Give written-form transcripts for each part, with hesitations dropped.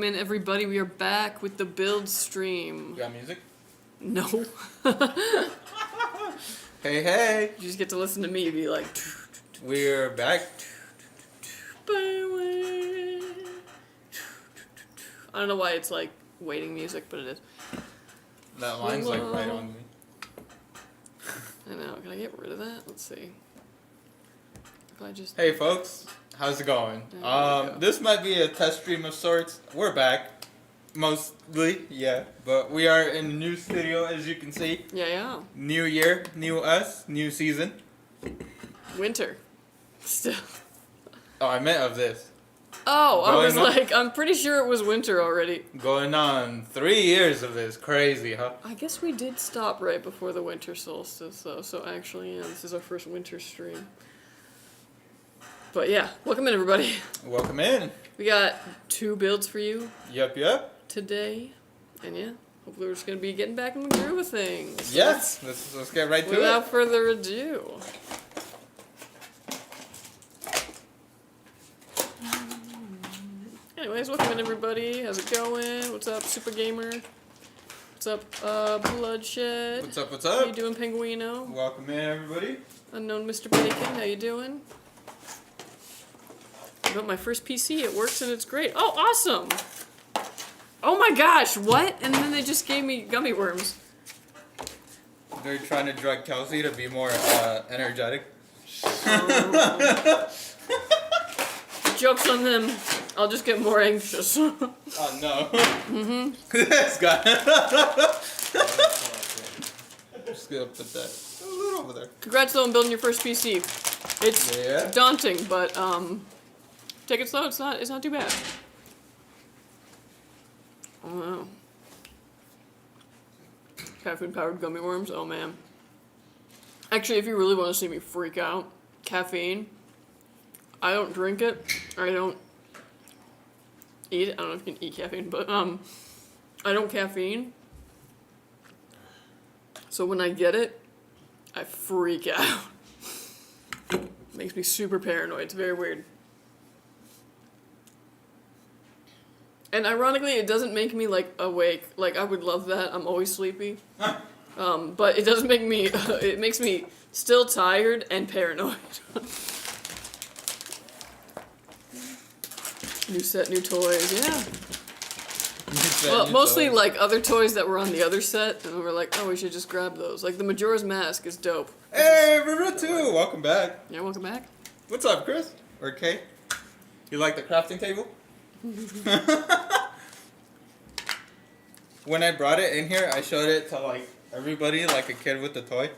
And everybody, we are back with the build stream. You got music? No. Hey, hey! You just get to listen to me be like... We're back. I don't know why it's like waiting music, but it is. That line's like right on me. I know. Can I get rid of that? Let's see. If I just... Hey folks, how's it going? This might be a test stream of sorts. We're back. Mostly, yeah. But we are in a new studio, as you can see. Yeah. New year, new us, new season. Winter. Still. Oh, I meant of this. Oh, I was like, I'm pretty sure it was winter already. Going on 3 years of this. Crazy, huh? I guess we did stop right before the winter solstice, though. So actually, yeah, this is our first winter stream. But yeah, welcome in, everybody. Welcome in. We got 2 builds for you. Yep. Today. And yeah, hopefully we're just going to be getting back in the groove of things. Yes, let's get right to it. Without further ado. Anyways, welcome in, everybody. How's it going? What's up, Super Gamer? What's up, Bloodshed? What's up? How you doing, Penguino? Welcome in, everybody. Unknown Mr. Bacon, how you doing? I got my first PC, it works and it's great. Oh, awesome! Oh my gosh, what? And then they just gave me gummy worms. They're trying to drug Kelsey to be more energetic. Joke's on them. I'll just get more anxious. Oh no. Mm-hmm. This guy. Just gonna put that a little over there. Congrats though on building your first PC. It's daunting, but take it slow, it's not too bad. Oh wow. Caffeine powered gummy worms, oh man. Actually, if you really want to see me freak out, caffeine, I don't drink it, or I don't eat it. I don't know if you can eat caffeine, but I don't caffeine. So when I get it, I freak out. Makes me super paranoid. It's very weird. And ironically, it doesn't make me like awake. Like I would love that. I'm always sleepy. But it doesn't make me. It makes me still tired and paranoid. New set, new toys, yeah. Well, mostly toys. Like other toys that were on the other set, and we were like, oh, we should just grab those. Like the Majora's Mask is dope. Hey, River 2, welcome back. Yeah, welcome back. What's up, Chris? Or Kay? You like the crafting table? When I brought it in here, I showed it to like everybody, like a kid with a toy.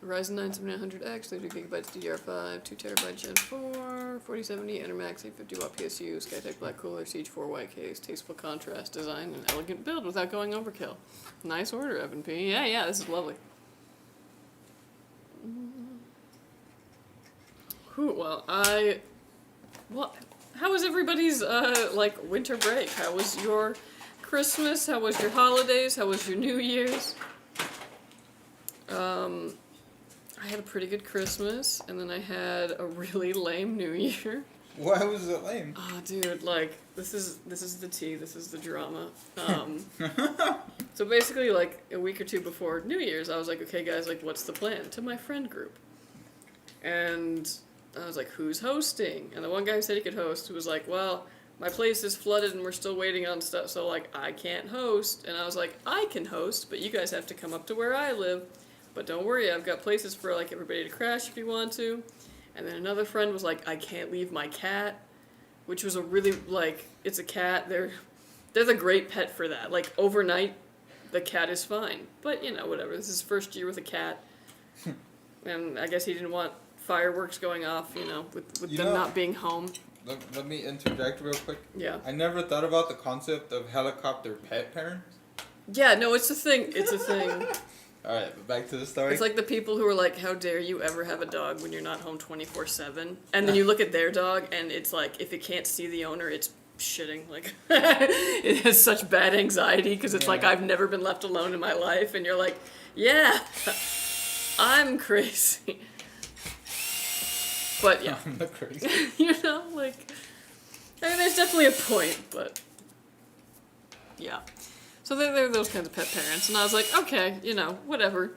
Ryzen 9 7900X, 32GB DDR5, 2TB Gen 4, 4070 Enermax 850W PSU, Skytech Black Cooler, Siege 4 white case, tasteful contrast design, and elegant build without going overkill. Nice order, Evan P. Yeah, this is lovely. Well, how was everybody's, like, winter break? How was your Christmas? How was your holidays? How was your New Year's? I had a pretty good Christmas, and then I had a really lame New Year. Why was it lame? Oh, dude, like, this is the tea, this is the drama. So basically, like, a week or two before New Year's, I was like, okay, guys, like, what's the plan? To my friend group. And I was like, who's hosting? And the one guy who said he could host was like, well, my place is flooded and we're still waiting on stuff, so, like, I can't host. And I was like, I can host, but you guys have to come up to where I live. But don't worry, I've got places for, like, everybody to crash if you want to. And then another friend was like, I can't leave my cat, which was a really, like, it's a cat. They're the great pet for that. Like, overnight, the cat is fine. But, you know, whatever. This is his first year with a cat. And I guess he didn't want fireworks going off, you know, with them not being home. Let me interject real quick. Yeah. I never thought about the concept of helicopter pet parents. Yeah, no, it's a thing. It's a thing. Alright, but back to the story. It's like the people who are like, how dare you ever have a dog when you're not home 24/7? And then you look at their dog, and it's like, if it can't see the owner, it's shitting. Like, it has such bad anxiety, because it's like, I've never been left alone in my life, and you're like, yeah, I'm crazy. But yeah. I'm not crazy. You know, like, there's definitely a point, but yeah. So they're those kinds of pet parents, and I was like, okay, you know, whatever.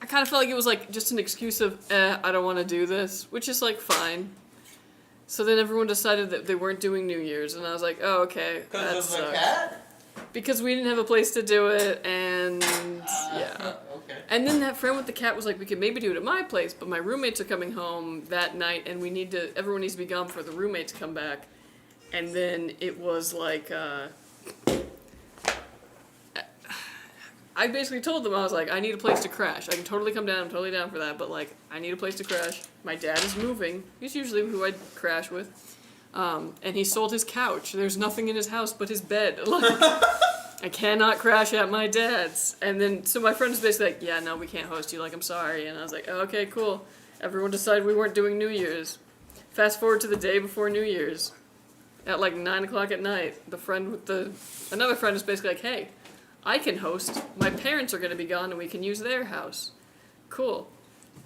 I kind of felt like it was like just an excuse of, I don't want to do this, which is like fine. So then everyone decided that they weren't doing New Year's, and I was like, oh, okay, that Because of sucks. the cat? Because we didn't have a place to do it, and yeah. Okay. And then that friend with the cat was like, we could maybe do it at my place, but my roommates are coming home that night, and everyone needs to be gone for the roommate to come back. And then it was like, I basically told them, I was like, I need a place to crash. I can totally come down, I'm totally down for that, but like, I need a place to crash. My dad is moving. He's usually who I'd crash with. And he sold his couch. There's nothing in his house but his bed. Like, I cannot crash at my dad's. And then, so my friend was basically like, yeah, no, we can't host you, like, I'm sorry. And I was like, oh, okay, cool. Everyone decided we weren't doing New Year's. Fast forward to the day before New Year's. At like 9 o'clock at night, another friend is basically like, hey, I can host. My parents are going to be gone and we can use their house. Cool.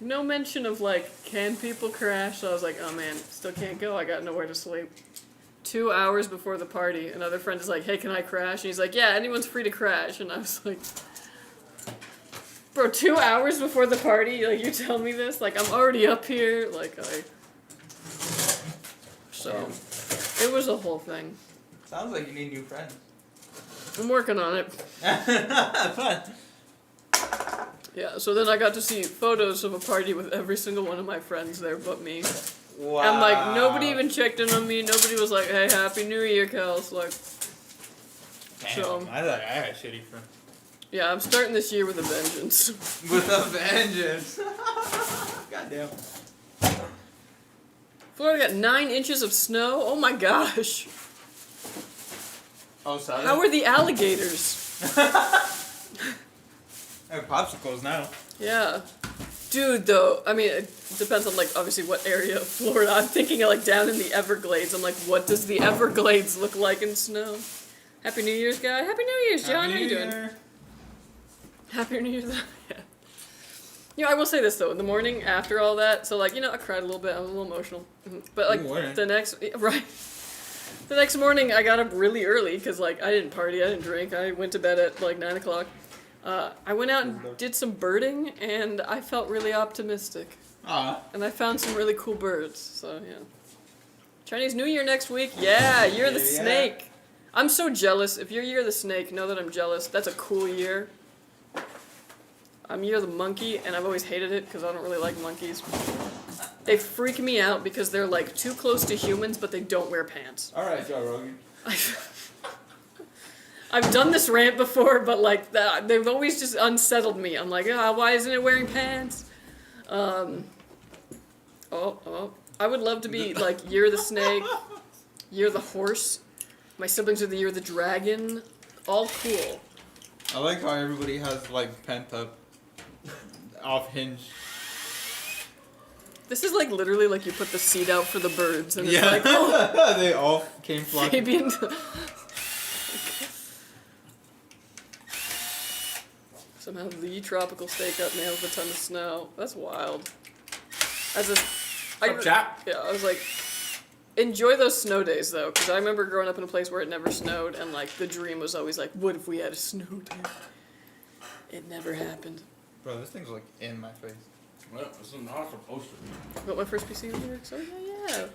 No mention of like, can people crash? So I was like, oh man, still can't go. I got nowhere to sleep. 2 hours before the party, another friend is like, hey, can I crash? And he's like, yeah, anyone's free to crash. And I was like, bro, 2 hours before the party, like, you tell me this? Like, I'm already up here. Like, so, it was a whole thing. Sounds like you need new friends. I'm working on it. Fun. Yeah, so then I got to see photos of a party with every single one of my friends there but me. Wow. And like, nobody even checked in on me. Nobody was like, hey, Happy New Year, Kels. Like, Damn, so, I thought I had a shitty friend. yeah, I'm starting this year with a vengeance. With a vengeance. Goddamn. Florida got 9 inches of snow. Oh my gosh. Oh, sorry. How are the alligators? I have popsicles now. Yeah. Dude, though, I mean, it depends on, like, obviously what area of Florida. I'm thinking of, like, down in the Everglades. I'm like, what does the Everglades look like in snow? Happy New Year's, guy. Happy New Year's, John. Happy How you New doing? Year. Happy New Year's. Yeah. You know, I will say this, though. In the morning, after all that, so, like, you know, I cried a little bit. I was a little emotional. But, like, the next... Right. The next morning, I got up really early because, like, I didn't party, I didn't drink. I went to bed at, like, 9 o'clock. I went out and did some birding, and I felt really optimistic. And I found some really cool birds, so, yeah. Chinese New Year next week? Yeah, Year of the Snake. I'm so jealous. If you're Year of the Snake, know that I'm jealous. That's a cool year. I'm Year of the Monkey, and I've always hated it because I don't really like monkeys. They freak me out because they're, like, too close to humans, but they don't wear pants. Alright, Joe Rogan. I've done this rant before, but, like, they've always just unsettled me. I'm like, why isn't it wearing pants? I would love to be, like, Year of the Snake, Year of the Horse. My siblings are the Year of the Dragon. All cool. I like how everybody has, like, pent up, off hinge. This is, like, literally like you put the seed out for the birds, and it's like, They all came flocking. Fabian. Somehow the tropical state got nailed with a ton of snow. That's wild. Yeah, I was like, enjoy those snow days though, because I remember growing up in a place where it never snowed, and like the dream was always like, what if we had a snow day? It never happened. Bro, this thing's like in my face. Well, this is not supposed to be. Got my first PC over here, so yeah.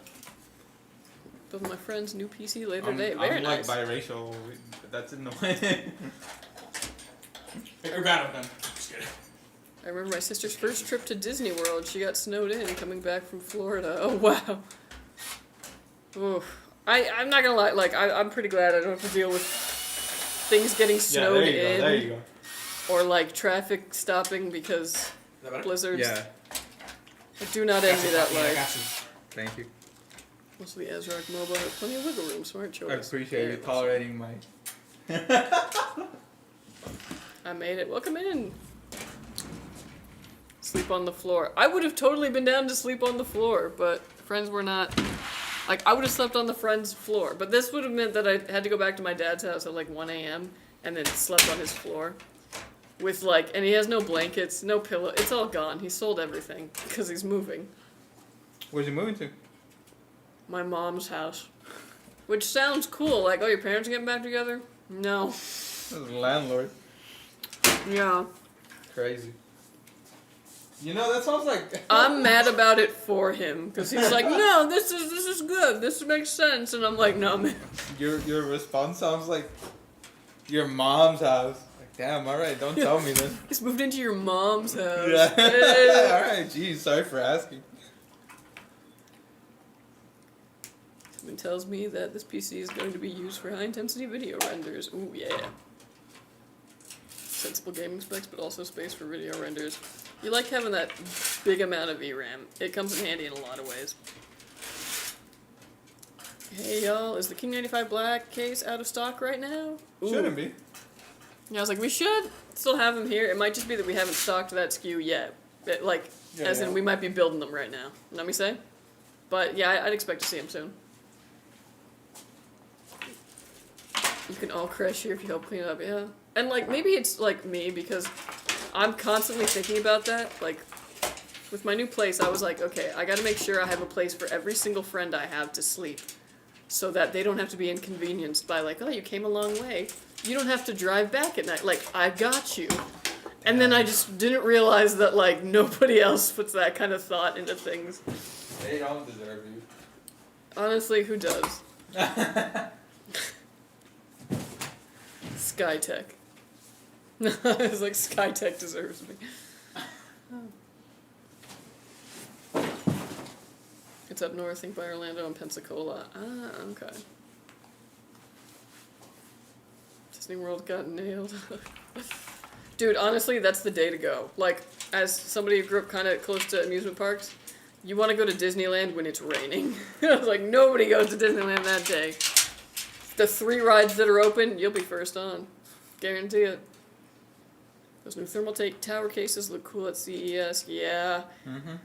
Building my friend's new PC later today. Very I'm nice. like biracial. That's in the way. You're bad with them. Just kidding. I remember my sister's first trip to Disney World. She got snowed in coming back from Florida. Oh, wow. Oof. I'm not gonna lie, like, I'm pretty glad I don't have to deal with things getting snowed in. There you go. Or, like, traffic stopping because blizzards. Yeah. I do not envy that life. Thank you. Also, the ASRock mobile has plenty of wiggle room. Smart choice. I appreciate you tolerating my... I made it. Welcome in. Sleep on the floor. I would have totally been down to sleep on the floor, but friends were not. Like, I would have slept on the friend's floor, but this would have meant that I had to go back to my dad's house at like 1 a.m. and then slept on his floor. With like, and he has no blankets, no pillow. It's all gone. He sold everything because he's moving. Where's he moving to? My mom's house. Which sounds cool. Like, oh, your parents are getting back together? No. This is landlord. Yeah. Crazy. You know, that sounds like... I'm mad about it for him because he's like, no, this is good. This makes sense, and I'm like, no, man. Your response sounds like your mom's house. Like, damn, alright, don't tell me this. Just moved into your mom's house. Yeah. Hey. Alright, geez, sorry for asking. Someone tells me that this PC is going to be used for high-intensity video renders. Ooh, yeah. Sensible gaming specs, but also space for video renders. You like having that big amount of VRAM. It comes in handy in a lot of ways. Hey, y'all, is the King 95 Black case out of stock right now? Ooh. Shouldn't be. Yeah, I was like, we should still have them here. It might just be that we haven't stocked that SKU yet. As in, we might be building them right now. Let me say. But, yeah, I'd expect to see them soon. You can all crash here if you help clean it up, yeah. And, like, maybe it's, like, me, because I'm constantly thinking about that. Like, with my new place, I was like, okay, I gotta make sure I have a place for every single friend I have to sleep. So that they don't have to be inconvenienced by, like, oh, you came a long way. You don't have to drive back at night. Like, I got you. And then I just didn't realize that, like, nobody else puts that kind of thought into things. They don't deserve you. Honestly, who does? Skytech. It's like, Skytech deserves me. It's up north, think by Orlando and Pensacola. Ah, okay. Disney World got nailed. Dude, honestly, that's the day to go. Like, as somebody who grew up kind of close to amusement parks, you want to go to Disneyland when it's raining. I was like, nobody goes to Disneyland that day. The 3 rides that are open, you'll be first on. Guarantee it. Those new Thermaltake tower cases look cool at CES. Yeah. Mm-hmm.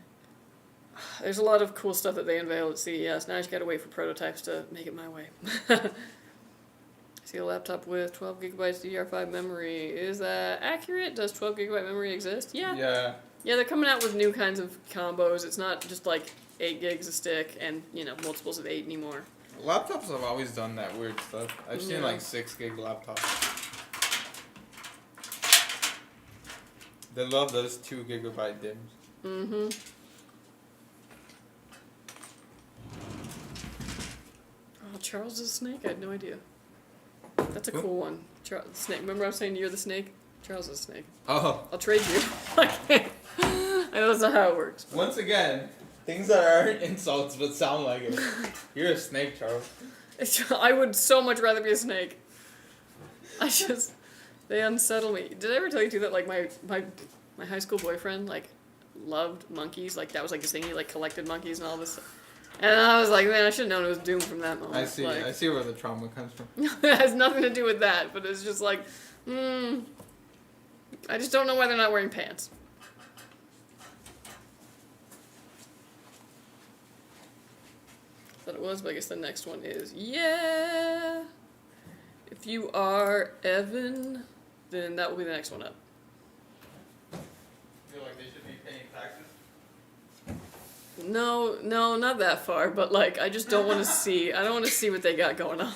There's a lot of cool stuff that they unveil at CES. Now I just gotta wait for prototypes to make it my way. See a laptop with 12 gigabytes DDR5 memory. Is that accurate? Does 12 gigabyte memory exist? Yeah. Yeah. Yeah, they're coming out with new kinds of combos. It's not just like 8 gigs a stick and, you know, multiples of 8 anymore. Laptops have always done that weird stuff. I've seen like 6 gig laptops. They love those 2 gigabyte DIMMs. Mm-hmm. Oh, Charles is a snake? I had no idea. That's a cool one. Snake. Remember I was saying you're the snake? Charles is a snake. Oh. I'll trade you. I know that's not how it works. Once again, things that aren't insults but sound like it. You're a snake, Charles. I would so much rather be a snake. They unsettle me. Did I ever tell you too that like my high school boyfriend like loved monkeys? Like that was like his thing. He like collected monkeys and all this. And I was like, man, I should have known it was doomed from that moment. I see. Like, I see where the trauma comes from. it has nothing to do with that, but it's just like, I just don't know why they're not wearing pants. Thought it was, but I guess the next one is, yeah. If you are Evan, then that will be the next one up. Feel like they should be paying taxes? No, not that far, but like, I just don't want to see, I don't want to see what they got going on.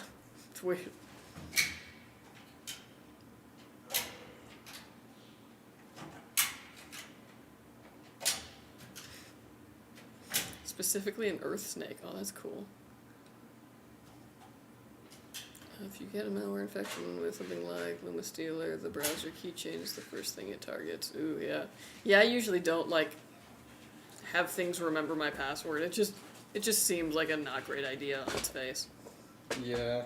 It's weird. Specifically an earth snake. Oh, that's cool. If you get a malware infection with something like Lumastealer, the browser keychain is the first thing it targets. Ooh, yeah. Yeah, I usually don't, like, have things remember my password. It just seems like a not great idea on its face. Yeah.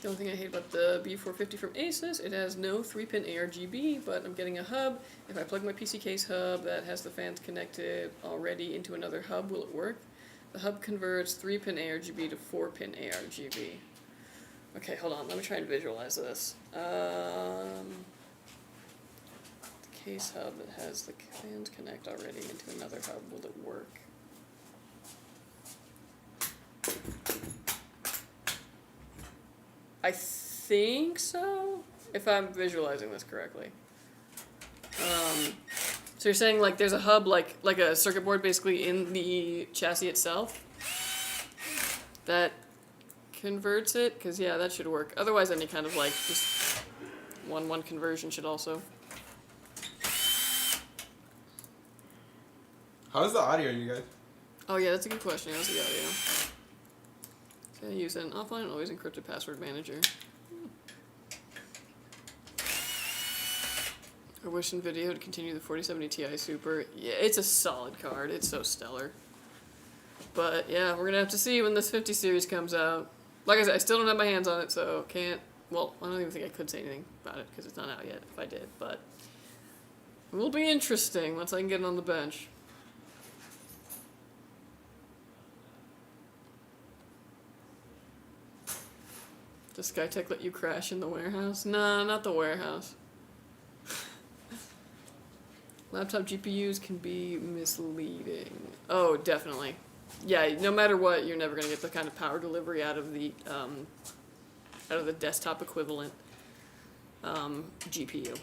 The only thing I hate about the B450 from ASUS, it has no 3-pin ARGB, but I'm getting a hub. If I plug my PC case hub that has the fans connected already into another hub, will it work? The hub converts 3-pin ARGB to 4-pin ARGB. Okay, hold on, let me try and visualize this. The case hub that has the fans connect already into another hub, will it work? I think so, if I'm visualizing this correctly. So you're saying like there's a hub, like a circuit board basically in the chassis itself that converts it? Because yeah, that should work. Otherwise, any kind of like just 1-1 conversion should also. How's the audio, you guys? Oh yeah, that's a good question. How's the audio? So I use an offline and always encrypted password manager. I wish NVIDIA would continue the 4070 Ti Super. Yeah, it's a solid card. It's so stellar. But yeah, we're gonna have to see when this 50 series comes out. Like I said, I still don't have my hands on it, so can't. Well, I don't even think I could say anything about it because it's not out yet. If I did, but it will be interesting once I can get it on the bench. Does Skytech let you crash in the warehouse? No, not the warehouse. Laptop GPUs can be misleading. Oh, definitely. Yeah, no matter what, you're never gonna get the kind of power delivery out of the desktop equivalent GPU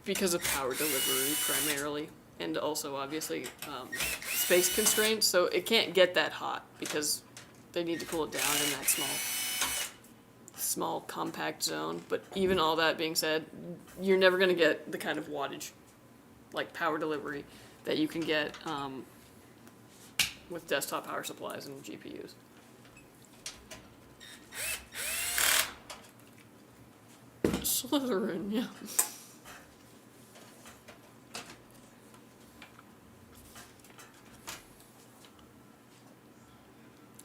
because of power delivery primarily, and also obviously space constraints. So it can't get that hot because they need to cool it down in that small compact zone. But even all that being said, you're never gonna get the kind of wattage, like power delivery, that you can get with desktop power supplies and GPUs. Slytherin, yeah.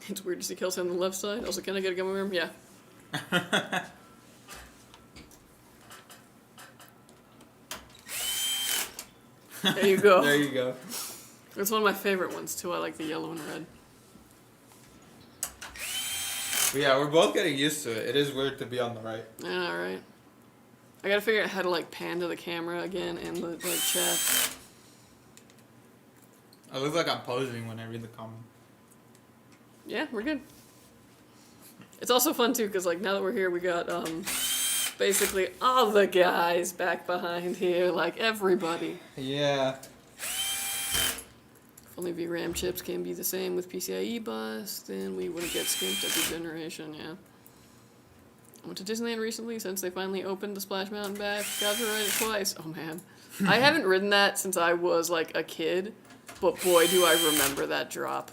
It's weird to see Kelsey on the left side. Also, can I get a gummy worm? Yeah. There you go. There you go. It's one of my favorite ones too. I like the yellow and red. But yeah, we're both getting used to it. It is weird to be on the right. Yeah, alright. I gotta figure out how to like pan to the camera again and the like chat. I look like I'm posing when I read the comment. Yeah, we're good. It's also fun too, because like now that we're here, we got basically all the guys back behind here, like everybody. Yeah. If only VRAM chips can be the same with PCIe bus, then we wouldn't get skimped every generation, yeah. I went to Disneyland recently since they finally opened the Splash Mountain back. Got to ride it twice. Oh man. I haven't ridden that since I was like a kid, but boy do I remember that drop.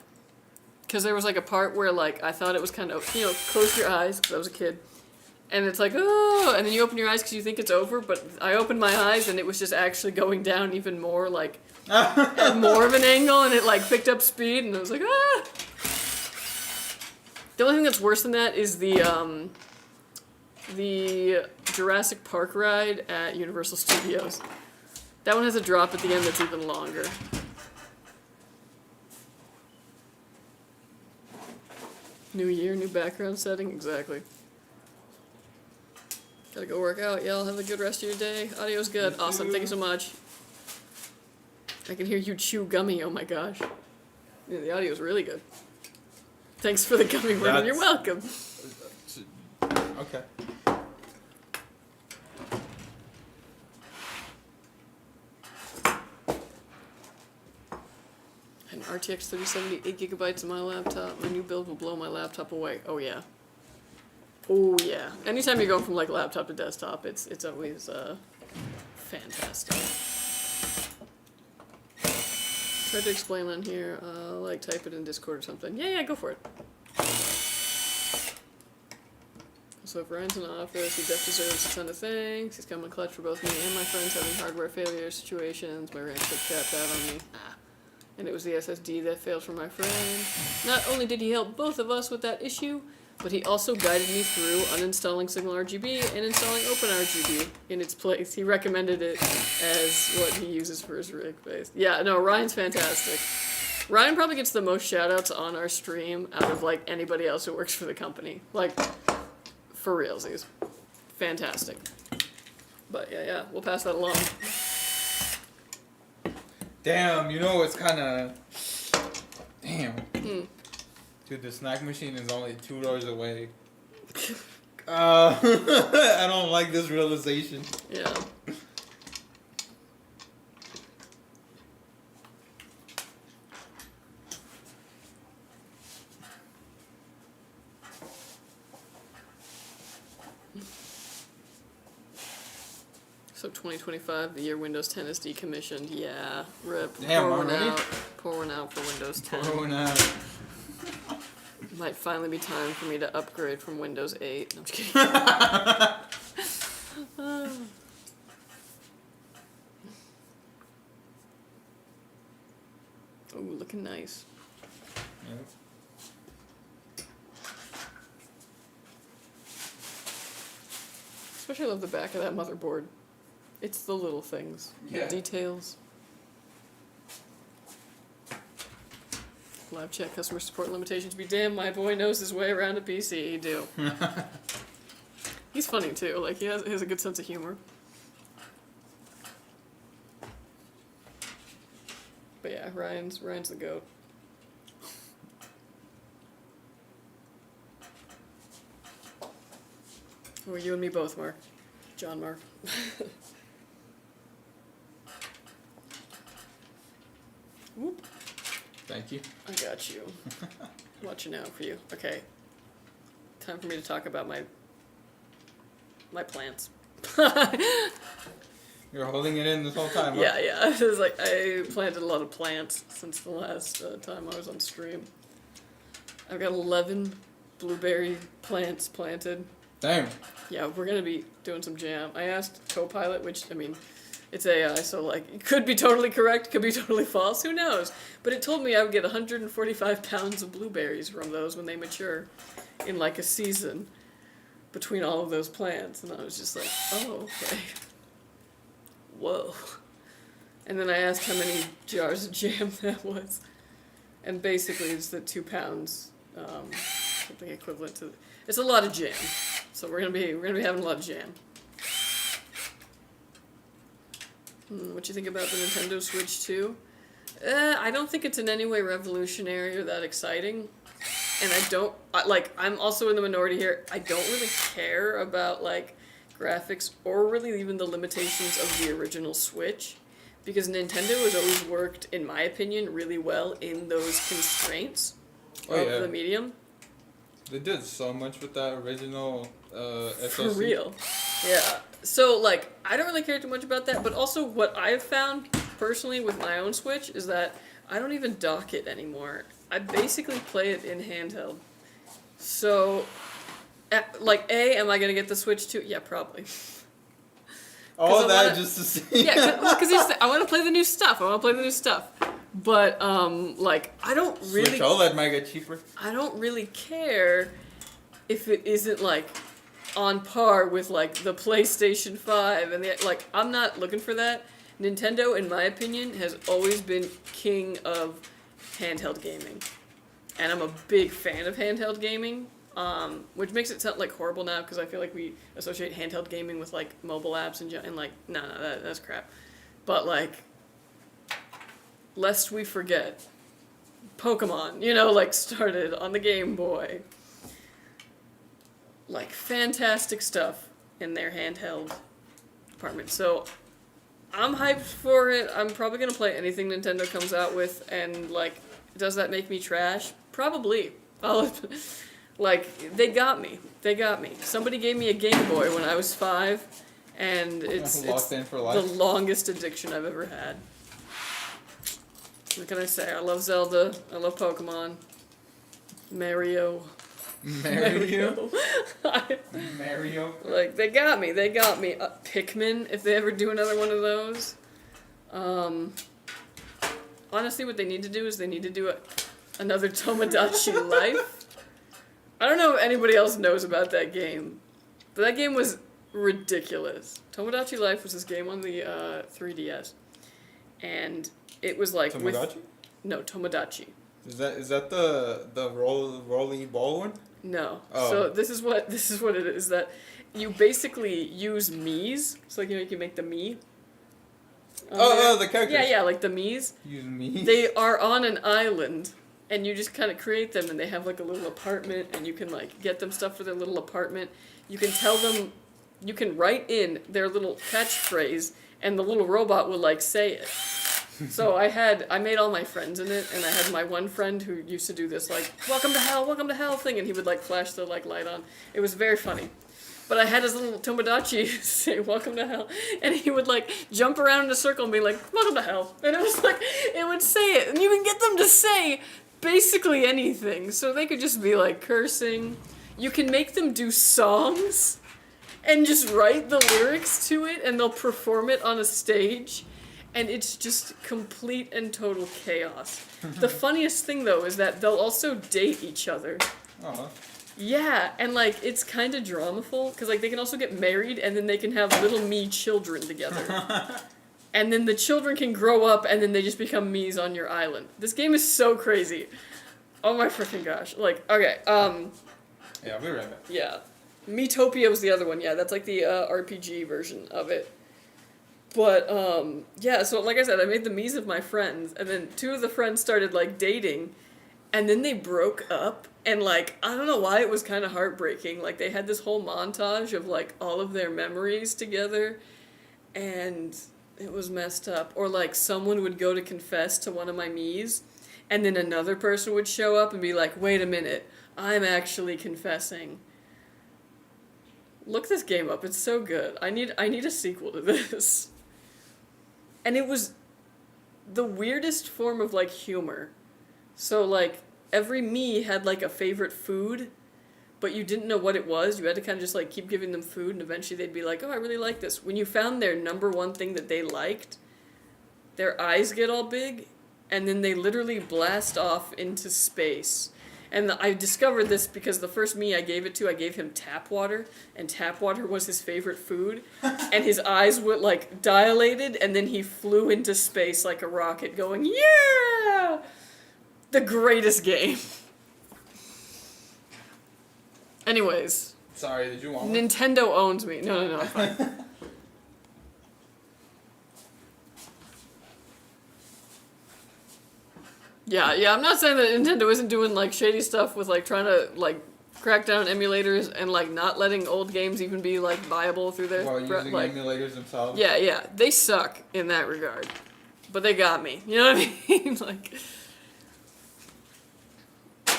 Because there was like a part where like I thought it was kind of, you know, close your eyes because I was a kid. And it's like, oh, and then you open your eyes because you think it's over, but I opened my eyes and it was just actually going down even more, like, at more of an angle, and it like picked up speed, and I was like, ah! The only thing that's worse than that is the Jurassic Park ride at Universal Studios. That one has a drop at the end that's even longer. New year, new background setting, exactly. Gotta go work out, y'all. Have a good rest of your day. Audio's good. Awesome. Thank you so much. I can hear you chew gummy. Oh my gosh. Yeah, the audio's really good. Thanks for the gummy worm. You're welcome. Okay. An RTX 3070, 8 gigabytes on my laptop. My new build will blow my laptop away. Oh yeah. Oh yeah. Anytime you're going from like laptop to desktop, it's always fantastic. Tried to explain on here, like type it in Discord or something. Yeah, go for it. So if Ryan's in the office, he definitely deserves a ton of thanks. He's coming clutch for both me and my friends having hardware failure situations. My RAM chip capped out on me. And it was the SSD that failed for my friend. Not only did he help both of us with that issue, but he also guided me through uninstalling Signal RGB and installing OpenRGB in its place. He recommended it as what he uses for his rig base. Yeah, no, Ryan's fantastic. Ryan probably gets the most shout-outs on our stream out of, like, anybody else who works for the company. Like, for realsies. Fantastic. But, yeah, we'll pass that along. Damn, you know it's kind of... Damn. Dude, the snack machine is only 2 doors away. I don't like this realization. Yeah. So 2025, the year Windows 10 is decommissioned. Yeah, rip. Damn, pour one already? out. Pour one out for Windows 10. Throwing out. Might finally be time for me to upgrade from Windows 8. No, I'm just kidding. Oh, looking nice. Yep. Especially love the back of that motherboard. It's the little things, Yeah. the details. Live chat customer support limitations. Be damned, my boy knows his way around a PC. He do. He's funny too. Like he has a good sense of humor. But yeah, Ryan's the goat. Or you and me both, Mark. John Mark. Whoop. Thank you. I got you. Watching out for you. Okay. Time for me to talk about my plants. You're holding it in this whole time. Huh? Yeah. It was like I planted a lot of plants since the last time I was on stream. I've got 11 blueberry plants planted. Damn. Yeah, we're gonna be doing some jam. I asked Copilot, which, I mean, it's AI, so like, it could be totally correct, could be totally false, who knows? But it told me I would get 145 pounds of blueberries from those when they mature in like a season between all of those plants. And I was just like, oh, okay. Whoa. And then I asked how many jars of jam that was. And basically it's the 2 pounds, something equivalent to, it's a lot of jam. So we're gonna be having a lot of jam. What you think about the Nintendo Switch 2? I don't think it's in any way revolutionary or that exciting. And I'm also in the minority here. I don't really care about, like, graphics or really even the limitations of the original Switch. Because Nintendo has always worked, in my opinion, really well in those constraints of the medium. They did so much with that original SoC. For real. Yeah. So, like, I don't really care too much about that, but also what I've found, personally, with my own Switch, is that I don't even dock it anymore. I basically play it in handheld. So, like, am I going to get the Switch 2? Yeah, probably. All that just to see. Yeah, because I want to play the new stuff. But, like, I don't really... Switch OLED might get cheaper. I don't really care if it isn't, like, on par with, like, the PlayStation 5 and like, I'm not looking for that. Nintendo, in my opinion, has always been king of handheld gaming. And I'm a big fan of handheld gaming, which makes it sound, like, horrible now, because I feel like we associate handheld gaming with, like, mobile apps and like, no, that's crap. But, like, lest we forget, Pokemon, like, started on the Game Boy. Like, fantastic stuff in their handheld department. So, I'm hyped for it. I'm probably going to play anything Nintendo comes out with, and, like, does that make me trash? Probably. Like, they got me. Somebody gave me a Game Boy when I was 5, and it's Locked in for life. the longest addiction I've ever had. What can I say? I love Zelda. I love Pokemon. Mario. Mario? Like, they got me. Pikmin, if they ever do another one of those. Honestly, what they need to do is they need to do another Tomodachi Life. I don't know if anybody else knows about that game, but that game was ridiculous. Tomodachi Life was this game on the 3DS, and it was like Tomodachi? No, Tomodachi. Is that the rolly ball one? No. Oh. So this is what it is, that you basically use Miis. So, like, you can make the Mii. The characters. Yeah, like the Miis. Use me. They are on an island, and you just kind of create them, and they have, like, a little apartment, and you can, like, get them stuff for their little apartment. You can tell them, you can write in their little catchphrase, and the little robot will, like, say it. So I made all my friends in it, and I had my one friend who used to do this, like, welcome to hell thing, and he would, like, flash the, like, light on. It was very funny. But I had his little Tomodachi say, welcome to hell. And he would, like, jump around in a circle and be like, welcome to hell. And it was like, it would say it. And you can get them to say basically anything. So they could just be, like, cursing. You can make them do songs and just write the lyrics to it, and they'll perform it on a stage. And it's just complete and total chaos. The funniest thing, though, is that they'll also date each other. Uh-huh. Yeah, and, like, it's kind of dramaful, because, like, they can also get married, and then they can have little me children together. And then the children can grow up, and then they just become me's on your island. This game is so crazy. Oh my freaking gosh. Like, okay, Yeah, we're right back. yeah. Metopia was the other one, yeah, that's, like, the RPG version of it. But, yeah, so, like I said, I made the me's of my friends, and then two of the friends started, like, dating, and then they broke up. And, like, I don't know why it was kind of heartbreaking. Like, they had this whole montage of, like, all of their memories together. And it was messed up. Or, like, someone would go to confess to one of my me's. And then another person would show up and be like, wait a minute. I'm actually confessing. Look this game up. It's so good. I need a sequel to this. And it was the weirdest form of, like, humor. So, like, every me had, like, a favorite food, but you didn't know what it was. You had to kind of just, like, keep giving them food, and eventually they'd be like, oh, I really like this. When you found their number one thing that they liked, their eyes get all big, and then they literally blast off into space. And I discovered this because the first me I gave it to, I gave him tap water, and tap water was his favorite food, and his eyes were, like, dilated, and then he flew into space like a rocket going, yeah! The greatest game. Anyways. Sorry, did you want one? Nintendo owns me. No, I'm fine. Yeah, I'm not saying that Nintendo isn't doing, like, shady stuff with, like, trying to, like, crack down emulators and, like, not letting old games even be, like, viable through their... While using like, emulators themselves? Yeah, they suck in that regard. But they got me. You know what I mean? Like...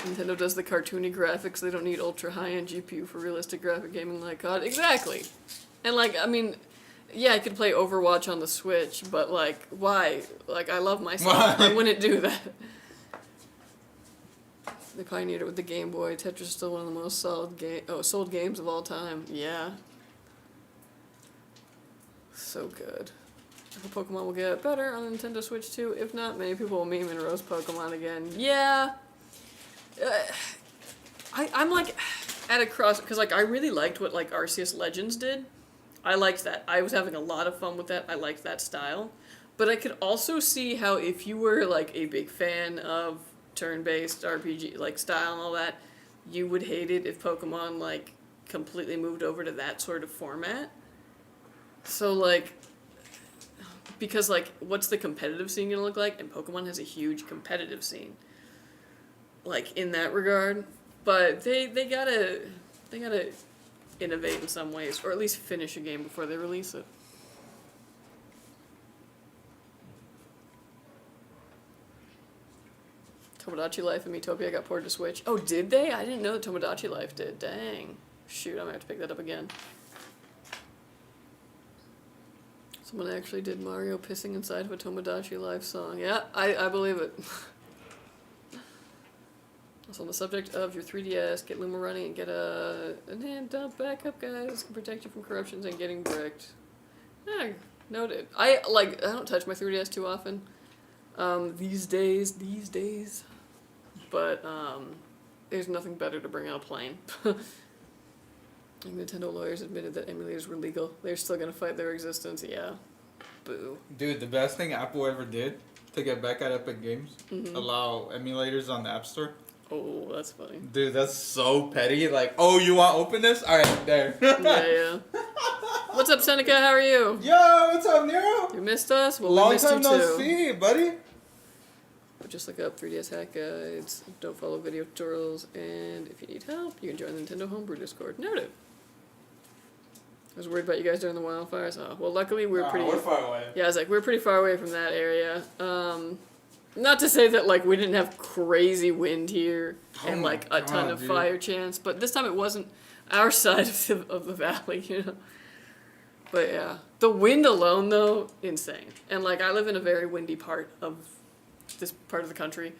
Nintendo does the cartoony graphics. They don't need ultra high-end GPU for realistic graphic gaming like COD. Exactly. And, like, I mean, yeah, I could play Overwatch on the Switch, but, like, why? Like, I love myself. I wouldn't do that. They pioneered it with the Game Boy. Tetris is still one of the most sold games of all time. Yeah. So good. I hope Pokemon will get better on the Nintendo Switch, too. If not, many people will meme and roast Pokemon again. Yeah. I'm like at a cross because like I really liked what like Arceus Legends did. I liked that. I was having a lot of fun with that. I liked that style, but I could also see how if you were like a big fan of turn-based RPG like style and all that, you would hate it if Pokemon like completely moved over to that sort of format. So like, because like, what's the competitive scene gonna look like? And Pokemon has a huge competitive scene. Like, in that regard, but they gotta innovate in some ways, or at least finish a game before they release it. Tomodachi Life and Metopia got ported to Switch. Oh, did they? I didn't know that Tomodachi Life did. Dang. Shoot, I might have to pick that up again. Someone actually did Mario pissing inside of a Tomodachi Life song. Yeah, I believe it. So on the subject of your 3DS, get Luma running and get a hand dump backup, guys. This can protect you from corruptions and getting bricked. Yeah, noted. I don't touch my 3DS too often. These days. But, there's nothing better to bring on a plane. Nintendo lawyers admitted that emulators were legal. They're still gonna fight their existence, yeah. Boo. Dude, the best thing Apple ever did to get back at Epic Games, allow emulators on the App Store. Oh, that's funny. Dude, that's so petty. Like, oh, you want to open this? All right, there. Yeah. What's up, Seneca? How are you? Yo, what's up, Nero? You missed us? Well, Long we missed time you no too. see, buddy. Just look up 3DS hack guides, don't follow video tutorials, and if you need help, you can join the Nintendo Homebrew Discord. Noted. I was worried about you guys during the wildfires. Oh, well, luckily we're pretty... We're far away. Yeah, I was like, we're pretty far away from that area. Not to say that, like, we didn't have crazy wind here and, like, a ton of fire chance, but this time it wasn't... our side of the valley, you know. But yeah, the wind alone though, insane. And like I live in a very windy part of this part of the country,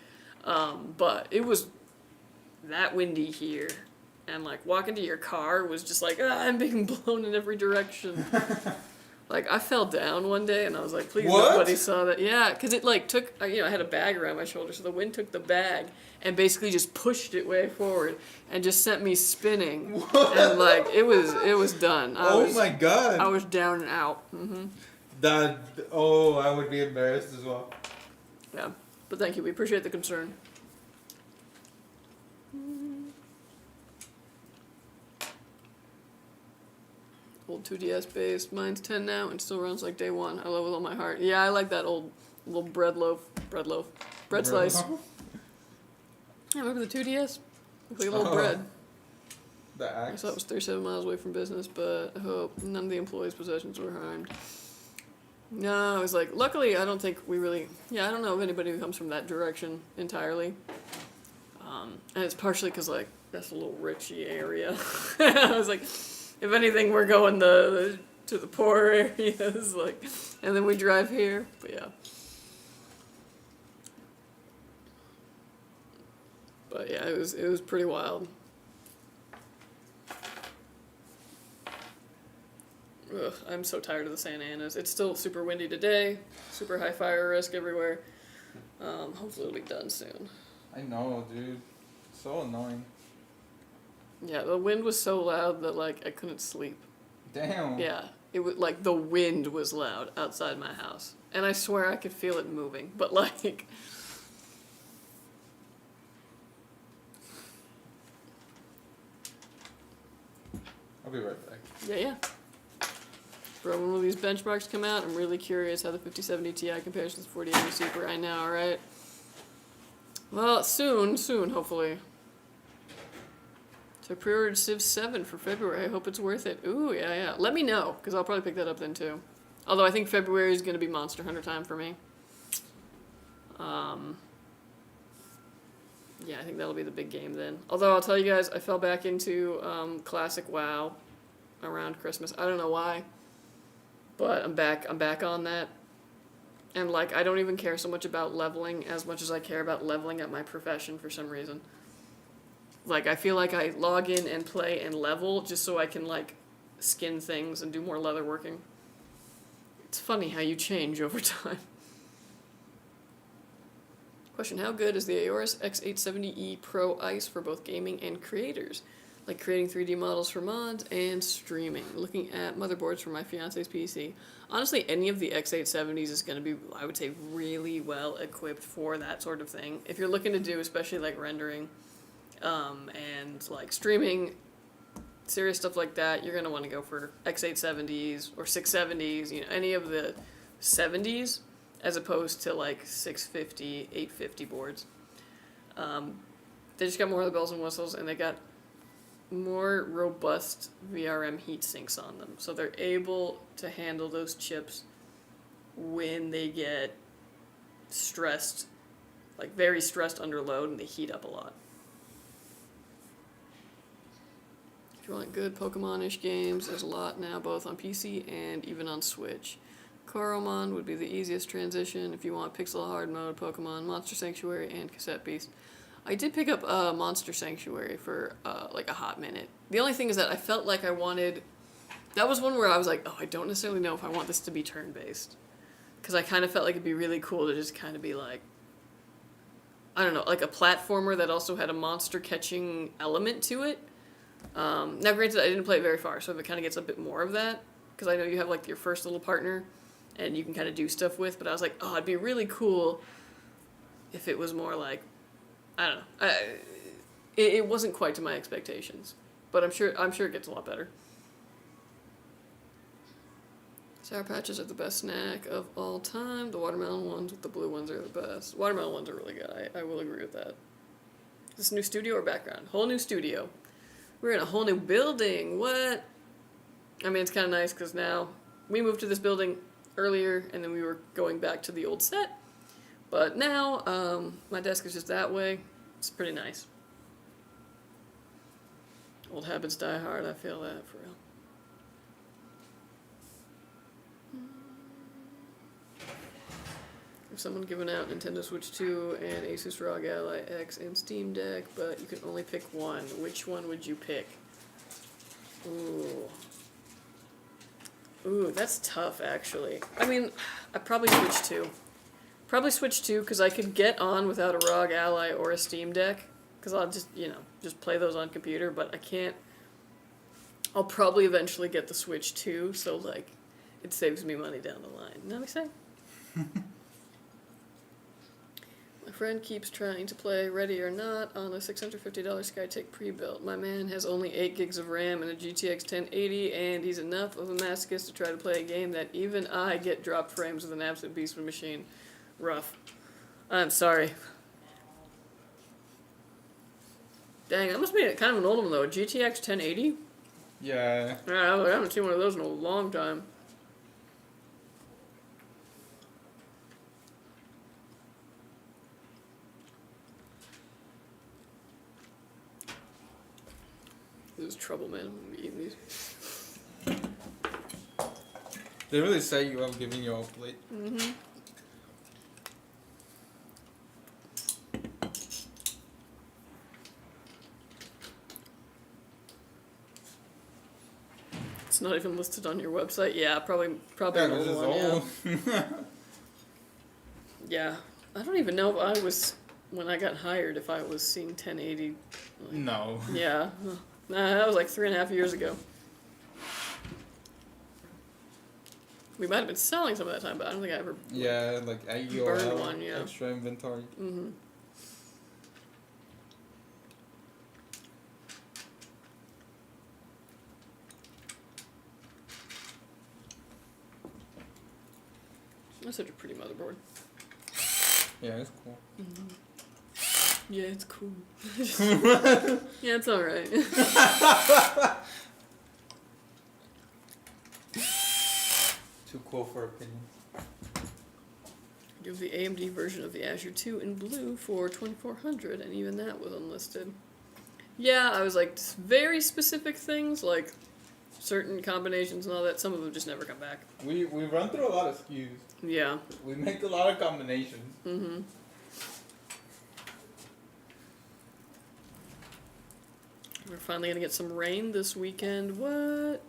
but it was that windy here, and like walking to your car was just like I'm being blown in every direction. Like I fell down one day and I was like, please nobody saw that. Yeah, because it like took, you know, I had a bag around my shoulder, so the wind took the bag and basically just pushed it way forward and just sent me spinning. What? And like it was done. My god. I was down and out. I would be embarrassed as well. Yeah, but thank you. We appreciate the concern. Old 2DS based. Mine's 10 now and still runs like day one. I love it with all my heart. Yeah, I like that old little bread slice. Yeah, remember the 2DS? Looks like a little bread. The axe. I saw it was 37 miles away from business, but I hope none of the employees' possessions were harmed. No, it was like, luckily I don't think we really, I don't know of anybody who comes from that direction entirely. And it's partially because like, that's a little richy area. I was like, if anything, we're going to the poorer areas, like, and then we drive here. But yeah. But yeah, it was pretty wild. Ugh, I'm so tired of the Santa Anas. It's still super windy today. Super high fire risk everywhere. Hopefully it'll be done soon. I know, dude. So annoying. Yeah, the wind was so loud that like I couldn't sleep. Damn. Yeah, it was like the wind was loud outside my house, and I swear I could feel it moving. But like, I'll be right back. yeah. Bro, when will these benchmarks come out? I'm really curious how the 5070 Ti compares to the 4080 Super. I know, right? Well, soon, hopefully. So I pre-ordered Civ 7 for February. I hope it's worth it. Ooh, yeah. Let me know, because I'll probably pick that up then too. Although I think February is going to be Monster Hunter time for me. Yeah, I think that'll be the big game then. Although I'll tell you guys, I fell back into classic WoW around Christmas. I don't know why, but I'm back on that. And like, I don't even care so much about leveling as much as I care about leveling up my profession for some reason. Like, I feel like I log in and play and level just so I can, like, skin things and do more leatherworking. It's funny how you change over time. Question, how good is the AORUS X870E Pro Ice for both gaming and creators? Like creating 3D models for mods and streaming. Looking at motherboards for my fiance's PC. Honestly, any of the X870s is going to be, I would say, really well equipped for that sort of thing. If you're looking to do, especially, like, rendering, and like streaming, serious stuff like that, you're going to want to go for X870s or 670s, you know, any of the 70s as opposed to like 650, 850 boards. They just got more of the bells and whistles, and they got more robust VRM heat sinks on them. So they're able to handle those chips when they get stressed, like very stressed under load, and they heat up a lot. If you want good Pokemon-ish games, there's a lot now, both on PC and even on Switch. Coromon would be the easiest transition if you want pixel hard mode, Pokemon, Monster Sanctuary, and Cassette Beast. I did pick up Monster Sanctuary for like a hot minute. The only thing is that I felt like I wanted... That was one where I was like, oh, I don't necessarily know if I want this to be turn-based. Because I kind of felt like it'd be really cool to just kind of be like... I don't know, like a platformer that also had a monster-catching element to it. Now, granted, I didn't play it very far, so if it kind of gets a bit more of that, because I know you have, like, your first little partner, and you can kind of do stuff with, but I was like, oh, it'd be really cool if it was more like, I don't know. It wasn't quite to my expectations, but I'm sure it gets a lot better. Sour Patches are the best snack of all time. The watermelon ones with the blue ones are the best. Watermelon ones are really good. I will agree with that. Is this new studio or background? Whole new studio. We're in a whole new building. What? I mean, it's kind of nice because now we moved to this building earlier and then we were going back to the old set. But now my desk is just that way. It's pretty nice. Old habits die hard. I feel that for real. If someone giving out Nintendo Switch 2 and Asus ROG Ally X and Steam Deck, but you can only pick one, which one would you pick? Ooh. Ooh, that's tough, actually. I mean, I'd probably switch 2. Probably switch 2, because I could get on without a ROG Ally or a Steam Deck, because I'll just, just play those on computer, but I can't. I'll probably eventually get the Switch 2, so, like, it saves me money down the line. You know what I'm saying? My friend keeps trying to play Ready or Not on a $650 Skytech pre-built. My man has only 8 gigs of RAM and a GTX 1080, and he's enough of a masochist to try to play a game that even I get dropped frames with an absolute beast of a machine. Rough. I'm sorry. Dang, that must be kind of an old one though. GTX 1080? Yeah. Yeah, I haven't seen one of those in a long time. This is trouble, man. I'm gonna be eating these. They really set you up giving you a plate. Mm-hmm. It's not even listed on your website. Yeah, probably Yeah, an this is old one. old. Yeah. Yeah, I don't even know if I was when I got hired if I was seeing 1080. Like, No. yeah, nah, that was like 3.5 years ago. We might have been selling some of that time, but I don't think I ever. Yeah, like AEOL, Burned one, yeah. extra inventory. Mm-hmm. That's such a pretty motherboard. Yeah, it's cool. Mm-hmm. Yeah, it's cool. Yeah, it's alright. Too cool for opinion. You have the AMD version of the Azure 2 in blue for $2,400, and even that was unlisted. Yeah, I was like, very specific things, like certain combinations and all that, some of them just never come back. We run through a lot of SKUs. Yeah. We make a lot of combinations. Mm-hmm. We're finally gonna get some rain this weekend. What?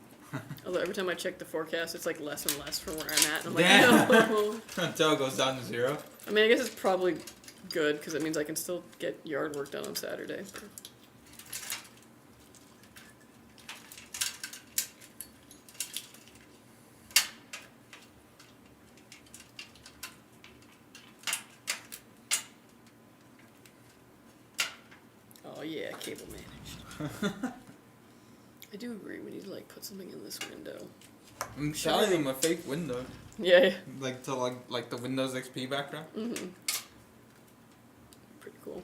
Although every time I check the forecast, it's like less and less from where I'm at. And I'm like, Damn. no. Until it goes down to 0. I mean, I guess it's probably good because it means I can still get yard work done on Saturday. Oh yeah, cable managed. I do agree. We need to like put something in this window. I'm telling them a fake window. Yeah. Like to like the Windows XP background. Mm-hmm. Pretty cool.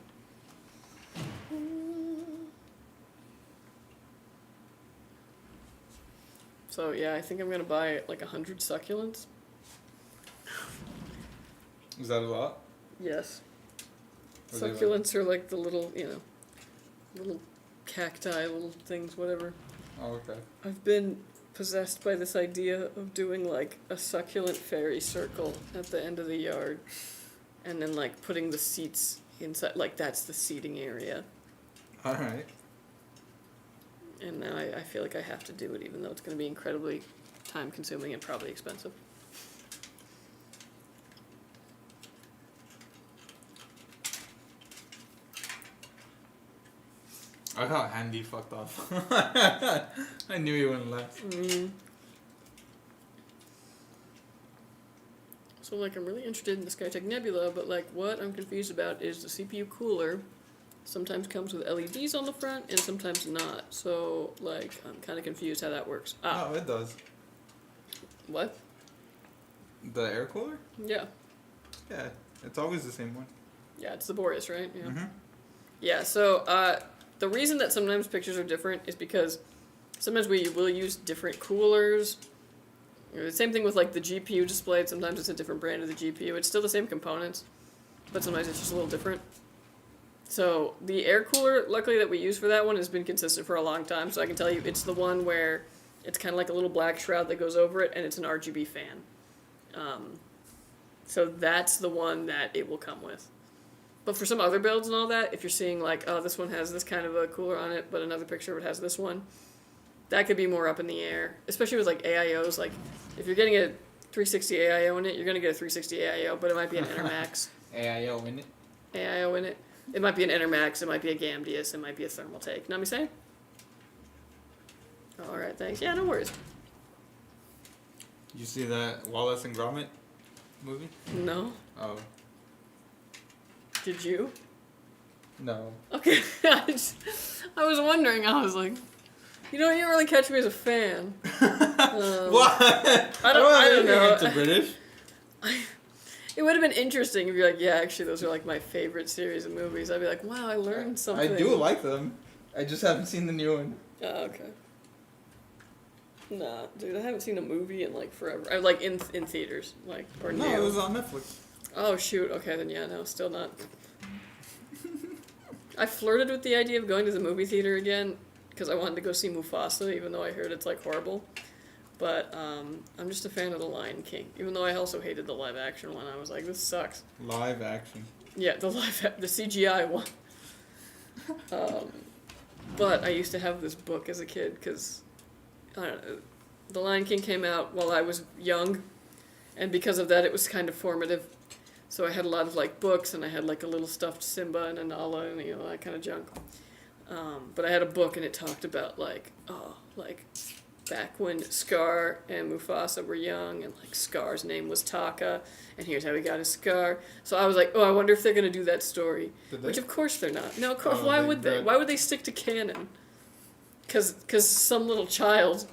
So yeah, I think I'm gonna buy like 100 succulents. Is that a lot? Yes. What are they Succulents are like the little, little cacti, little things, whatever. Oh, okay. I've been possessed by this idea of doing like a succulent fairy circle at the end of the yard, and then like putting the seats inside, like that's the seating area. All right. And now I feel like I have to do it, even though it's going to be incredibly time consuming and probably expensive. I got handy fucked off. I knew you wouldn't last. So like I'm really interested in the Skytech Nebula, but like what I'm confused about is the CPU cooler sometimes comes with LEDs on the front and sometimes not. So like I'm kind of confused how that works. Oh, it does. What? The air cooler? Yeah. Yeah, it's always the same one. Yeah, it's the Boreas, right? Yeah. Mm-hmm. Yeah, so the reason that sometimes pictures are different is because sometimes we will use different coolers. The same thing with like the GPU display. Sometimes it's a different brand of the GPU. It's still the same components, but sometimes it's just a little different. So the air cooler, luckily that we use for that one, has been consistent for a long time. So I can tell you, it's the one where it's kind of like a little black shroud that goes over it, and it's an RGB fan. So that's the one that it will come with. But for some other builds and all that, if you're seeing like, oh, this one has this kind of a cooler on it, but another picture of it has this one, that could be more up in the air. Especially with like AIOs, like if you're getting a 360 AIO in it, you're gonna get a 360 AIO, but it might be an Enermax. AIO in it. AIO in it. It might be an Enermax, it might be a Gamdius, it might be a Thermaltake. Know what I'm saying? Alright, thanks. Yeah, no worries. You see that Wallace and Gromit movie? No. Oh. Did you? No. Okay. I was wondering, I was like, you don't really catch me as a fan. What? I don't know. Into British? It would have been interesting if you're like, yeah, actually, those are like my favorite series of movies. I'd be like, wow, I learned something. I do like them. I just haven't seen the new one. Oh, okay. Nah, dude, I haven't seen a movie in like forever. I like in theaters, like or No, new. it was on Netflix. Oh shoot. Okay, then yeah, no, still not. I flirted with the idea of going to the movie theater again because I wanted to go see Mufasa, even though I heard it's like horrible. But I'm just a fan of The Lion King, even though I also hated the live action one. I was like, this sucks. Live action. Yeah, the CGI one. But I used to have this book as a kid because, I don't know, The Lion King came out while I was young, and because of that it was kind of formative. So I had a lot of like books, and I had like a little stuffed Simba and a Nala and that kind of junk. But I had a book and it talked about like back when Scar and Mufasa were young, and like Scar's name was Taka, and here's how he got his scar. So I was like, oh, I wonder if they're gonna do that story. Did they? Which of course they're not. No, of course. Oh, Why they would they? did. Why would they stick to canon? Because some little child,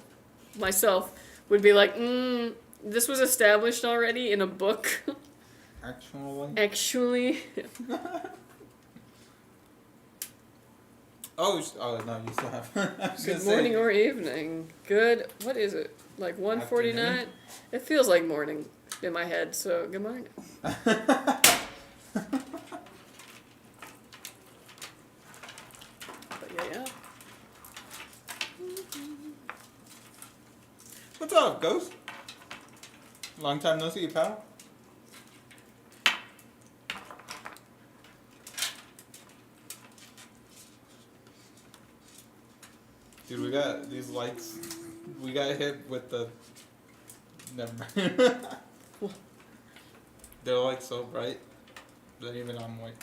myself, would be like, this was established already in a book. Actually. Oh no, you still have. I was Good gonna morning say. or evening. Good. What is it? Like 1:49? Afternoon. It feels like morning in my head. So good morning. But yeah. What's up, Ghost? Long time no see, pal. Dude, we got these lights. We got hit with the. Never mind. They're like so bright that even I'm like.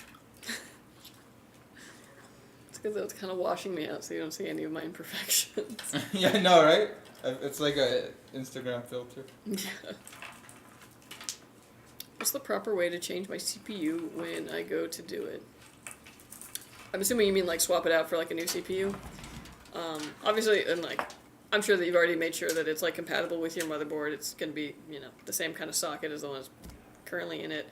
It's because it's kind of washing me out, so you don't see any of my imperfections. Yeah, I know, right? It's like a Instagram filter. Yeah. What's the proper way to change my CPU when I go to do it? I'm assuming you mean like swap it out for like a new CPU. Obviously, and like, I'm sure that you've already made sure that it's like compatible with your motherboard. It's going to be, the same kind of socket as the one that's currently in it.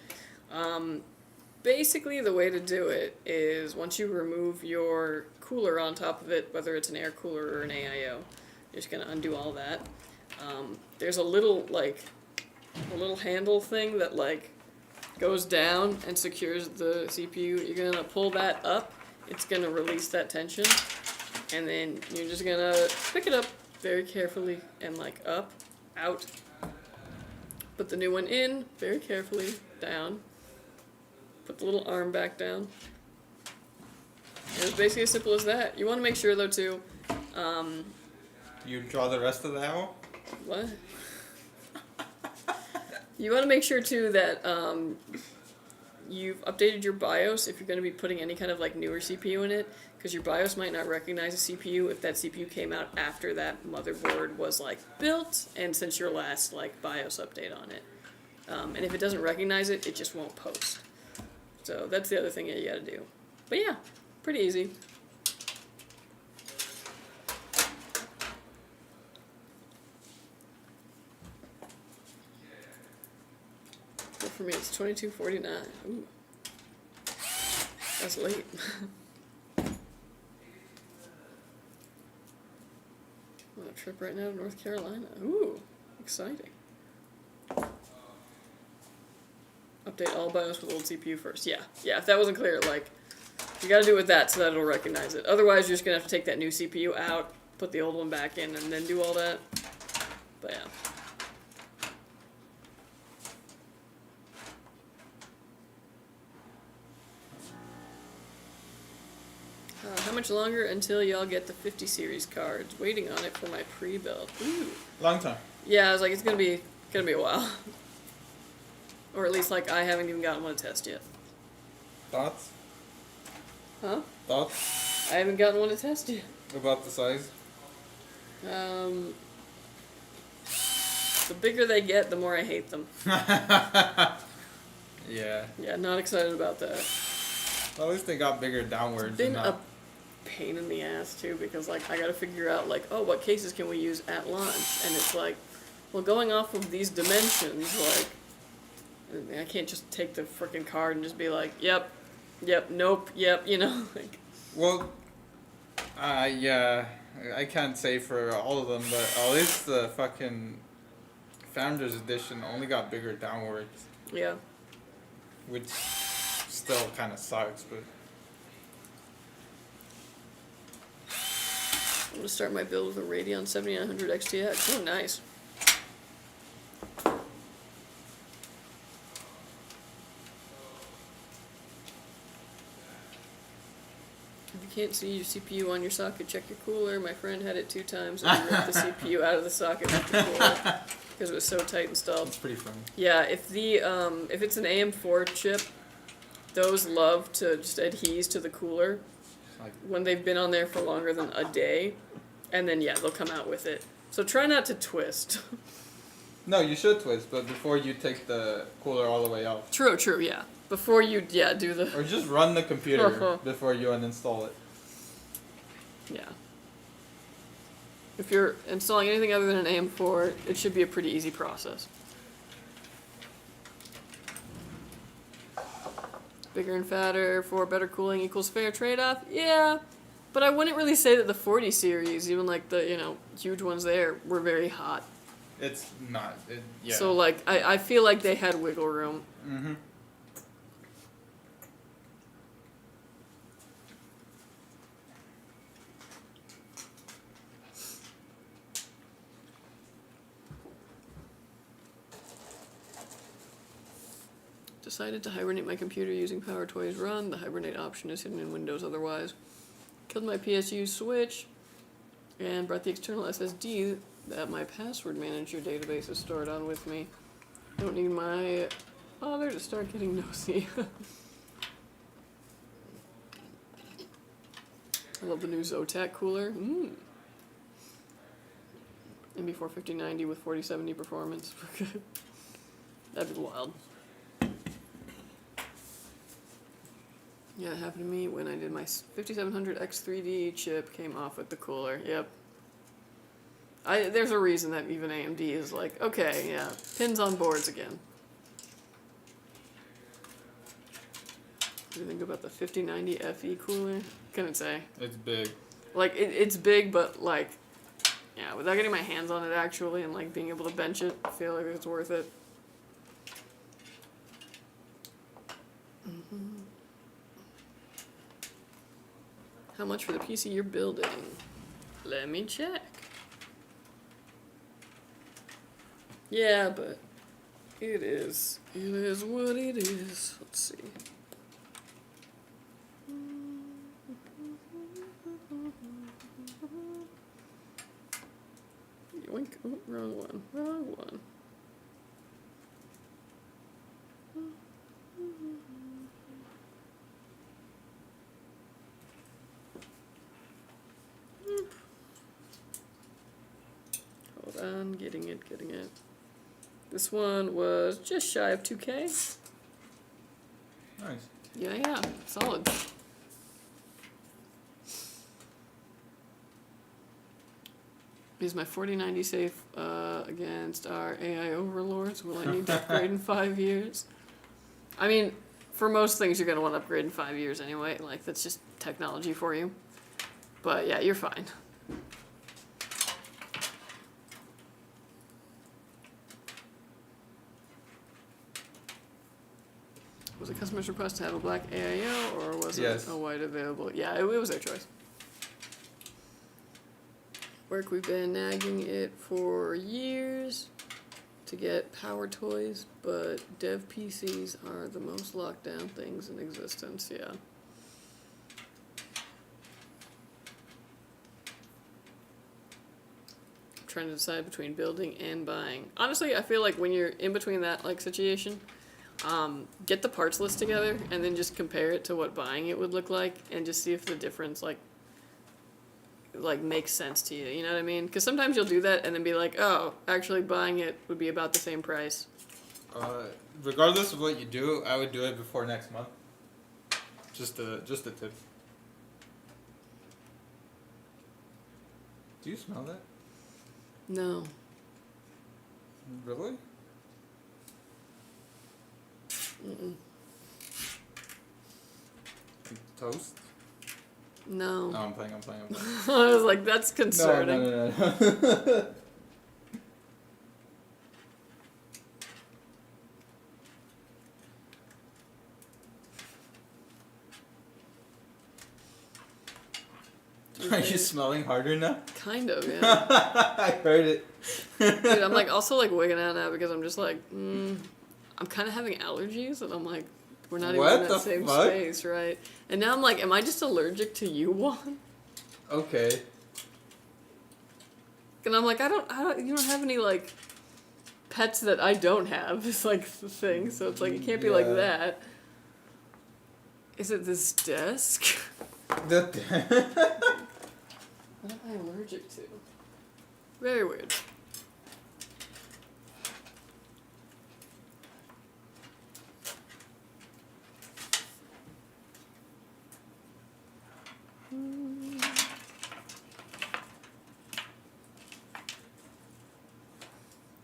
Basically, the way to do it is once you remove your cooler on top of it, whether it's an air cooler or an AIO, you're just going to undo all that. There's a little handle thing that like goes down and secures the CPU. You're going to pull that up. It's going to release that tension. And then you're just gonna pick it up very carefully and like up, out. Put the new one in very carefully, down. Put the little arm back down. And it's basically as simple as that. You want to make sure though too. You draw the rest of the ammo? What? You want to make sure too that you've updated your BIOS if you're going to be putting any kind of like newer CPU in it, because your BIOS might not recognize a CPU if that CPU came out after that motherboard was like built and since your last like BIOS update on it. And if it doesn't recognize it, it just won't post. So that's the other thing that you got to do. But yeah, pretty easy. So for me, it's 22:49. Ooh, that's late. On a trip right now to North Carolina. Ooh, exciting. Update all BIOS with old CPU first. Yeah, if that wasn't clear, like, You gotta do it with that so that it'll recognize it. Otherwise, you're just gonna have to take that new CPU out, put the old one back in, and then do all that. But yeah. How much longer until y'all get the 50 series cards? Waiting on it for my pre-build. Ooh. Long time. Yeah, I was like, it's gonna be a while. Or at least like I haven't even gotten one to test yet. Thoughts? Huh? Thoughts I haven't gotten one to test yet. about the size? The bigger they get, the more I hate them. Yeah. Yeah, not excited about that. At least they got bigger downwards. It's been and a not... pain in the ass too, because like I gotta figure out like, oh, what cases can we use at launch? And it's like, well, going off of these dimensions, like, I can't just take the frickin' card and just be like, yep, nope, yep, you know, like. Well, yeah, I can't say for all of them, but at least the fucking Founders Edition only got bigger downwards. Yeah. Which still kind of sucks, but... I'm gonna start my build with a Radeon 7900 XTX. Oh, nice. If you can't see your CPU on your socket, check your cooler. My friend had it 2 times and ripped the CPU out of the socket with the cooler because it was so tight installed. It's pretty funny. Yeah, if it's an AM4 chip, those love to just adhere to the cooler Like, when they've been on there for longer than a day, and then yeah, they'll come out with it. So try not to twist. no, you should twist, but before you take the cooler all the way off. True, yeah. Before you, do the... Or just run the computer before you uninstall it. Yeah. If you're installing anything other than an AM4, it should be a pretty easy process. Bigger and fatter for better cooling equals fair trade-off? Yeah, but I wouldn't really say that the 40 series, even like the, huge ones there, were very hot. It's not. Yeah. So, like, I feel like they had wiggle room. Mm-hmm. Decided to hibernate my computer using Power Toys Run. The hibernate option is hidden in Windows otherwise. Killed my PSU switch and brought the external SSD that my password manager database is stored on with me. Don't need my father to start getting nosy. I love the new Zotac cooler. MB45090 with 4070 performance. That'd be wild. Yeah, it happened to me when I did my 5700 X3D chip, came off with the cooler. Yep. There's a reason that even AMD is like, okay, yeah, pins on boards again. What do you think about the 5090 FE cooler? Couldn't say. It's big. Like, it's big, but like, yeah, without getting my hands on it actually and like being able to bench it, I feel like it's worth it. How much for the PC you're building? Let me check. Yeah, but it is what it is. Let's see. Yoink. Oh, wrong one. Hold on, getting it. This one was just shy of 2K. Nice. Yeah, solid. Is my 4090 safe against our AI overlords? Will I need to upgrade in 5 years? I mean, for most things you're going to want to upgrade in 5 years anyway. Like, that's just technology for you. But yeah, you're fine. Was it customer's request to have a black AIO, or was Yes. it a white available? Yeah, it was their choice. Work, we've been nagging it for years to get power toys, but dev PCs are the most locked down things in existence, yeah. Trying to decide between building and buying. Honestly, I feel like when you're in between that like situation, get the parts list together and then just compare it to what buying it would look like, and just see if the difference like makes sense to you. You know what I mean? Because sometimes you'll do that and then be like, oh, actually buying it would be about the same price. Regardless of what you do, I would do it before next month. Just a tip. Do you smell that? No. Really? Mm-mm. Toast? No. No, I'm playing. I was like, that's concerning. No. Are you smelling harder now? Kind of, yeah. I heard it. Dude, I'm like also like wigging out now because I'm just like, I'm kind of having allergies, and I'm like, we're not even in that same space, right? And now I'm like, am I just allergic to you, Juan? Okay. And I'm like, I don't, you don't have any like pets that I don't have. It's like the thing, so it's like it can't be like that. Is it this desk? What am I allergic to? Very weird.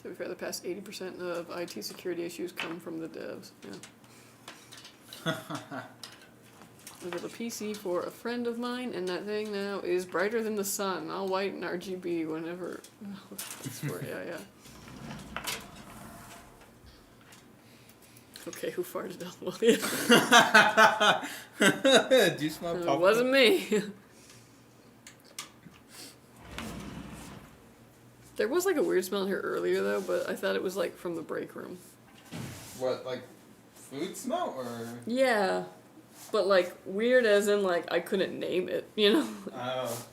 To be fair, the past 80% of IT security issues come from the devs. Yeah. I built a PC for a friend of mine, and that thing now is brighter than the sun, all white and RGB whenever. Oh, that's where, yeah. Okay, who farted out? Well, yeah. Do you smell It popcorn? wasn't me. There was like a weird smell in here earlier though, but I thought it was like from the break room. What, like food smell or? Yeah, but like weird as in like I couldn't name it, you know? Oh.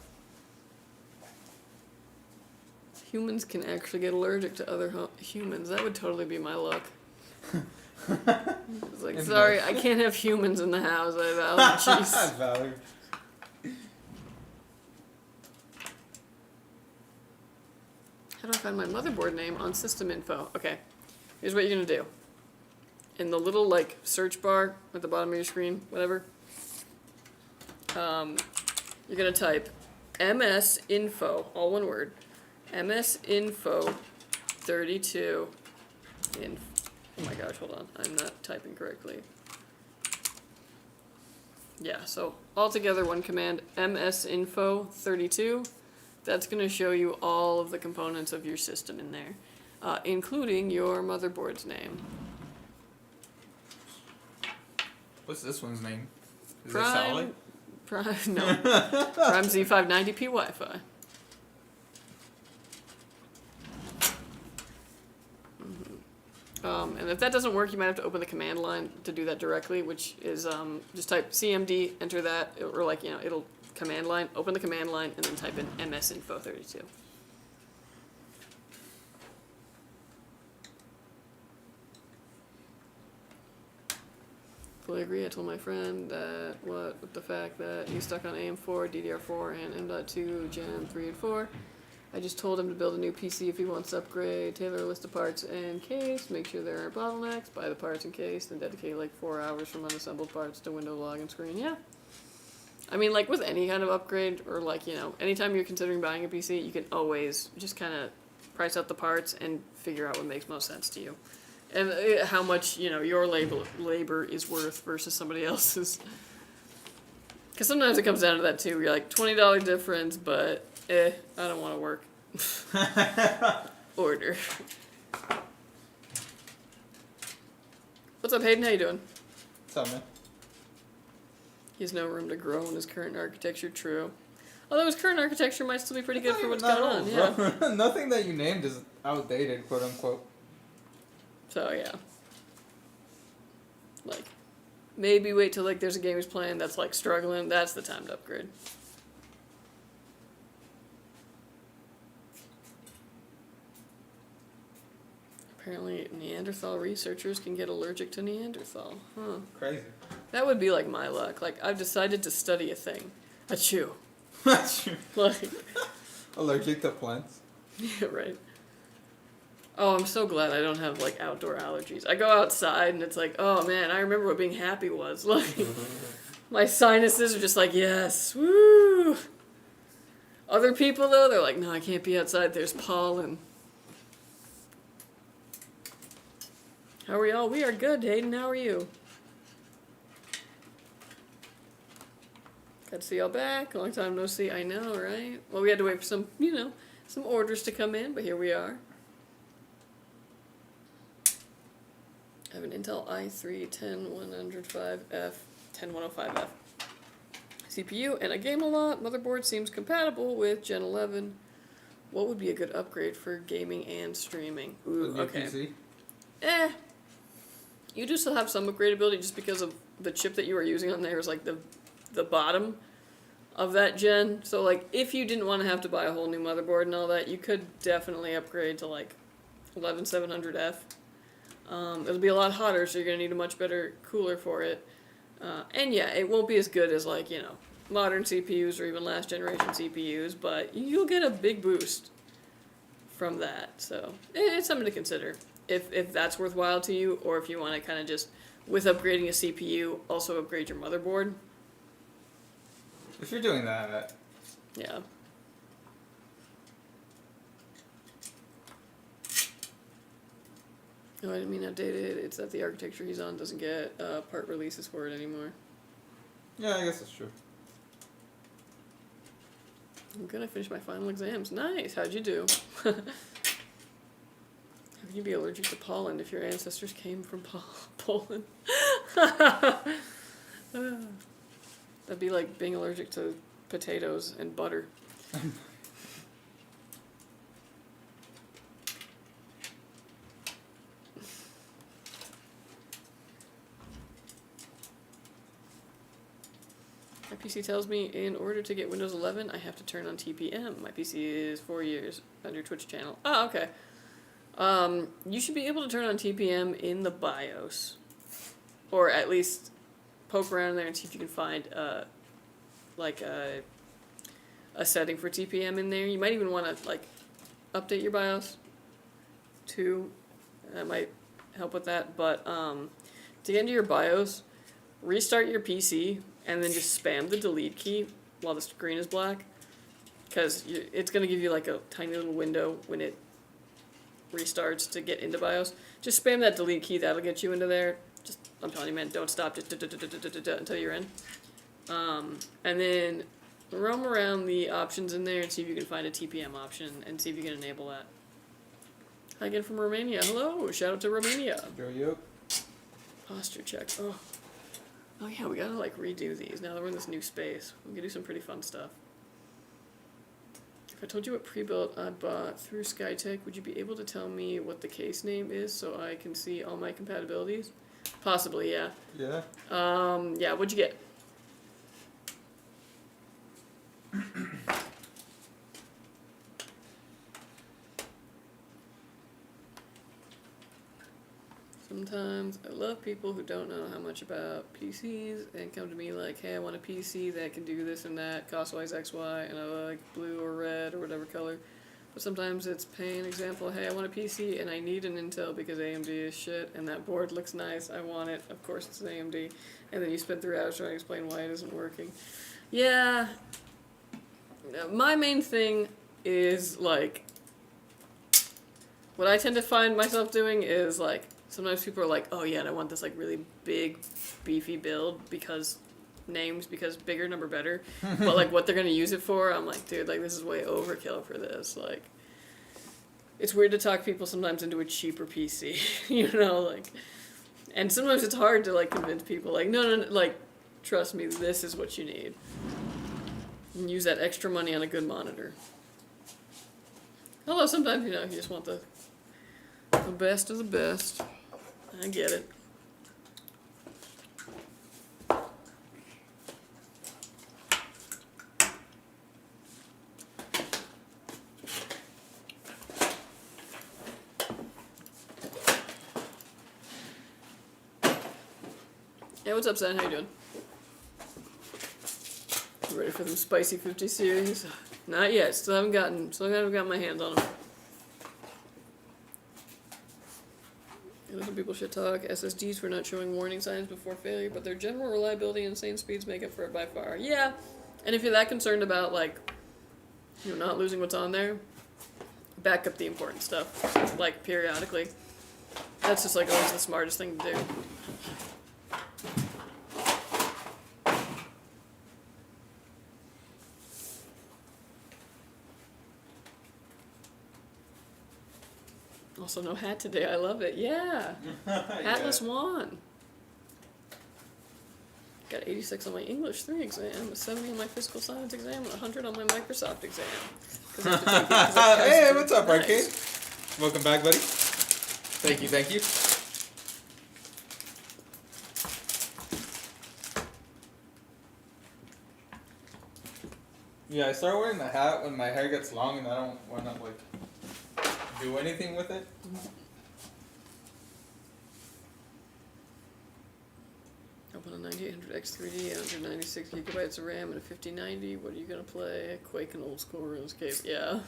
Humans can actually get allergic to other humans. That would totally be my luck. It's like, sorry, I can't have humans in the house. I have allergies. Valid. How do I find my motherboard name on system info? Okay, here's what you're gonna do. In the little like search bar at the bottom of your screen, whatever, you're gonna type MS info, all one word, MS info 32 in. Oh my gosh, hold on, I'm not typing correctly. Yeah, so all together one command, MS info 32. That's going to show you all of the components of your system in there, including your motherboard's name. What's this one's name? Is Prime, it Sally? No. Prime Z590p Wi-Fi. And if that doesn't work, you might have to open the command line to do that directly, which is just type CMD, enter that, or like, you know, it'll command line, open the command line, and then type in msinfo32. Fully agree. I told my friend that with the fact that he's stuck on AM4, DDR4, and M.2 Gen 3 and 4. I just told him to build a new PC if he wants to upgrade, tailor a list of parts in case, make sure there aren't bottlenecks, buy the parts in case, then dedicate like 4 hours from unassembled parts to window login screen. Yeah. I mean, like with any kind of upgrade, or like, you know, anytime you're considering buying a PC, you can always just kind of price out the parts and figure out what makes most sense to you. And how much, you know, your labor is worth versus somebody else's. Because sometimes it comes down to that too. You're like, $20 difference, but I don't want to work. Order. What's up, Hayden? How you doing? What's up, man? He has no room to grow in his current architecture. True. Although his current architecture might still be pretty good for what's going on. Yeah. Nothing that you named is outdated, quote unquote. So yeah. Like, maybe wait till like there's a game he's playing that's like struggling. That's the time to upgrade. Apparently, Neanderthal researchers can get allergic to Neanderthal. Huh. Crazy. That would be like my luck. Like, I've decided to study a thing. Achoo. Like, Allergic to plants. yeah, right. Oh, I'm so glad I don't have like outdoor allergies. I go outside and it's like, oh man, I remember what being happy was. Like, my sinuses are just like, yes, woo. Other people though, they're like, no, I can't be outside. There's pollen. How are y'all? We are good, Hayden. How are you? Good to see y'all back. Long time no see. I know, right? Well, we had to wait for some, some orders to come in, but here we are. I have an Intel i3 10105F, 10105F CPU, and I game a lot. Motherboard seems compatible with Gen 11. What would be a good upgrade for gaming and streaming? Ooh, okay. PC? You do still have some upgradability just because of the chip that you were using on there is like the bottom of that gen. So like if you didn't want to have to buy a whole new motherboard and all that, you could definitely upgrade to like 11700F. It'll be a lot hotter, so you're going to need a much better cooler for it. And yeah, it won't be as good as like, modern CPUs or even last generation CPUs, but you'll get a big boost from that. So it's something to consider if that's worthwhile to you, or if you want to kind of just, with upgrading a CPU, also upgrade your motherboard. If you're doing that. Yeah. No, I didn't mean outdated. It's that the architecture he's on doesn't get part releases for it anymore. Yeah, I guess that's true. I'm gonna finish my final exams. Nice. How'd you do? How can you be allergic to pollen if your ancestors came from Poland? That'd be like being allergic to potatoes and butter. My PC tells me in order to get Windows 11, I have to turn on TPM. My PC is 4 years on your Twitch channel. Oh, okay. You should be able to turn on TPM in the BIOS. Or at least poke around in there and see if you can find like a setting for TPM in there. You might even want to like update your BIOS too. That might help with that. But to get into your BIOS, restart your PC and then just spam the delete key while the screen is black, because it's going to give you like a tiny little window when it restarts to get into BIOS. Just spam that delete key. That'll get you into there. Just, I'm telling you, man, don't stop. Just until you're in. And then roam around the options in there and see if you can find a TPM option and see if you can enable that. Hi again from Romania. Hello. Shout out to Romania. Yo. Posture check. Oh yeah, we gotta like redo these now that we're in this new space. We can do some pretty fun stuff. If I told you what pre-built I bought through Skytech, would you be able to tell me what the case name is so I can see all my compatibilities? Possibly, yeah. Yeah? Yeah, what'd you get? Sometimes I love people who don't know how much about PCs and come to me like, hey, I want a PC that can do this and that, cost-wise XY, and I like blue or red or whatever color. But sometimes it's pain. Example, hey, I want a PC and I need an Intel because AMD is shit and that board looks nice. I want it. Of course it's an AMD. And then you spend 3 hours trying to explain why it isn't working. Yeah. My main thing is, like, what I tend to find myself doing is, like, sometimes people are like, oh yeah, and I want this, like, really big, beefy build because bigger number better. But, like, what they're going to use it for, I'm like, dude, like, this is way overkill for this. Like, it's weird to talk people sometimes into a cheaper PC, like, And sometimes it's hard to like convince people like, no, like, trust me, this is what you need. And use that extra money on a good monitor. Although sometimes, you know, you just want the best of the best. I get it. Hey, what's up, Sen? How you doing? You ready for them spicy 50 series? Not yet. Still haven't got my hands on them. Some people should talk SSDs for not showing warning signs before failure, but their general reliability and insane speeds make up for it by far. Yeah, and if you're that concerned about like, you know, not losing what's on there, back up the important stuff, like periodically. That's just like always the smartest thing to do. Also, no hat today. I love it. Yeah. Hatless Juan. Got 86 on my English 3 exam, a 70 on my physical science exam, and 100 on my Microsoft exam. Hey, what's up, nice. Arcade? Welcome back, buddy. Thank you, thank you. Yeah, I start wearing the hat when my hair gets long and I don't want to like do anything with it. Open a 9800X 3D, 196 gigabytes of RAM, and a 5090. What are you gonna play? Quake and old school RuneScape. Yeah.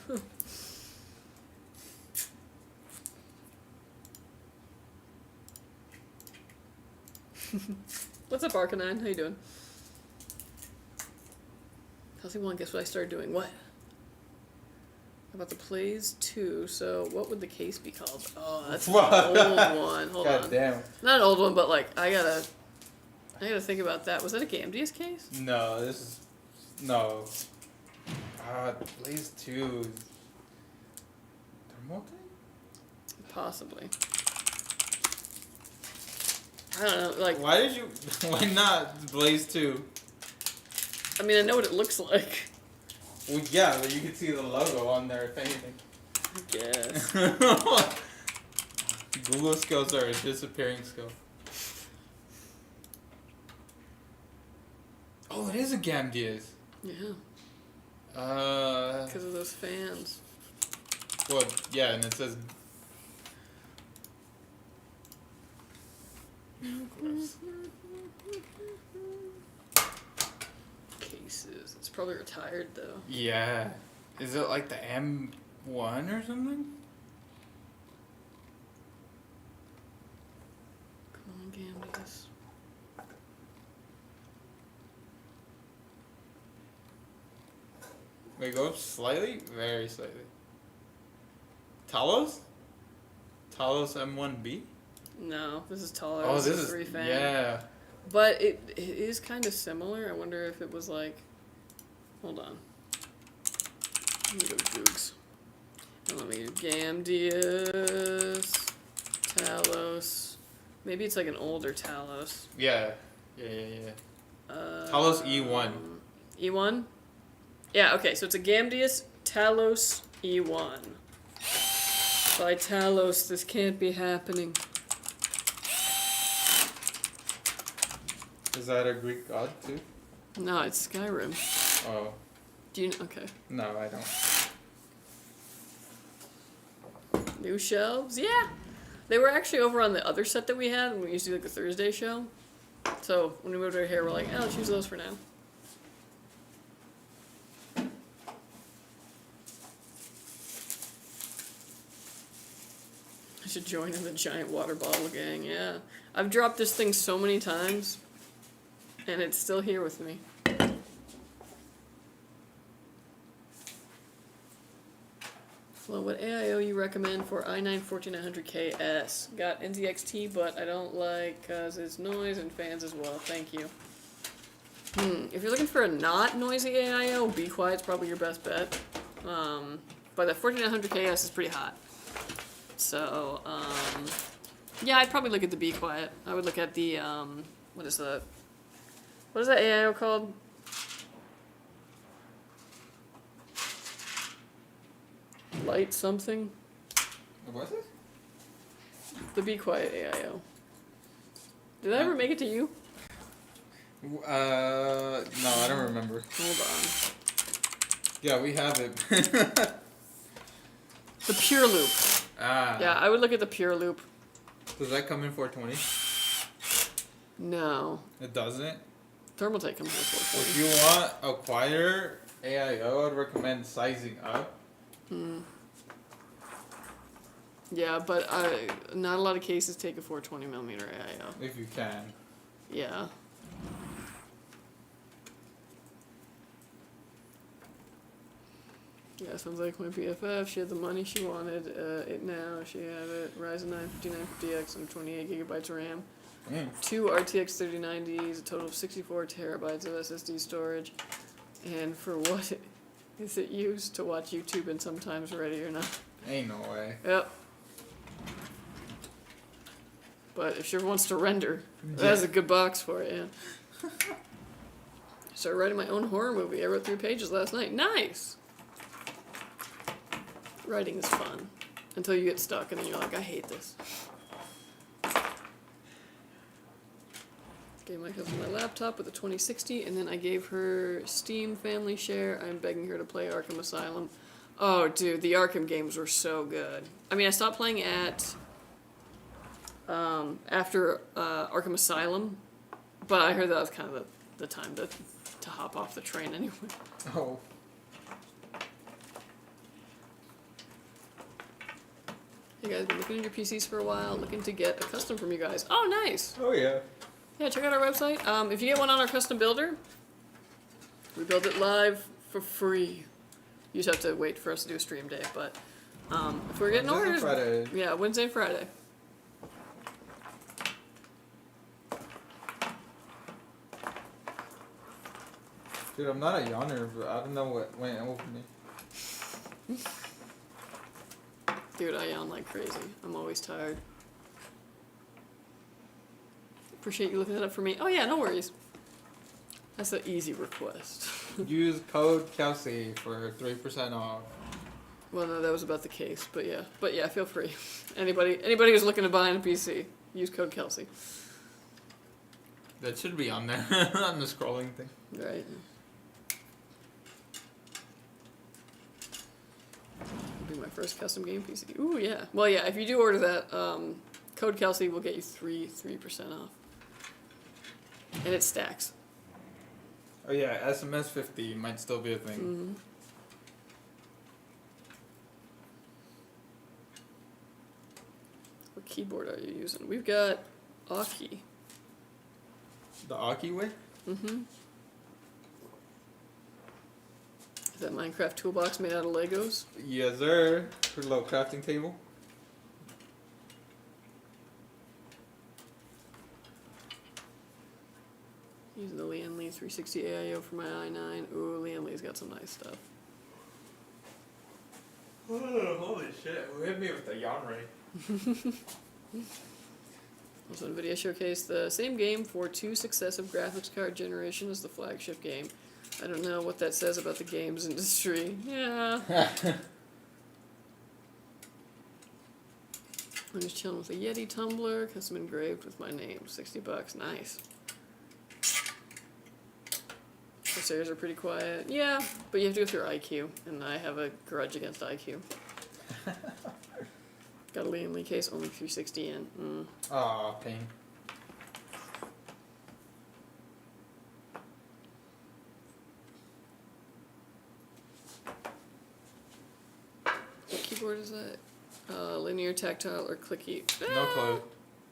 What's up, Arcanine? How you doing? Healthy one, guess what I started doing? What? About the Plays 2, so what would the case be called? Oh, that's an old one. Hold on. God damn. Not an old one, but like I gotta think about that. Was that a GameDS case? No, this is no. Blaze 2. Thermaltake? Possibly. I don't know, like Why did you why not Blaze 2? I mean I know what it looks like. Well yeah, but you can see the logo on there if anything. I guess. Google skills are a disappearing skill. Oh, it is a GameDS. Yeah. Because Because of those fans. well, yeah, and it says. Gross. Cases. It's probably retired though. Yeah, is it like the M1 or something? Come on, GameDS. Wait, go up slightly, very slightly. Talos? Talos M1B? No, this is taller. Oh, this this is is 3 fan. yeah. But it is kind of similar. I wonder if it was like. Hold on. Let me go to Googs. Let me do GameDS. Talos. Maybe it's like an older Talos. Yeah. Talos E1. E1? Yeah, okay, so it's a GameDS Talos E1. By Talos, this can't be happening. Is that a Greek god too? No, it's Skyrim. Oh. Do you okay. No, I don't. New shelves? Yeah! They were actually over on the other set that we had when we used to do like the Thursday show. So when we moved over here, we're like, oh, let's use those for now. I should join in the giant water bottle gang, yeah. I've dropped this thing so many times, and it's still here with me. Well, what AIO you recommend for i9 14900KS? Got NZXT, but I don't like because it's noise and fans as well. Thank you. If you're looking for a not noisy AIO, Be Quiet's probably your best bet. But the 14900KS is pretty hot. So, Yeah, I'd probably look at the Be Quiet. I would look at the, what is that AIO called? Light something? What was it? The Be Quiet AIO. Did I ever make it to you? No, I don't remember. Hold on. Yeah, we have it. The Pure Loop. Ah. Yeah, I would look at the Pure Loop. Does that come in 420? No. It doesn't? Thermaltake comes with If 440. you want a quieter AIO, I'd recommend sizing up. Yeah, but not a lot of cases take a 420mm AIO. If you can. Yeah. Yeah, sounds like my BFF. She had the money she wanted. It now. She had it. Ryzen 9 5950X and 28 gigabytes of RAM. 2 RTX 3090s, a total of 64 terabytes of SSD storage. And for what is it used? To watch YouTube and sometimes Ready or Not. Ain't no way. Yep. But if she ever wants to render, that's a good box for it, yeah. Started writing my own horror movie. I wrote 3 pages last night. Nice! Writing is fun. Until you get stuck and then you're like, I hate this. Gave my cousin my laptop with a 2060, and then I gave her Steam Family Share. I'm begging her to play Arkham Asylum. Oh, dude, the Arkham games were so good. I mean, I stopped playing at after Arkham Asylum, but I heard that was kind of the time to hop off the train anyway. Oh. You guys been looking at your PCs for a while, looking to get a custom from you guys. Oh, nice! Oh, yeah. Yeah, check out our website. If you get one on our custom builder, we build it live for free. You just have to wait for us to do a stream day, but if we're getting Wednesday and orders, Friday. yeah, Wednesday and Friday. Dude, I'm not a yawner, but I don't know what went over me. Dude, I yawn like crazy. I'm always tired. Appreciate you looking that up for me. Oh yeah, no worries. That's an easy request. Use code Kelsey for 3% off. Well, no, that was about the case, but yeah, feel free. Anybody who's looking to buy a PC, use code Kelsey. That should be on there, on the scrolling thing. Right. It'll be my first custom game PC. Ooh, yeah. Well, yeah, if you do order that, code Kelsey will get you 3% off. And it stacks. Oh yeah, SMS 50 might still be a thing. Mm-hmm. What keyboard are you using? We've got Aki. The Aki way? Mm-hmm. Is that Minecraft toolbox made out of Legos? Yes, sir. For a little crafting table. Using the Lian Lee 360 AIO for my i9. Ooh, Lian Lee's got some nice stuff. Oh, holy shit. Who hit me with the yawn ray? Also, NVIDIA showcased the same game for 2 successive graphics card generations as the flagship game. I don't know what that says about the games industry. Yeah. I'm just chilling with a Yeti tumbler, custom engraved with my name. $60. Nice. Corsairs are pretty quiet. Yeah, but you have to go through IQ, and I have a grudge against IQ. Got a Liam Lee case, only 360 in. Aw, pain. What keyboard is that? Linear, tactile, or clicky? No clue.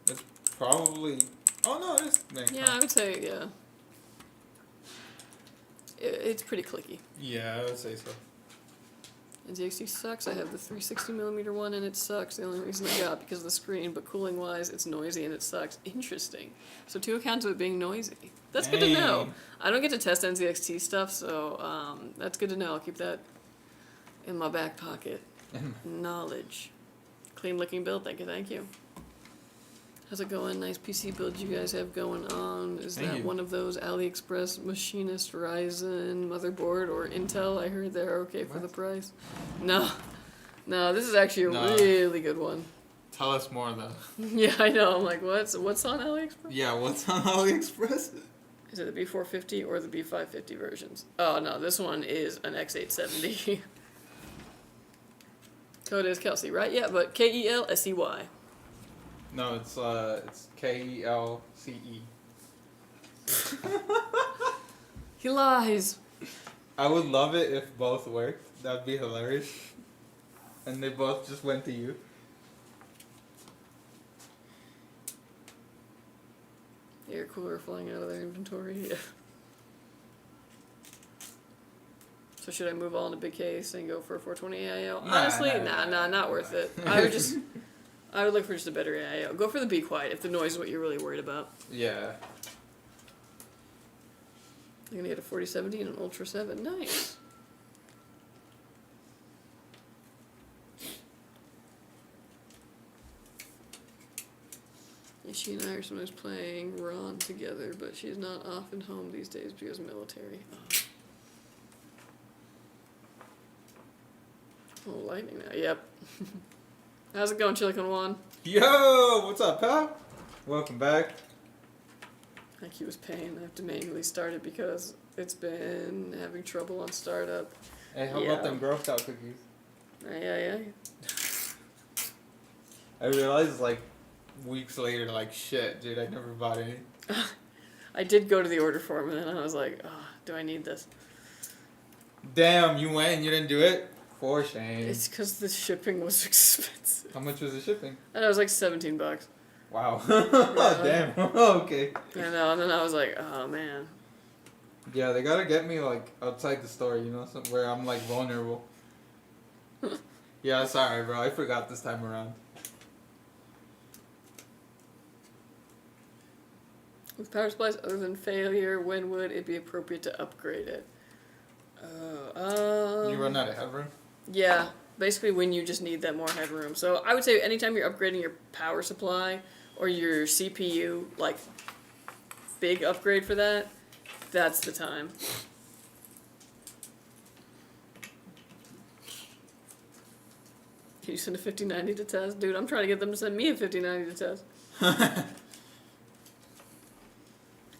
It's probably... Oh no, it is. Yeah, I would say, yeah. It's pretty clicky. Yeah, I would say so. And DXT sucks. I have the 360mm one and it sucks. The only reason I got because of the screen, but cooling wise, it's noisy and it sucks. Interesting. So 2 accounts of it being noisy. That's good to know. Dang. I don't get to test NZXT stuff, so that's good to know. I'll keep that in my back pocket. Knowledge. Clean looking build. Thank you, thank you. How's it going? Nice PC build you guys have going on. Is Thank that you. one of those AliExpress machinist Ryzen motherboard or Intel? I heard they're okay for the What? price. No. No, this is actually a No. really good one. Tell us more though. Yeah, I know. I'm like, what's on AliExpress? Yeah, what's on AliExpress? Is it the B450 or the B550 versions? Oh no, this one is an X870. Code is Kelsey, right? Yeah, but KELSEY. No, it's KELCE. He lies. I would love it if both worked. That'd be hilarious. And they both just went to you. Air cooler flying out of their inventory. Yeah. So should I move all into big case and go for a 420 AIO? Nah, Honestly, nah. not worth it. I would look for just a better AIO. Go for the Be Quiet if the noise is what you're really worried about. Yeah. You're gonna get a 4070 and an Ultra 7. Nice. Yeah, she and I are sometimes playing Ron together, but she's not often home these days because of military. Oh, lightning now. Yep. How's it going, Chilicon One? Yo, what's up, pal? Welcome back. IQ was pain. I have to manually start it because it's been having trouble on startup. Hey, how Yeah. about them growth out cookies? Yeah. I realized like weeks later, like shit, dude, I never bought any. I did go to the order form and then I was like, oh, do I need this? Damn, you went and you didn't do it? For shame. It's because the shipping was expensive. How much was the shipping? And it was like $17. Wow. Yeah. Damn. Okay. I know, and then I was like, oh man. Yeah, they gotta get me like outside the store, you know, where I'm like vulnerable. Yeah, sorry, bro. I forgot this time around. With power supplies other than failure, when would it be appropriate to upgrade it? You run out of headroom? Yeah, basically when you just need that more headroom. So I would say anytime you're upgrading your power supply or your CPU, like big upgrade for that, that's the time. Can you send a 5090 to test? Dude, I'm trying to get them to send me a 5090 to test.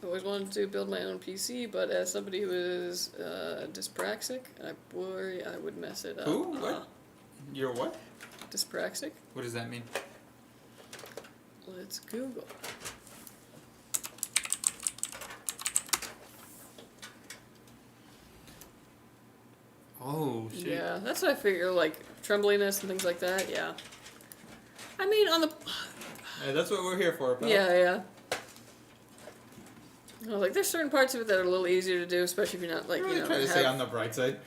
I always wanted to build my own PC, but as somebody who is dyspraxic, I worry I would mess it up. Who? What? You're what? Dyspraxic? What does that mean? Let's Google. Oh, shit. Yeah, that's what I figure, like, trembliness and things like that, yeah. I mean, on the... Hey, that's what we're here for, pal. Yeah. I was like, there's certain parts of it that are a little easier to do, especially if you're not, like, You're you really know... trying to say on the bright side.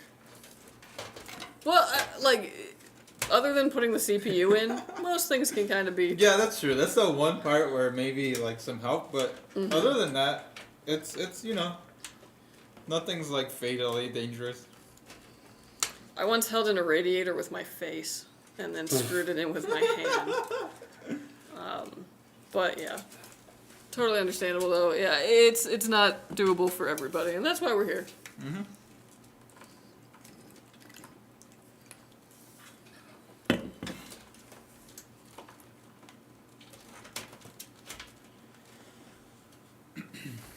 Well, like, other than putting the CPU in, most things can kind of be... Yeah, that's true. That's the one part where maybe like some help, but other than that, it's you know, nothing's like fatally dangerous. I once held in a radiator with my face and then screwed it in with my hand. But yeah, totally understandable though. Yeah, it's not doable for everybody, and that's why we're here. Mm-hmm.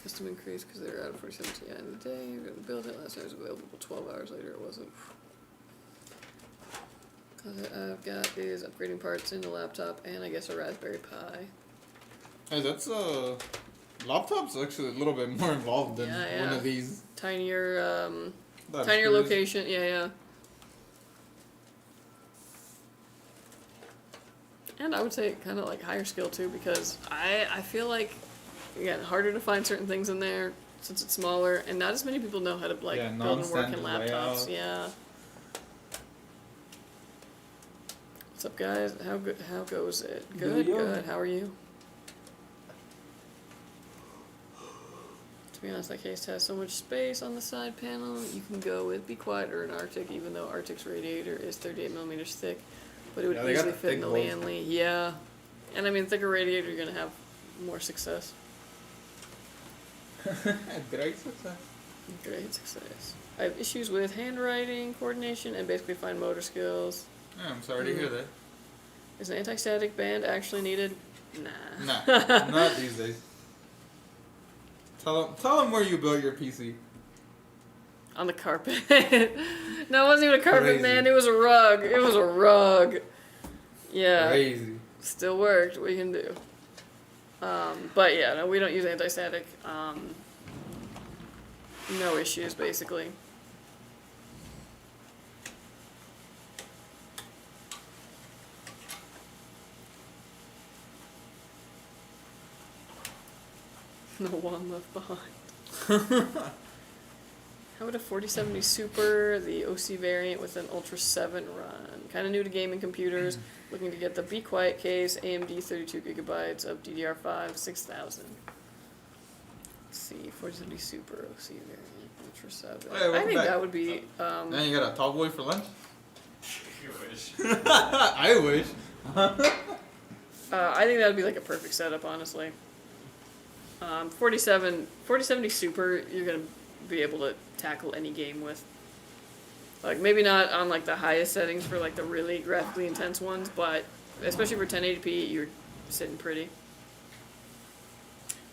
Custom increase because they were out of 47 Ti in the day. We're gonna build it. Last time it was available. 12 hours later, it wasn't. I've got is upgrading parts in the laptop and I guess a Raspberry Pi. Hey, that's laptop's actually a little bit more involved than Yeah. one of these. Tinier That tinier screws. location. Yeah. And I would say kind of like higher skill too because I feel like again harder to find certain things in there since it's smaller and not as many people know how to like Yeah, build and work in non-standard laptops. layout. Yeah. What's up, guys? How goes it? Good, Yo. good. How are you? To be honest, that case has so much space on the side panel. You can go with Be Quiet or an Arctic, even though Arctic's radiator is 38 millimeters thick, but it would Yeah, they got easily the fit in thick the holes. Lanley. Yeah. And I mean, thicker radiator, you're gonna have more success. Great success. Great success. I have issues with handwriting, coordination, and basically fine motor skills. Yeah, I'm sorry to hear that. Is an anti-static band actually needed? Nah. Nah, not these days. Tell them where you built your PC. On the carpet. No, it wasn't even a carpet, Crazy. man. It was a rug. It was a rug. Yeah. Crazy. Still worked. What you can do. But yeah, no, we don't use anti-static. No issues, basically. No one left behind. How would a 4070 Super, the OC variant with an Ultra 7 run? Kind of new to gaming computers. Looking to get the Be Quiet case, AMD 32GB of DDR5, 6000. Let's see, 4070 Super, OC variant, Ultra 7. Hey, I welcome think back. that would be. Then you got a tall boy for lunch? You wish. I wish. I think that would be like a perfect setup, honestly. 4070 Super, you're gonna be able to tackle any game with. Like, maybe not on like the highest settings for like the really graphically intense ones, but especially for 1080p, you're sitting pretty.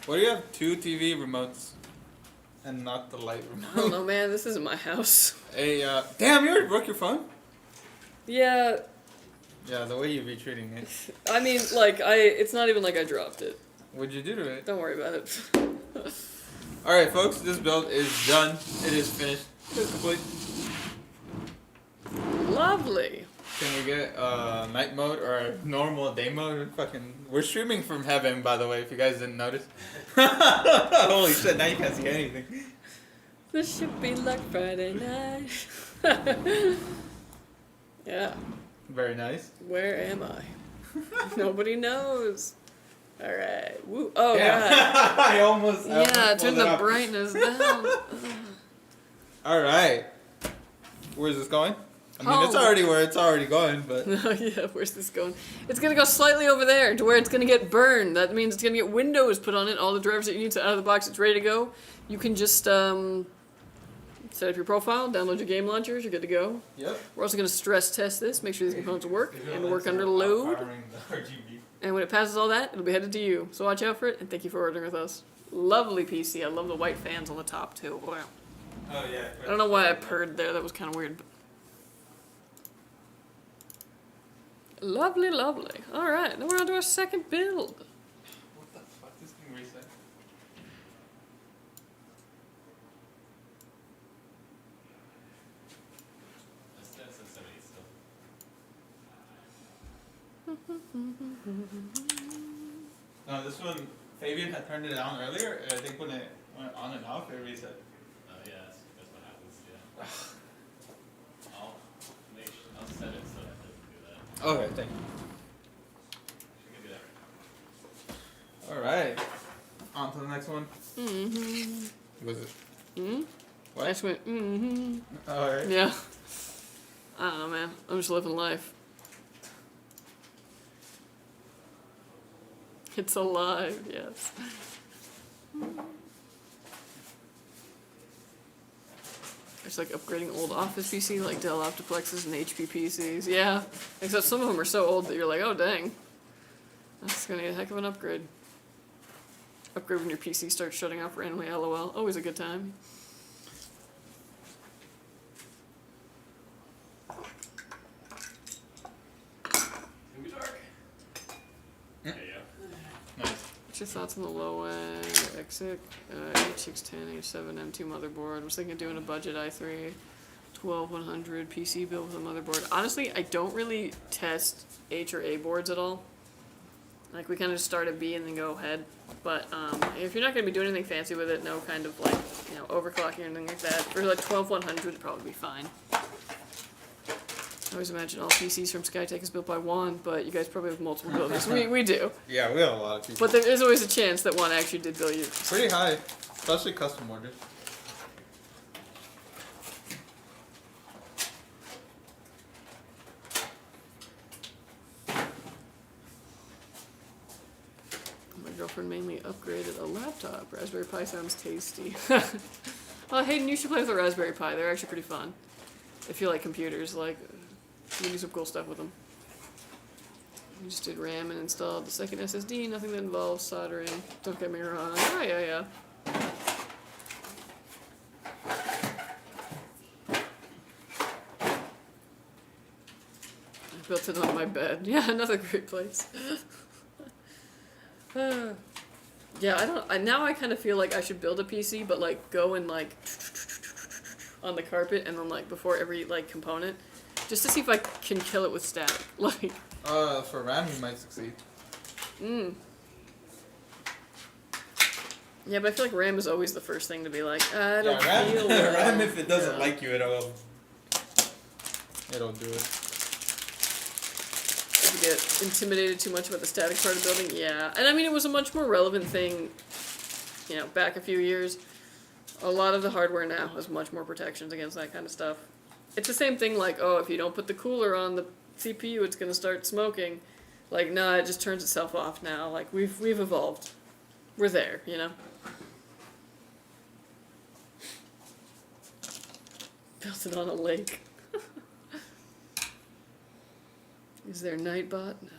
What do you have? 2 TV remotes and not the light remote? I don't know, man. This isn't my house. Hey, damn, you already broke your phone? Yeah, Yeah, the way you're retreating it. I mean, like, it's not even like I dropped it. What'd you do to it? Don't worry about it. Alright, folks, this build is done. It is finished. It's complete. Lovely. Can we get night mode or normal day mode? We're streaming from heaven, by the way, if you guys didn't notice. Holy shit, now you can't see anything. This should be like Friday night. Yeah. Very nice. Where am I? Nobody knows. All right. Woo. Oh Yeah. god. I almost Yeah. Turn pulled it the up. brightness down. Alright. Where's this going? I mean, it's Home. already where it's already going, but... Oh yeah. Where's this going? It's gonna go slightly over there to where it's gonna get burned. That means it's gonna get Windows put on it. All the drivers that you need to out of the box. It's ready to go. You can just set up your profile, download your game launchers. You're good to go. Yep. We're also gonna stress test this. Make sure these components work and work under load. Powering the RGB. And when it passes all that, it'll be headed to you. So watch out for it, and thank you for ordering with us. Lovely PC. I love the white fans on the top, too. Wow. Oh, yeah. I don't know why I purred there. That was kind of weird. But... Lovely, lovely. All right, now we're on to our second build. What the fuck? This thing reset? That's 70 still. No, this one, Fabian had turned it on earlier, and I think when it went on and off, it reset. Oh yeah, that's what happens. Yeah. I'll set it so that it doesn't do that. Okay, thank you. You can do that. Alright. On to the next one. Mm-hmm. Was it? Hmm? What? I just went, mm-hmm. Alright. Yeah. I don't know, man. I'm just living life. It's alive, yes. It's like upgrading old Office PC, like Dell Optiplexes and HP PCs. Yeah, except some of them are so old that you're like, oh dang, that's gonna be a heck of an upgrade. Upgrade when your PC starts shutting off randomly. LOL. Always a good time. It's gonna be dark. There you go. Nice. What's your thoughts on the low end Exec H610 H7 M2 motherboard? Was thinking of doing a budget i3 12100 PC build with a motherboard. Honestly, I don't really test H or A boards at all. Like, we kind of just start at B and then go ahead. But if you're not going to be doing anything fancy with it, no kind of like, you know, overclocking or anything like that, for like 12100 it'd probably be fine. I always imagine all PCs from Skytech is built by one, but you guys probably have multiple builders. We do. Yeah, we have a lot of people. But there is always a chance that one actually did build you. Pretty high, especially custom orders. girlfriend mainly upgraded a laptop. Raspberry Pi sounds tasty. Well, Hayden, you should play with the Raspberry Pi. They're actually pretty fun. If you like computers, like, you can do some cool stuff with them. We just did RAM and installed the second SSD, nothing that involves soldering. Don't get me wrong. Oh, yeah. I built it on my bed. Yeah, another great place. Yeah, now I kind of feel like I should build a PC, but like go and like on the carpet and then like before every like component, just to see if I can kill it with static. Like. For RAM you might succeed. Yeah, but I feel like RAM is always the first thing to be like, I don't RAM, feel well. RAM, if it doesn't Yeah. like you, it'll do it. If you get intimidated too much about the static part of building, yeah. And I mean, it was a much more relevant thing, you know, back a few years. A lot of the hardware now has much more protections against that kind of stuff. It's the same thing like, oh, if you don't put the cooler on the CPU, it's gonna start smoking. Like, nah, it just turns itself off now. Like, we've evolved. We're there, you know? Built it on a lake. Is there Nightbot? No.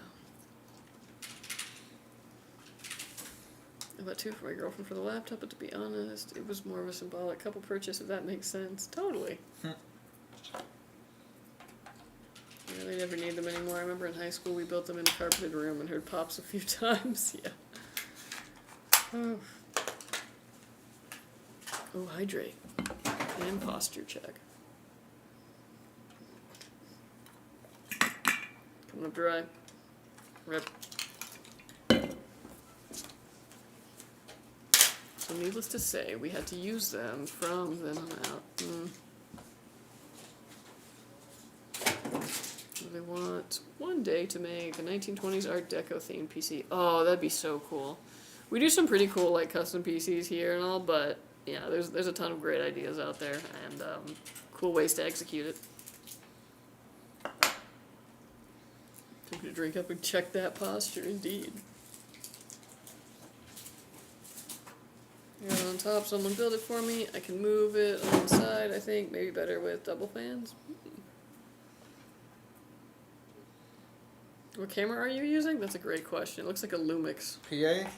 I bought 2 for my girlfriend for the laptop, but to be honest, it was more of a symbolic couple purchase, if that makes sense. Totally. Yeah, they never need them anymore. I remember in high school we built them in a carpeted room and heard pops a few times. Yeah. Oh, hydrate. And posture check. Coming up dry. Rip. So needless to say, we had to use them from then on out. They want one day to make a 1920s Art Deco themed PC. Oh, that'd be so cool. We do some pretty cool like custom PCs here and all, but yeah, there's a ton of great ideas out there and cool ways to execute it. Took a drink up and check that posture, indeed. Yeah, on top, someone build it for me. I can move it on the side, I think. Maybe better with double fans. What camera are you using? That's a great question. It looks like a Lumix. PA?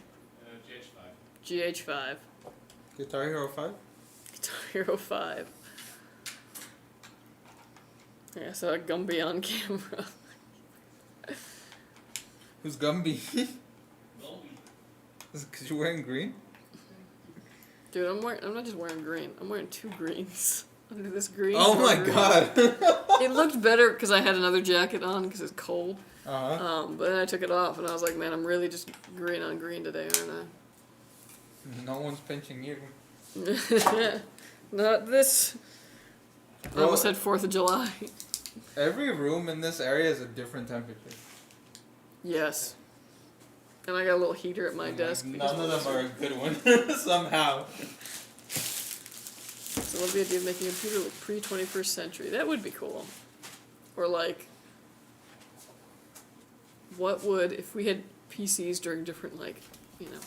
GH5. GH5. Guitar Hero 5? Guitar Hero 5. Yeah, I saw a Gumby on camera. Who's Gumby? Is it 'cause you're wearing green? Dude, I'm not just wearing green. I'm wearing 2 greens. Under this green. Oh my green. god! It looked better because I had another jacket on because it's cold. Uh-huh. But then I took it off and I was like, man, I'm really just green on green today, aren't No one's pinching you. I? Not this. I Well, almost said 4th of July. every room in this area is a different temperature. Yes. And I got a little heater at my And, desk. like, because none of them are a good one, somehow. So I love the idea of making a computer look pre-21st century. That would be cool. Or like, what would, if we had PCs during different, like, you know,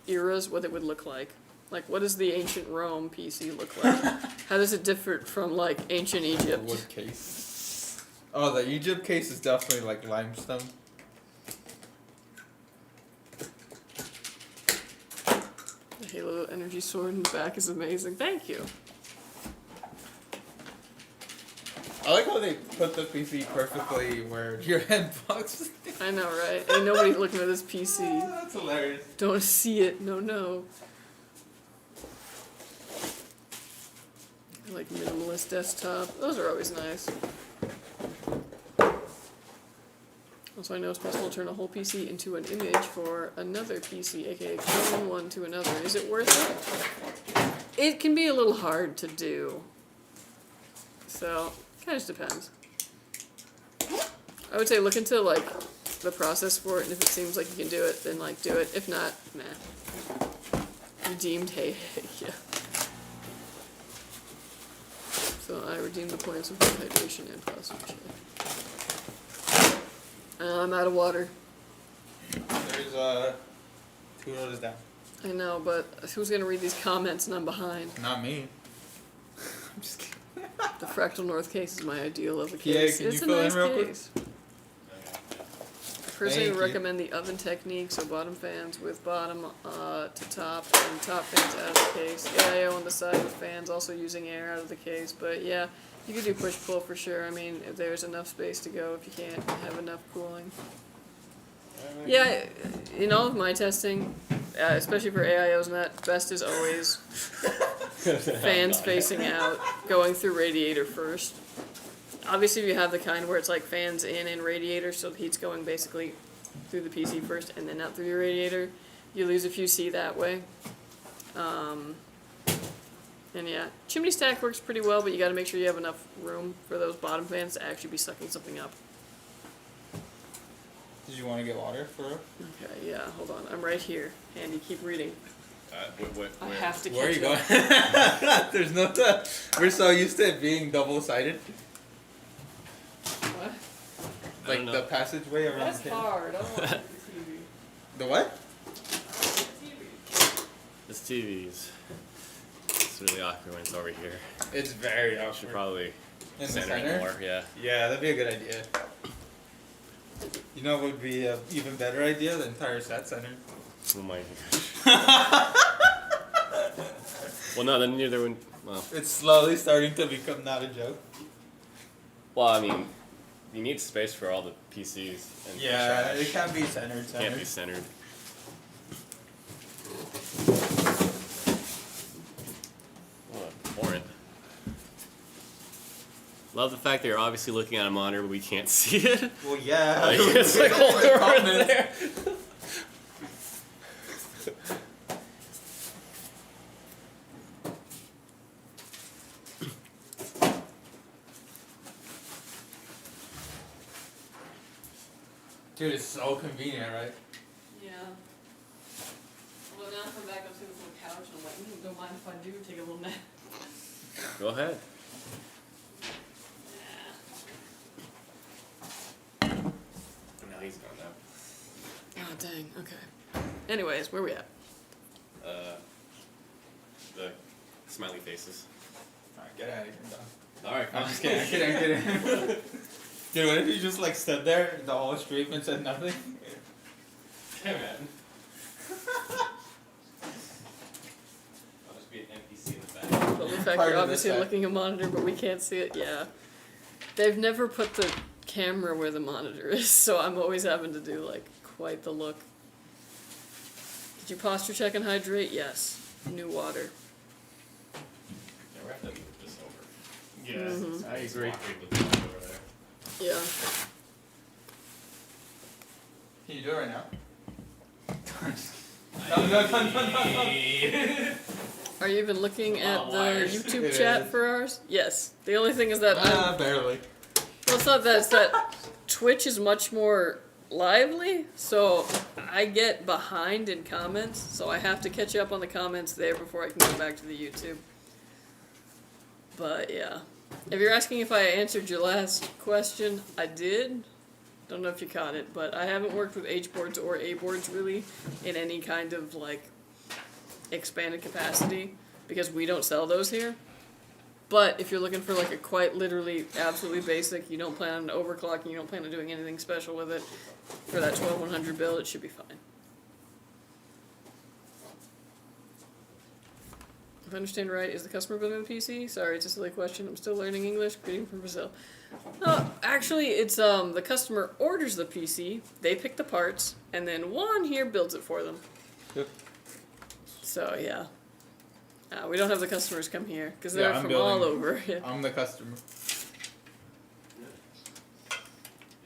eras, what it would look like. Like, what does the ancient Rome PC look like? How does it differ from, like, ancient Egypt? Wood case. Oh, the Egypt case is definitely like limestone. The Halo energy sword in the back is amazing. Thank you. I like how they put the PC perfectly where your head box. I know, right? Ain't nobody looking at this PC. That's hilarious. Don't see it. No, no. I like minimalist desktop. Those are always nice. Also, I know it's possible to turn a whole PC into an image for another PC, aka clone one to another. Is it worth it? It can be a little hard to do. So, kind of just depends. I would say look into, like, the process for it, and if it seems like you can do it, then, like, do it. If not, nah. Redeemed, hey, yeah. So I redeemed the points of hydration and posture check. I'm out of water. There's Who wrote this down? I know, but who's gonna read these comments and I'm behind? Not me. I'm just kidding. The Fractal North case is my ideal of a Yeah, case. can It's you a fill in nice real quick? case. Personally, Thank you. recommend the oven technique, so bottom fans with bottom to top, and top fans out of the case. AIO on the side with fans, also using air out of the case. But yeah, you could do push-pull for sure. I mean, if there's enough space to go, if you can't have enough cooling. Yeah, in all of my testing, especially for AIOs and that, best is always fans facing out, going through radiator first. Obviously, if you have the kind where it's like fans in and radiator, so the heat's going basically through the PC first and then out through your radiator, you lose a few C that way. And yeah, chimney stack works pretty well, but you got to make sure you have enough room for those bottom fans to actually be sucking something up. Did you want to get water for real? Okay, yeah, hold on. I'm right here. Andy, keep reading. I have to catch Where are you up. going? There's no. We're so used to it being double-sided. What? Like don't the know. passageway around That's the table. hard. I don't want to TV. The what? This TV's. It's really awkward when it's over here. It's very I should awkward. probably In the center center? it more. Yeah. Yeah, that'd be a good idea. You know what would be an even better idea? The entire set center. Oh my Well, no, then there wouldn't. Well, It's slowly starting to become not a joke. I mean, you need space for all the PCs and Yeah, trash. it can't be centered. It can't be centered. Oh, Torrent. Love the fact that you're obviously looking at a monitor, but we can't see it. Well, yeah. Like, it's like all over there. Dude, it's so convenient, right? Yeah. Well, now if I'm back up to this little couch, and I'm like, don't mind if I do take a little nap. Go ahead. No, he's gone now. Oh, dang. Okay. Anyways, where we at? The smiley faces. Alright, get out of here, dog. Alright, I'm just kidding, I'm kidding. Dude, what if you just like stood there the whole stream and said nothing? Hey man. I'll just be an NPC in the back. But the fact Part you're of obviously this looking at a monitor, but we can't see it. Yeah. They've never put the camera where the monitor is, so I'm always having to do like quite the look. Did you posture check and hydrate? Yes. New water. Yeah, we're gonna have to move this over. Yeah, I agree. With the mic over there. Yeah. Can you do it right now? No. Are you even looking at Oh, the wires. YouTube It chat is. for ours? Yes. The only thing is that I'm Barely. well, it's not that. It's that Twitch is much more lively, so I get behind in comments, so I have to catch up on the comments there before I can go back to the YouTube. But yeah. If you're asking if I answered your last question, I did. Don't know if you caught it, but I haven't worked with H boards or A boards really in any kind of like expanded capacity because we don't sell those here. But if you're looking for like a quite literally absolutely basic, you don't plan on overclocking, you don't plan on doing anything special with it, for that 12100 build, it should be fine. If I understand right, is the customer building the PC? Sorry, it's a silly question. I'm still learning English. Greeting from Brazil. No, actually, it's the customer orders the PC, they pick the parts, and then one here builds it for them. Yep. So yeah. We don't have the customers come here because they're I'm from building. all over. Yeah. I'm the customer.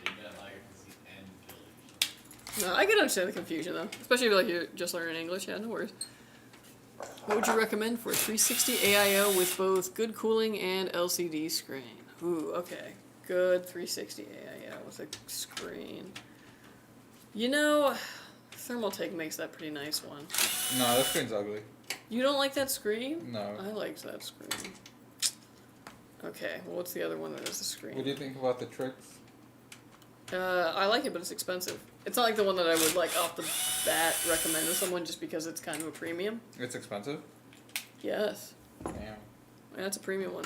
You gotta allow your PC and build it. No, I can understand the confusion though, especially if like you're just learning English. Yeah, no worries. What would you recommend for a 360 AIO with both good cooling and LCD screen? Ooh, okay. Good 360 AIO with a screen. You know, Thermaltake makes that pretty nice one. No, that screen's ugly. You don't like that screen? No. I liked that screen. Okay, well, what's the other one that has the screen? What do you think about the tricks? I like it, but it's expensive. It's not like the one that I would like off the bat recommend to someone just because it's kind of a premium. It's expensive? Yes. Damn. Yeah, it's a premium one.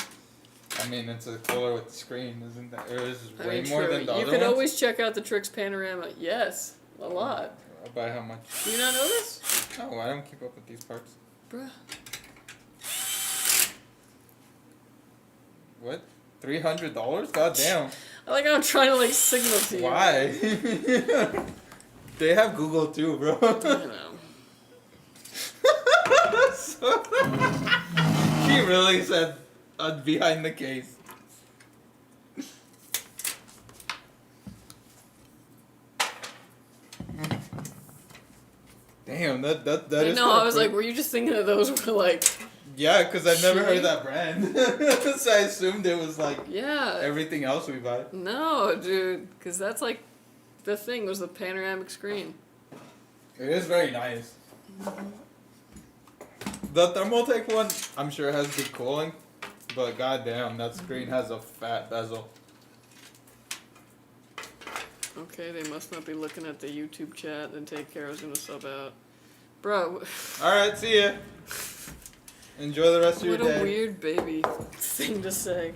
I mean, it's a cooler with the screen, isn't that? Or is it I way mean, more true. than the other You ones? could always check out the Trix Panorama. Yes, a lot. By how much? Do you not know this? No, I don't keep up with these parts. Bruh. What? $300? God damn. I like how I'm trying to like signal to you. Why? They have Google too, bro. I know. He really said behind the case. Damn, that I is know, kinda I was cool. like, were you just thinking that those were like... Yeah, because I've never heard Shitty? that brand. So I assumed it was like Yeah. everything else we buy. No, dude, because that's like... The thing was the panoramic screen. It is very nice. The Thermaltake one, I'm sure has good cooling, but goddamn, that screen has a fat bezel. Okay, they must not be looking at the YouTube chat, then Take Care was gonna sub out. Bro, Alright, see ya. Enjoy the rest of your what day. a weird baby thing to say.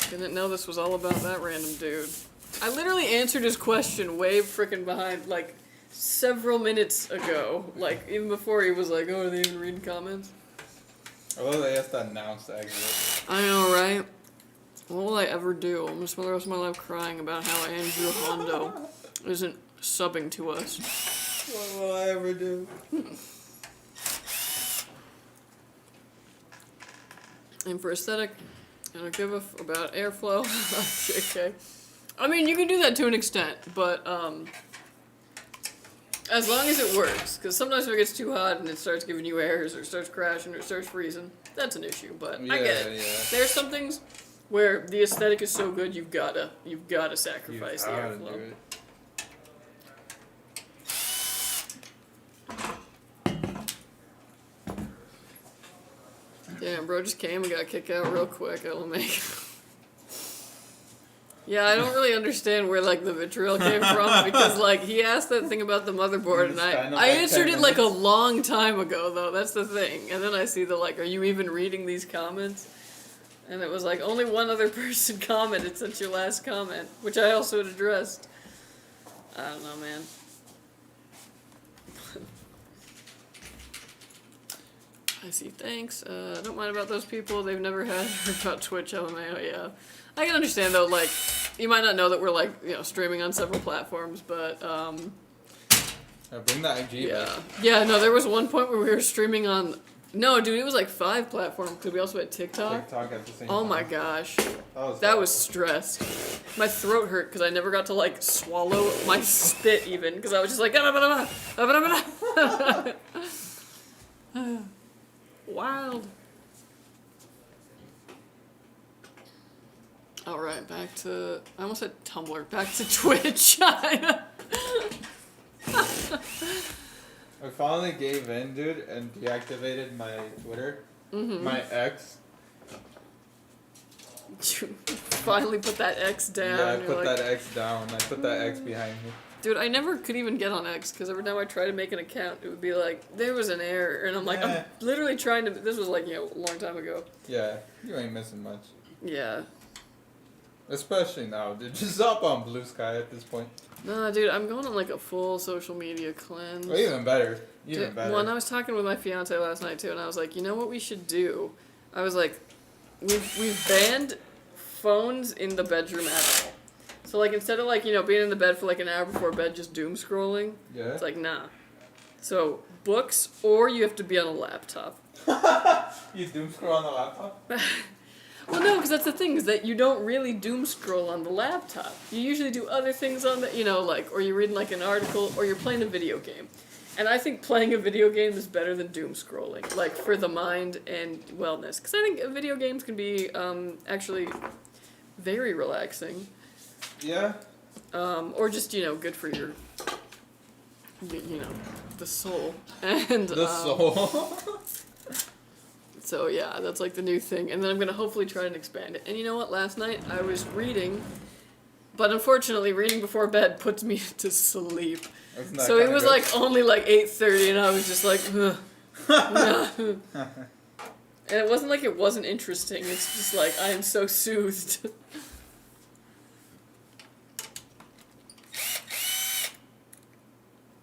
Didn't know this was all about that random dude. I literally answered his question way frickin' behind, like, several minutes ago. Like, even before he was like, oh, are they even reading comments? Although they have to announce the exit. I know, right? What will I ever do? I'm gonna spend the rest of my life crying about how Andrew Hondo isn't subbing to us. What will I ever do? And for aesthetic, I don't give a f about airflow. JK. I mean, you can do that to an extent, but as long as it works. Because sometimes if it gets too hot and it starts giving you errors or it starts crashing or it starts freezing, that's an issue. But I get it. Yeah. There's some things where the aesthetic is so good you've gotta sacrifice the gotta airflow. do it. Damn, bro just came and got kicked out real quick. It'll make. Yeah, I don't really understand where like the vitriol came from because like he asked that thing about the motherboard and I answered it like a long time ago though. That's the thing. And then I see the like, are you even reading these comments? And it was like only one other person commented since your last comment, which I also had addressed. I don't know, man. I see, thanks. Don't mind about those people. They've never heard about Twitch LMAO, yeah. I can understand, though, like, you might not know that we're, like, you know, streaming on several platforms, but, Bring that IG yeah. back. Yeah, no, there was one point where we were streaming on... No, dude, it was, like, 5 platforms, because we also had TikTok. TikTok at the same Oh time. my gosh. That was stressed. My throat hurt because I never got to, like, swallow my spit, even, because I was just like... Wild. Alright, back to... I almost said Tumblr. Back to Twitch. I finally gave in, dude, and deactivated my Twitter. My ex. You finally put that X down. Yeah, I and put you're like, that X down. I put that X behind me. Dude, I never could even get on X because every time I tried to make an account, it would be like, there was an error. And I'm like, I'm literally trying to... This was like, you know, a long time ago. Yeah, you ain't missing much. Yeah. Especially now, dude. Just hop on Blue Sky at this point. Nah, dude, I'm going on like a full social media cleanse. Well, even better. Even Dude, better. well, and I was talking with my fiance last night too, and I was like, you know what we should do? I was like, we've banned phones in the bedroom at all. So like instead of like, you know, being in the bed for like an hour before bed just doom scrolling, Yeah. it's like nah. So books or you have to be on a laptop. You doom scroll on the laptop? Well, no, because that's the thing is that you don't really doom scroll on the laptop. You usually do other things on the, you know, like, or you're reading like an article or you're playing a video game. And I think playing a video game is better than doom scrolling, like for the mind and wellness. Because I think video games can be actually very relaxing. Yeah. Or just, you know, good for your, you know, the soul. And The soul. So yeah, that's like the new thing. And then I'm going to hopefully try and expand it. And you know what? Last night I was reading, but unfortunately reading before bed puts me to sleep. So it was like only like 8:30 and I was just like, ugh. And it wasn't like it wasn't interesting. It's just like I am so soothed.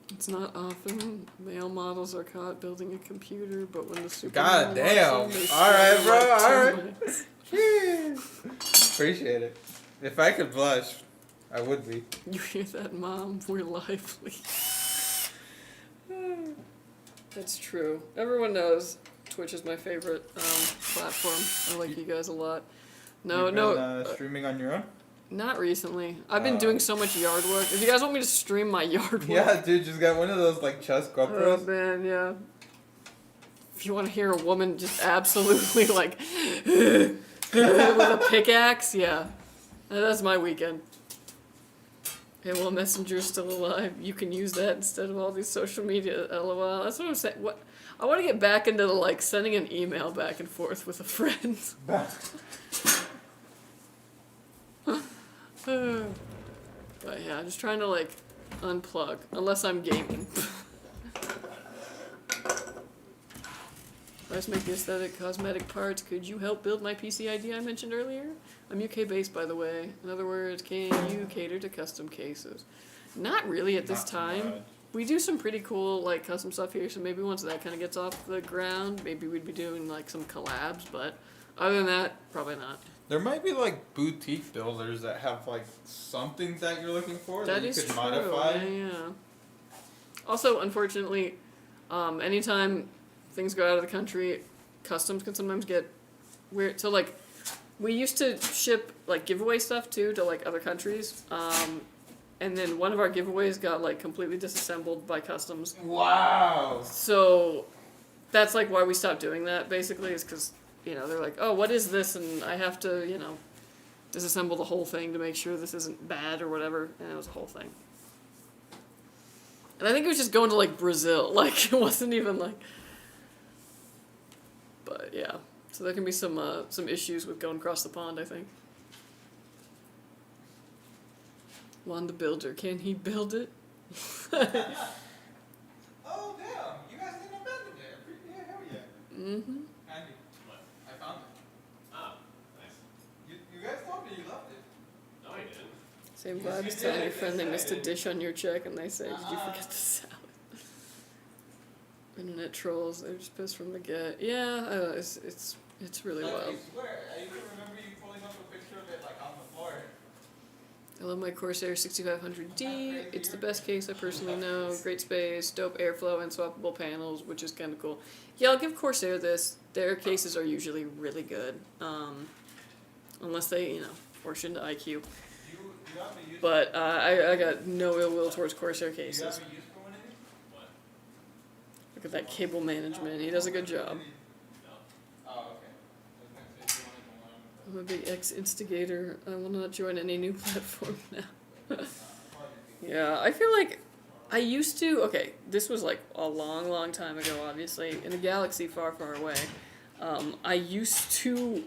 It's not often male models are caught building a computer, but when the super God damn! All right, bro. All right. Appreciate it. If I could blush, I would be. You hear that, Mom? We're lively. That's true. Everyone knows Twitch is my favorite platform. I like you guys a lot. You've been, streaming on your own? Not recently. I've been doing so much yard work. If you guys want me to stream my yard work... Yeah, dude, just got one of those, like, chest GoPros. Oh, man, yeah. If you want to hear a woman just absolutely, like, with a pickaxe, yeah. That's my weekend. Hey, well, Messenger's still alive. You can use that instead of all these social media, lol. That's what I'm saying. What? I want to get back into, the, like, sending an email back and forth with a friend. But yeah, I'm just trying to like unplug, unless I'm gaming. Let's make the aesthetic cosmetic parts. Could you help build my PC idea I mentioned earlier? I'm UK based, by the way. In other words, can you cater to custom cases? Not really at this time. We do some pretty cool like custom stuff here, so maybe once that kind of gets off the ground, maybe we'd be doing like some collabs, but other than that, probably not. There might be like boutique builders that have like something that you're looking for that you could true. modify. Yeah. Also, unfortunately, anytime things go out of the country, customs can sometimes get weird. So like, we used to ship like giveaway stuff too to like other countries, and then one of our giveaways got like completely disassembled by customs. Wow. So that's like why we stopped doing that. Basically, is because. You know, they're like, oh, what is this? And I have to, you know, disassemble the whole thing to make sure this isn't bad or whatever. And it was a whole thing. And I think it was just going to, like, Brazil. Like, it wasn't even, like... But, yeah. So there can be some issues with going across the pond, I think. Juan the Builder. Can he build it? Oh, damn. You guys didn't abandon it. Yeah, hell yeah. Mm-hmm. Andy. I found it. Oh, nice. You guys told me you loved it. No, I didn't. Same vibes. Telling your friend they missed a dish on your check and they say, did you forget the salad? Internet trolls, they're just pissed from the get. Yeah, it's really wild. I swear, I even remember you pulling up a picture of it like on the floor. I love my Corsair 6500D. It's the best case I personally know. Great space, dope airflow, and swappable panels, which is kind of cool. Yeah, I'll give Corsair this. Their cases are usually really good, unless they, you know, force into IQ. But I got no ill will towards Corsair cases. Look at that cable management. He does a good job. I'm a big ex-instigator. I will not join any new platform now. Yeah, I feel like I used to... Okay, this was like a long, long time ago, obviously, in a galaxy far, far away. I used to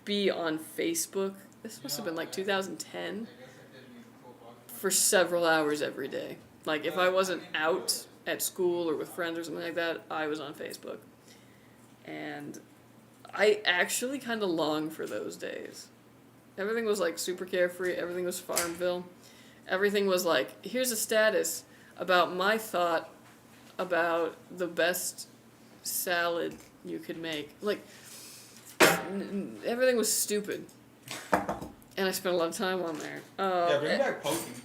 be on Facebook. This must have been like 2010. For several hours every day. Like, if I wasn't out at school or with friends or something like that, I was on Facebook. And... I actually kind of long for those days. Everything was like super carefree. Everything was Farmville. Everything was like, here's a status about my thought about the best salad you could make. Like, everything was stupid. And I spent a lot of time on there. Yeah, bring back poking.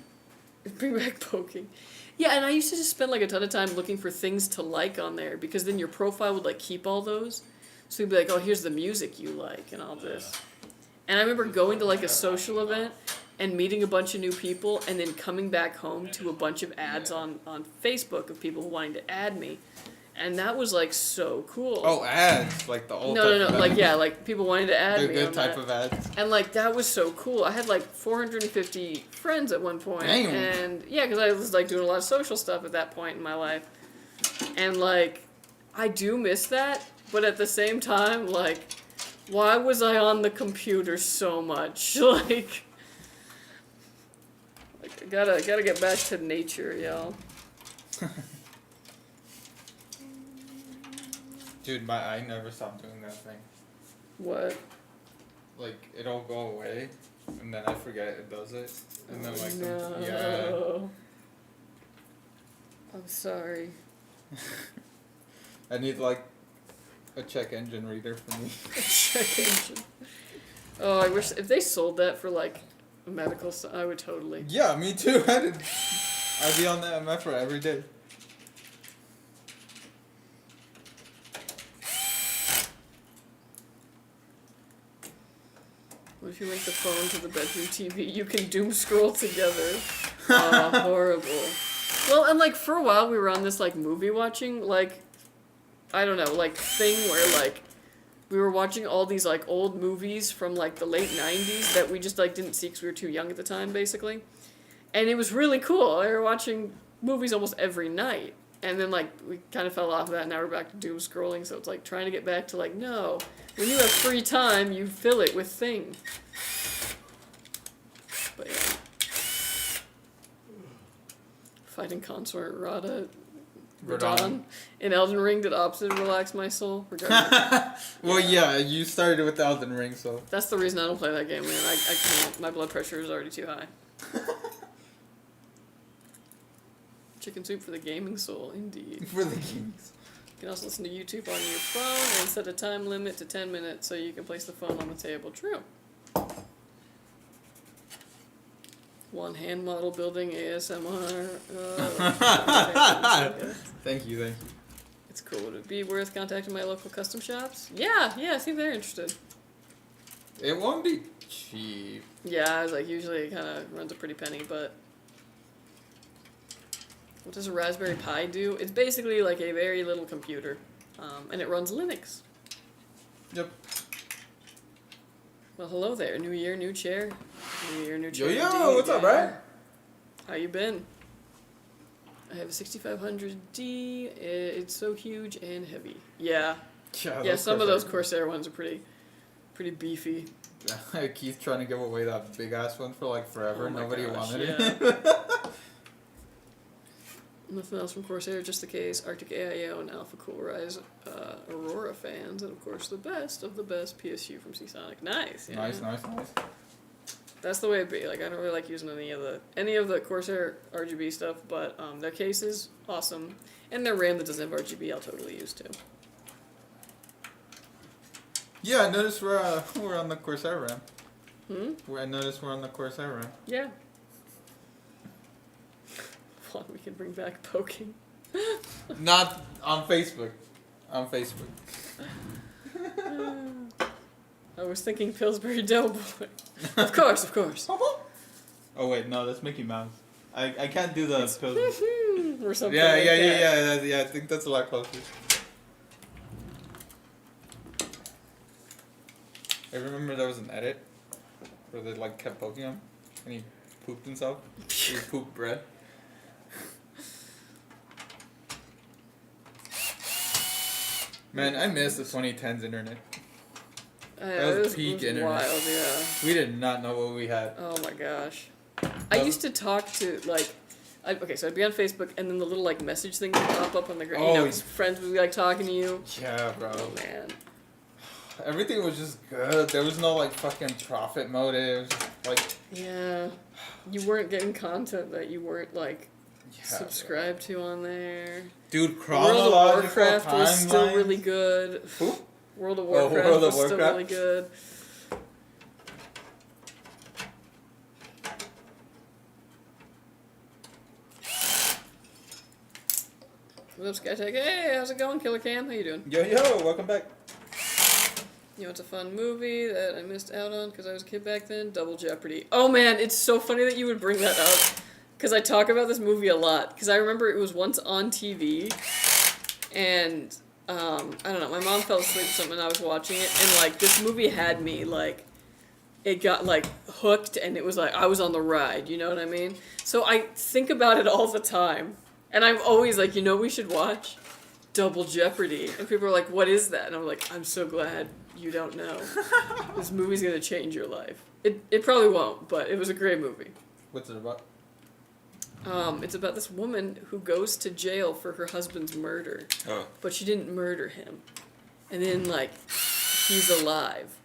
Bring back poking. Yeah, and I used to just spend like a ton of time looking for things to like on there because then your profile would like keep all those. So you'd be like, oh, here's the music you like and all this. And I remember going to like a social event and meeting a bunch of new people and then coming back home to a bunch of ads on Facebook of people wanting to add me. And that was like so cool. Oh, ads, like the old. No, like yeah, like people wanting to add me. The good type of ads. And like that was so cool. I had like 450 friends at one point. Damn. And yeah, because I was like doing a lot of social stuff at that point in my life. And like, I do miss that, but at the same time, like, why was I on the computer so much? Like I gotta get back to nature, y'all. Dude, my eye never stopped doing that thing. What? Like, it'll go away, and then I forget it does it. And then, like, No. yeah. I'm sorry. I need, like, a check engine reader for me. A check engine. Oh, I wish if they sold that for like medical stuff, I would totally. Yeah, me too. I'd be on the MF for every day. What if you link the phone to the bedroom TV? You can doom scroll together. Oh, horrible. Well, and like for a while we were on this like movie watching, like, I don't know, like thing where like we were watching all these like old movies from like the late 90s that we just like didn't see because we were too young at the time, basically. And it was really cool. We were watching movies almost every night. And then like we kind of fell off of that. Now we're back to doom scrolling. So it's like trying to get back to like, no, when you have free time, you fill it with things. But yeah. Fighting consort Radon in Elden Ring did opposite relax my soul. Well, yeah, you started with Elden Ring, so. That's the reason I don't play that game, man. I can't. My blood pressure is already too high. Chicken soup for the gaming soul, indeed. For the games. You can also listen to YouTube on your phone and set a time limit to 10 minutes so you can place the phone on the table. True. One hand model building ASMR. Thank you. It's cool. Would it be worth contacting my local custom shops? Yeah, I think they're interested. It won't be cheap. Yeah, I was like, usually it kind of runs a pretty penny, but what does a Raspberry Pi do? It's basically like a very little computer, and it runs Linux. Yep. Well, hello there. New year, new chair. New year, new chair. Yo, what's up, right? How you been? I have a 6500D. It's so huge and heavy. Yeah. Yeah, some of those Corsair ones are pretty beefy. Keith trying to give away that big ass one for like forever. Oh my Nobody gosh, wanted yeah. it. Nothing else from Corsair, just the case. Arctic AIO and Alpha Cool Rise Aurora fans, and of course the best of the best PSU from Seasonic. Nice. Yeah. Nice. That's the way it be. Like, I don't really like using any of the Corsair RGB stuff, but their cases, awesome. And their RAM that doesn't have RGB, I'll totally use too. Yeah, I noticed we're on the Corsair RAM. I noticed we're on the Corsair RAM. Yeah. Well, we can bring back poking. Not on Facebook. On Facebook. I was thinking Pillsbury Doughboy. Of course. Oh wait, no, that's Mickey Mouse. I can't do the Pillsbury. Or something. Yeah. I think that's a lot closer. I remember there was an edit where they like kept poking him, and he pooped himself. He pooped bread. Man, I miss the 2010s internet. That was peak internet. Wild, yeah. We did not know what we had. Oh my gosh. I used to talk to, like, so I'd be on Facebook, and then the little, like, message thing would pop up on the ground. Oh. Friends would be, like, talking to you. Yeah, bro. Oh, man. Everything was just good. There was no, like, fucking profit motives. Like... Yeah. You weren't getting content that you weren't, like, subscribed to on there. Dude, World of Warcraft was still really good. Who? World of Warcraft was still really good. What's up, Skytech? Hey, how's it going, Killer Cam? How you doing? Yo, welcome back. You know, it's a fun movie that I missed out on because I was a kid back then. Double Jeopardy. Oh man, it's so funny that you would bring that up because I talk about this movie a lot. Because I remember it was once on TV, and I don't know. My mom fell asleep or something, and I was watching it, and like this movie had me like, it got like hooked, and it was like I was on the ride. You know what I mean? So I think about it all the time, and I'm always like, you know, we should watch. Double Jeopardy. And people are like, what is that? And I'm like, I'm so glad you don't know. This movie's going to change your life. It probably won't, but it was a great movie. What's it about? It's about this woman who goes to jail for her husband's murder. Oh. But she didn't murder him. And then, like, he's alive.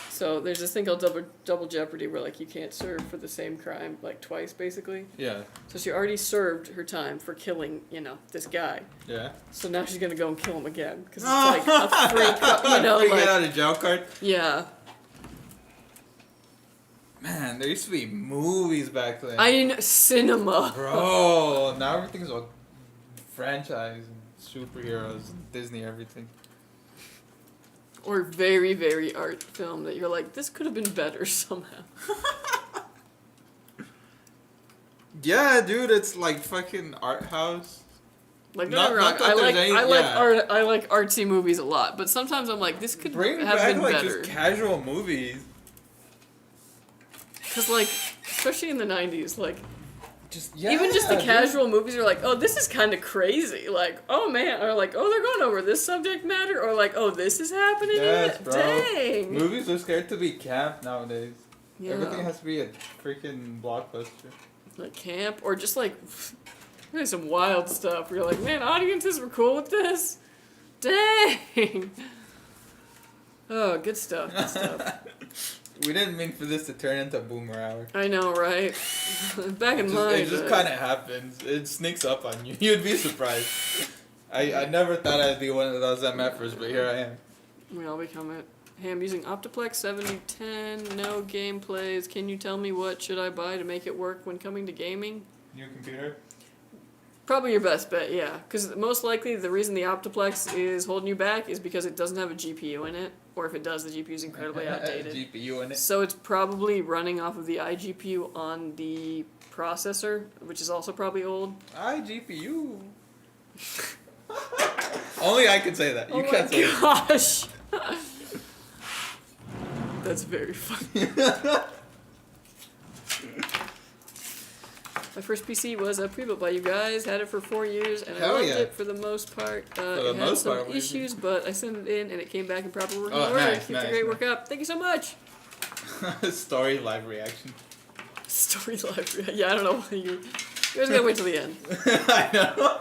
So there's this thing called double jeopardy where, like, you can't serve for the same crime, like, twice, basically. Yeah. So she already served her time for killing, you know, this guy. Yeah. So now she's gonna go and kill him again. Because it's, like, a freak, you know, Free like... get out of jail card? Yeah. Man, there used to be movies back then. I know, cinema. Bro, now everything's all franchise and superheroes and Disney everything. Or very, very art film that you're like, this could have been better somehow. Yeah, dude, it's like fucking art house. Like, Not- don't get me wrong, not that there's any- yeah. I like artsy movies a lot, but sometimes I'm like, this could Bring have back been like better. just casual movies. Because, like, especially in the 90s, like, Just yeah, even just the dude. casual movies are like, oh, this is kind of crazy. Like, oh man, or like, oh, they're going over this subject matter, or like, oh, this is happening. Yes, in it? bro. Dang. Movies are scared to be camp nowadays. Yeah. Everything has to be a freaking blockbuster. Like camp, or just like, there's some wild stuff where you're like, man, audiences were cool with this. Dang. Oh, good stuff. Good stuff. We didn't mean for this to turn into Boomer Hour. I know, right? Back in mind. It just kind of happens. It sneaks up on you. You'd be surprised. I never thought I'd be one of those MFers, but here I am. We all become it. Hey, I'm using Optiplex 7010, no gameplays. Can you tell me what should I buy to make it work when coming to gaming? New computer? Probably your best bet, yeah. Because most likely the reason the Optiplex is holding you back is because it doesn't have a GPU in it. Or if it does, the GPU is incredibly outdated. GPU in it. So it's probably running off of the iGPU on the processor, which is also probably old. iGPU. Only I can say that. You Oh can't say my gosh! That's very funny. My first PC was pre-built by you guys. Had it for 4 years, and I Hell loved yeah. it for the most part. the It had most some part, what do you issues, but I sent it in, and it came back in proper working Oh, order. nice, Keep the nice, great nice. work up. Thank you so much. Story live reaction. Story live. Yeah, I don't know why you guys gotta wait till the end. I know.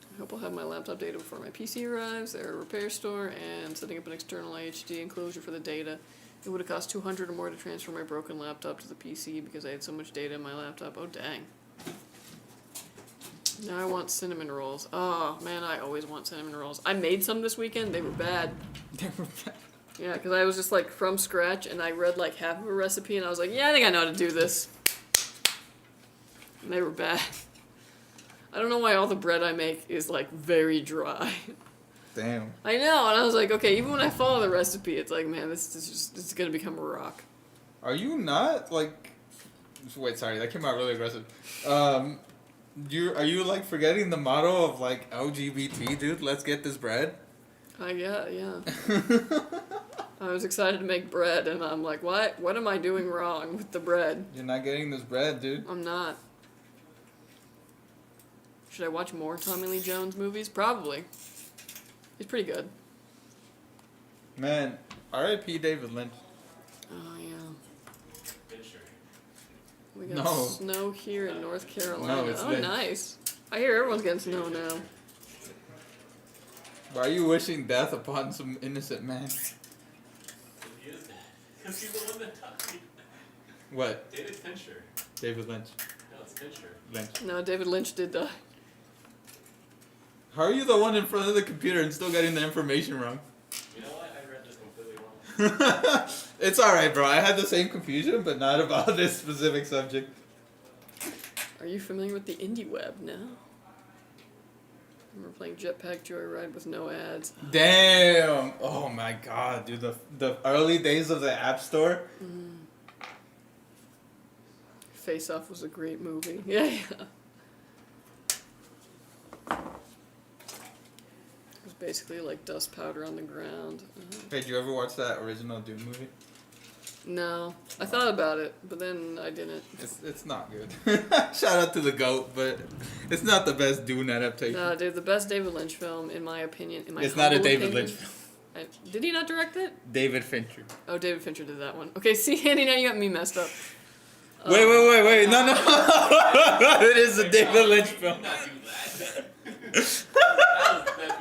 I hope I'll have my laptop data before my PC arrives. They're a repair store and setting up an external IHD enclosure for the data. It would have cost $200 or more to transfer my broken laptop to the PC because I had so much data in my laptop. Oh, dang. Now I want cinnamon rolls. Oh, man, I always want cinnamon rolls. I made some this weekend. They were bad. Yeah, because I was just, like, from scratch, and I read, like, half of a recipe, and I was like, yeah, I think I know how to do this. And they were bad. I don't know why all the bread I make is, like, very dry. Damn. I know, and I was like, okay, even when I follow the recipe, it's like, man, this is gonna become a rock. Are you not like? Wait, sorry, that came out really aggressive. Are you like forgetting the motto of like LGBT, dude? Let's get this bread. Yeah. I was excited to make bread, and I'm like, what? What am I doing wrong with the bread? You're not getting this bread, dude. I'm not. Should I watch more Tommy Lee Jones movies? Probably. He's pretty good. Man, R.I.P. David Lynch. Oh, yeah. Fincher. We got No. snow here in North Carolina. No, it's oh, Lynch. nice. I hear everyone's getting snow now. Why are you wishing death upon some innocent man? He is dead. Because he's the one that taught me. What? David Fincher. David Lynch. No, it's Fincher. Lynch. No, David Lynch did die. How are you the one in front of the computer and still getting the information wrong? You know what? I read this completely wrong. It's alright, bro. I had the same confusion, but not about this specific subject. Are you familiar with the indie web now? We're playing Jetpack Joyride with no ads. Damn! Oh my god, dude. The early days of the App Store. Face Off was a great movie. Yeah. It was basically like dust powder on the ground. Hey, did you ever watch that original Doom movie? No, I thought about it, but then I didn't. It's not good. Shout out to the GOAT, but it's not the best Dune adaptation. No, dude, the best David Lynch film, in my opinion, It's not a humble David opinion- Lynch film. Did he not direct it? David Fincher. Oh, David Fincher did that one. Okay, see, Andy, now you got me messed up. Wait. No. It is a David Lynch film. Not do that. That's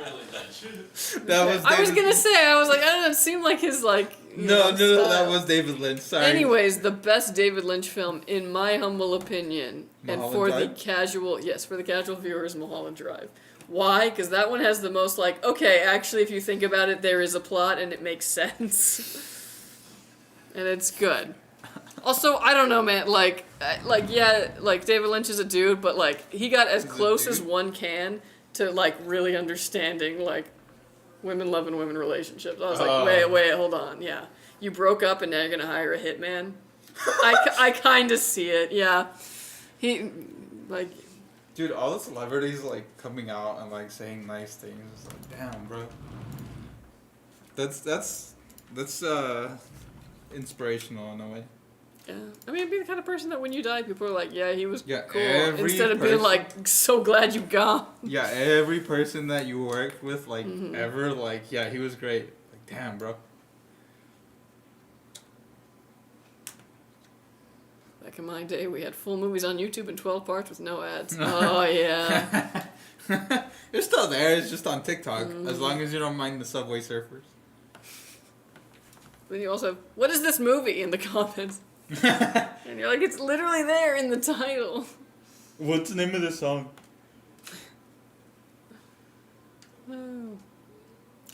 really Dutch. That was I was David- gonna say, I was like, I don't know, it seemed like his, like... you know, No, style. that was David Lynch. Sorry. Anyways, the best David Lynch film, in my humble opinion, and Mulholland for Drive? the casual, yes, for the casual viewer, is Mulholland Drive. Why? Because that one has the most, like, okay, actually, if you think about it, there is a plot and it makes sense. And it's good. Also, I don't know, man, yeah, like, David Lynch is a dude, but, like, he got as He's a close as dude? one can to, like, really understanding, like, women loving women relationships. I was like, Oh. wait, hold on, yeah. You broke up and now you're gonna hire a hitman? I kind of see it, yeah. He, like... Dude, all the celebrities like coming out and like saying nice things. It's like, damn, bro. That's inspirational in a way. Yeah, I mean, be the kind of person that when you die, people are like, "Yeah, he was Yeah, cool," every instead of being person- like, "So glad you gone." Yeah, every person that you worked with, like Mhm. ever, like yeah, he was great. Like, damn, bro. Back in my day, we had full movies on YouTube in 12 parts with no ads. Oh yeah, It's still there. It's just on TikTok. Mm-hmm. As long as you don't mind the Subway Surfers. then you also have, "What is this movie?" in the comments, and you're like, "It's literally there in the title." What's the name of the song? Oh.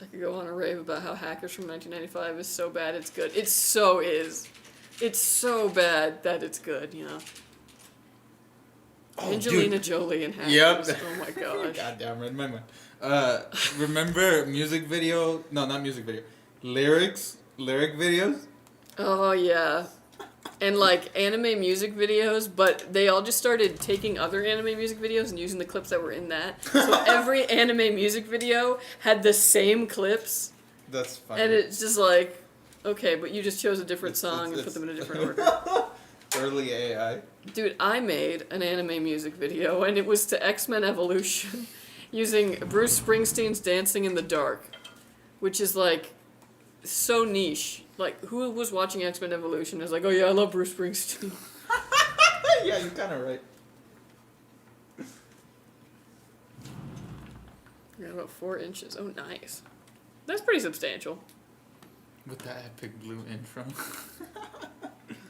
I could go on a rave about how Hackers from 1995 is so bad it's good. It so is. It's so bad that it's good, you know. Oh, Angelina dude. Jolie and Hackers. Yep. Oh my gosh. Goddamn, read my mind. Remember music video? No, not music video. Lyric videos? Oh yeah. And like anime music videos, but they all just started taking other anime music videos and using the clips that were in that. So every anime music video had the same clips, That's funny. and it's just like, okay, but you just chose a different It's- song and it's- put them in a different order. Early AI. Dude, I made an anime music video, and it was to X-Men Evolution, using Bruce Springsteen's Dancing in the Dark, which is, like, so niche. Like, who was watching X-Men Evolution is like, oh yeah, I love Bruce Springsteen. Yeah, you're kind of right. Yeah, about 4 inches. Oh, nice. That's pretty substantial. With that epic blue intro.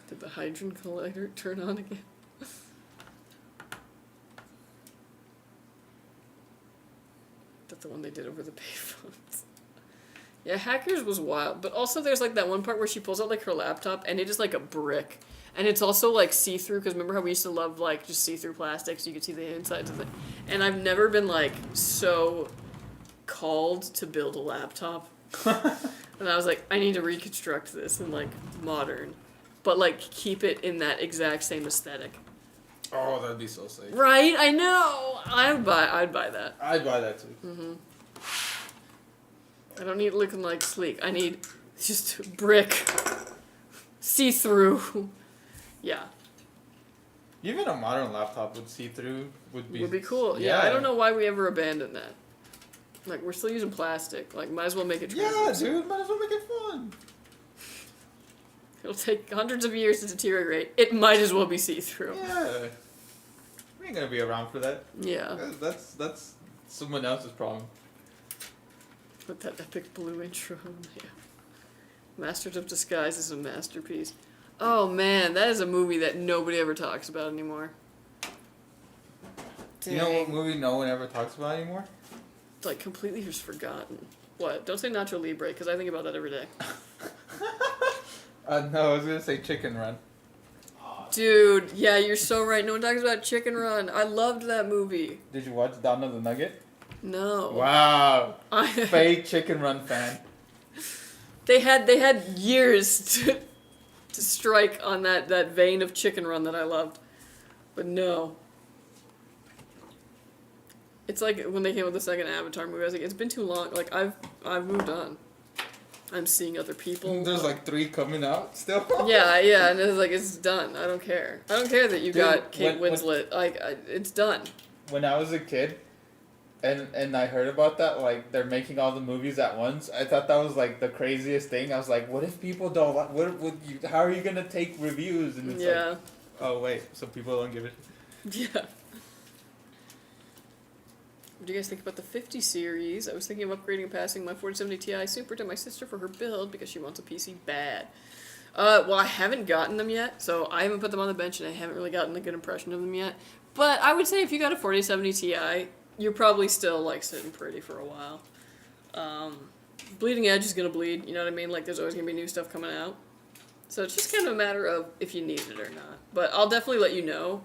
Did the hydrogen collider turn on again? That's the one they did over the payphones. Yeah, Hackers was wild. But also there's like that one part where she pulls out like her laptop and it is like a brick. And it's also like see-through, because remember how we used to love like just see-through plastic so you could see the insides of it. And I've never been like so called to build a laptop. And I was like, I need to reconstruct this in like modern, but like keep it in that exact same aesthetic. Oh, that'd be so sick. Right? I know. I'd buy that. I'd buy that too. I don't need it looking like sleek. I need just brick, see-through. Yeah, Even a modern laptop with see-through would be cool. Yeah, I don't know why we ever abandoned that. Like, we're still using plastic. Like, might as well make it Yeah, translucent. dude, might as well make it fun. It'll take hundreds of years to deteriorate. It might as well be see-through. Yeah. We ain't gonna be around for that. Yeah. That's someone else's problem. With that epic blue intro. Yeah. Masters of Disguise is a masterpiece. Oh man, that is a movie that nobody ever talks about anymore. You know what Dang. movie no one ever talks about anymore? It's like completely just forgotten. What? Don't say Nacho Libre, because I think about that every day. No, I was gonna say Chicken Run. Dude, yeah, you're so right. No one talks about Chicken Run. I loved that movie. Did you watch Dawn of the Nugget? No. Wow. Fake Chicken Run fan. They had years to strike on that vein of Chicken Run that I loved. But no. It's like when they came with the second Avatar movie, I was like, it's been too long. Like, I've moved on. I'm seeing other people. There's like 3 coming out still. Yeah, and it's like, it's done. I don't care. I don't care that you Dude, got Kate when- Winslet. It's done. When I was a kid, and I heard about that, like they're making all the movies at once. I thought that was like the craziest thing. I was like, what if people don't? What would you? How are you gonna take reviews? And it's like, oh wait, so people don't give it. Yeah. What do you guys think about the 50 series? I was thinking of upgrading and passing my 4070 Ti Super to my sister for her build because she wants a PC bad. Well, I haven't gotten them yet, so I haven't put them on the bench and I haven't really gotten a good impression of them yet. But I would say if you got a 4070 Ti, you're probably still, like, sitting pretty for a while. Bleeding edge is going to bleed, you know what I mean? Like, there's always going to be new stuff coming out. So it's just kind of a matter of if you need it or not. But I'll definitely let you know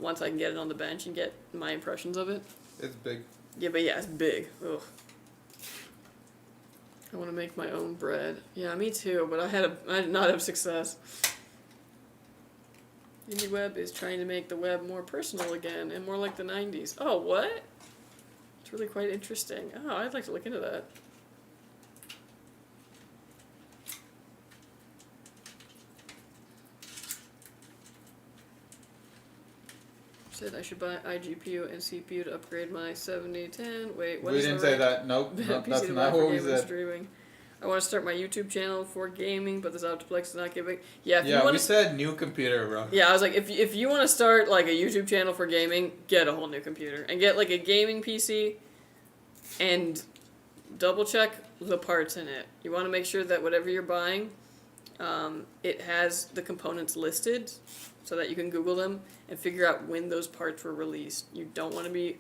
once I can get it on the bench and get my impressions of it. It's big. Yeah, but yeah, it's big. Ugh. I want to make my own bread. Yeah, me too, but I did not have success. IndieWeb is trying to make the web more personal again and more like the 90s. Oh, what? It's really quite interesting. Oh, I'd like to look into that. Said I should buy iGPU and CPU to upgrade my 7010. Wait, what We is didn't the say right that. Nope. PC That's to not buy for what we gaming and said. streaming? I want to start my YouTube channel for gaming, but this Optiplex is not giving. Yeah, if you Yeah, want we to. said new computer, bro. Yeah, I was like, if you want to start like a YouTube channel for gaming, get a whole new computer and get like a gaming PC, and double check the parts in it. You want to make sure that whatever you're buying, it has the components listed, so that you can Google them and figure out when those parts were released. You don't want to be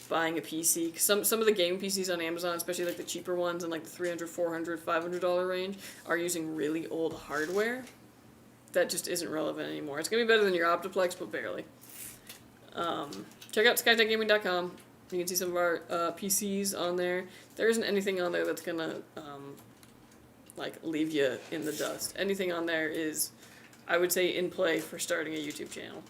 buying a PC. 'Cause some of the gaming PCs on Amazon, especially like the cheaper ones in like the $300, $400, $500 range, are using really old hardware that just isn't relevant anymore. It's gonna be better than your Optiplex, but barely. Check out skytechgaming.com. You can see some of our PCs on there. There isn't anything on there that's gonna like leave you in the dust. Anything on there is, I would say, in play for starting a YouTube channel.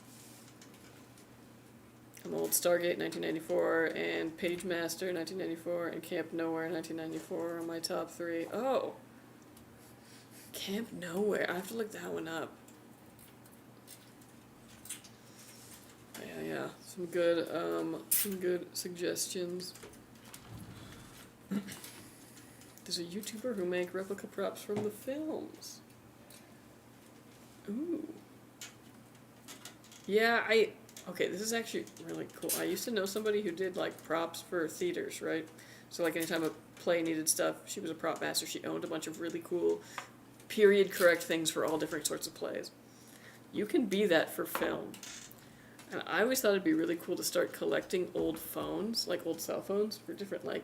I'm old Stargate 1994 and PageMaster 1994 and Camp Nowhere 1994 are my top 3. Oh, Camp Nowhere. I have to look that one up. Yeah. Some good suggestions. There's a YouTuber who make replica props from the films. Ooh. Yeah, okay, this is actually really cool. I used to know somebody who did, like, props for theaters, right? So, like, anytime a play needed stuff, she was a prop master. She owned a bunch of really cool period-correct things for all different sorts of plays. You can be that for film. And I always thought it'd be really cool to start collecting old phones, like old cell phones, for different, like,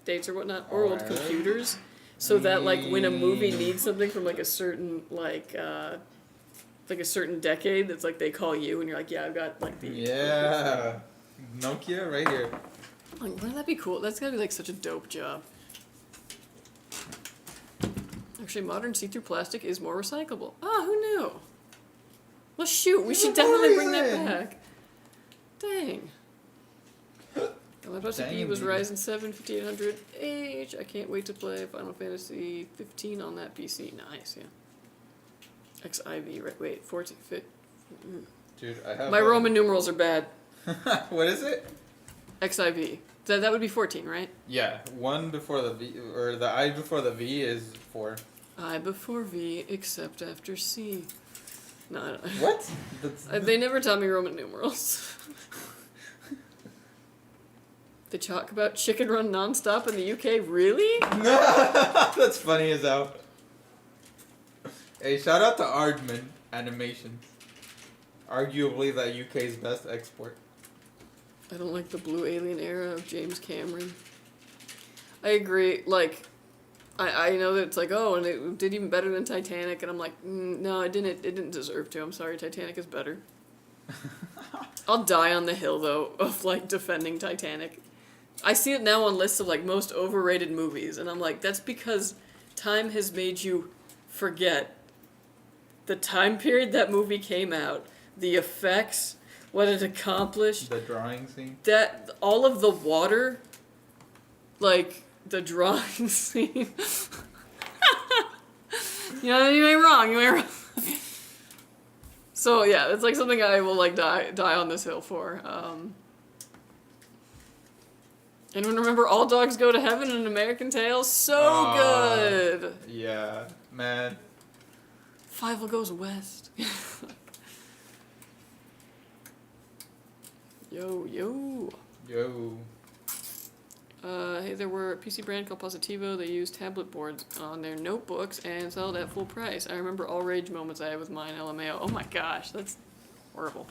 dates or whatnot, or old computers, so that, like, when a movie needs something from, like, a certain, like a certain decade, that's like they call you and you're like, yeah, I've got like the Nokia right here. Like, wouldn't that be cool? That's gotta be like such a dope job. Actually, modern see-through plastic is more recyclable. Ah, who knew? Well, shoot, we should definitely bring that back. Dang. My CPU was Ryzen 7 5800H. I can't wait to play Final Fantasy 15 on that PC. Nice, yeah. XIV, right? Wait, 14. Dude, I have. My Roman numerals are bad. What is it? XIV. That would be 14, right? Yeah, 1 before the V, or the I before the V is 4. I before V, except after C. No, I don't. What? They never taught me Roman numerals. They talk about Chicken Run nonstop in the UK? Really? That's funny as hell. Hey, shout out to Aardman Animations. Arguably the UK's best export. I don't like the blue alien era of James Cameron. I agree. Like, I know that it's like, oh, and it did even better than Titanic, and I'm like, no, it didn't. It didn't deserve to. I'm sorry, Titanic is better. I'll die on the hill though of like defending Titanic. I see it now on lists of like most overrated movies, and I'm like, that's because time has made you forget the time period that movie came out, the effects, what it accomplished. The drawing scene. That all of the water, like the drawing scene. You ain't wrong. You ain't wrong. So yeah, it's like something I will like die on this hill for. Anyone remember All Dogs Go to Heaven and American Tail? So good. Yeah, man. Fievel Goes West. Yo. Hey, there were a PC brand called Positivo. They used tablet boards on their notebooks and sold at full price. I remember all rage moments I had with mine, LMAO. Oh my gosh, that's horrible.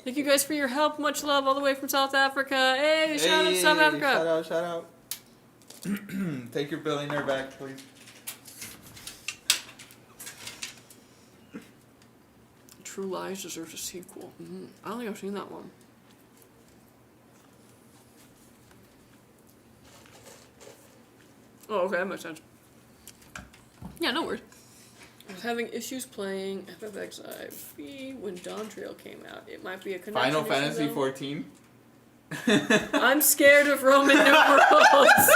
Thank you guys for your help. Much love all the way from South Africa. Hey, shout out to South Africa. Shout out. Take your billionaire back, please. True Lies deserves a sequel. I don't think I've seen that one. Oh, okay, that makes sense. Yeah, no worries. I was having issues playing FFXIV when Dawn Trail came out. It might be a connection Final issue, Fantasy though. 14? I'm scared of Roman numerals.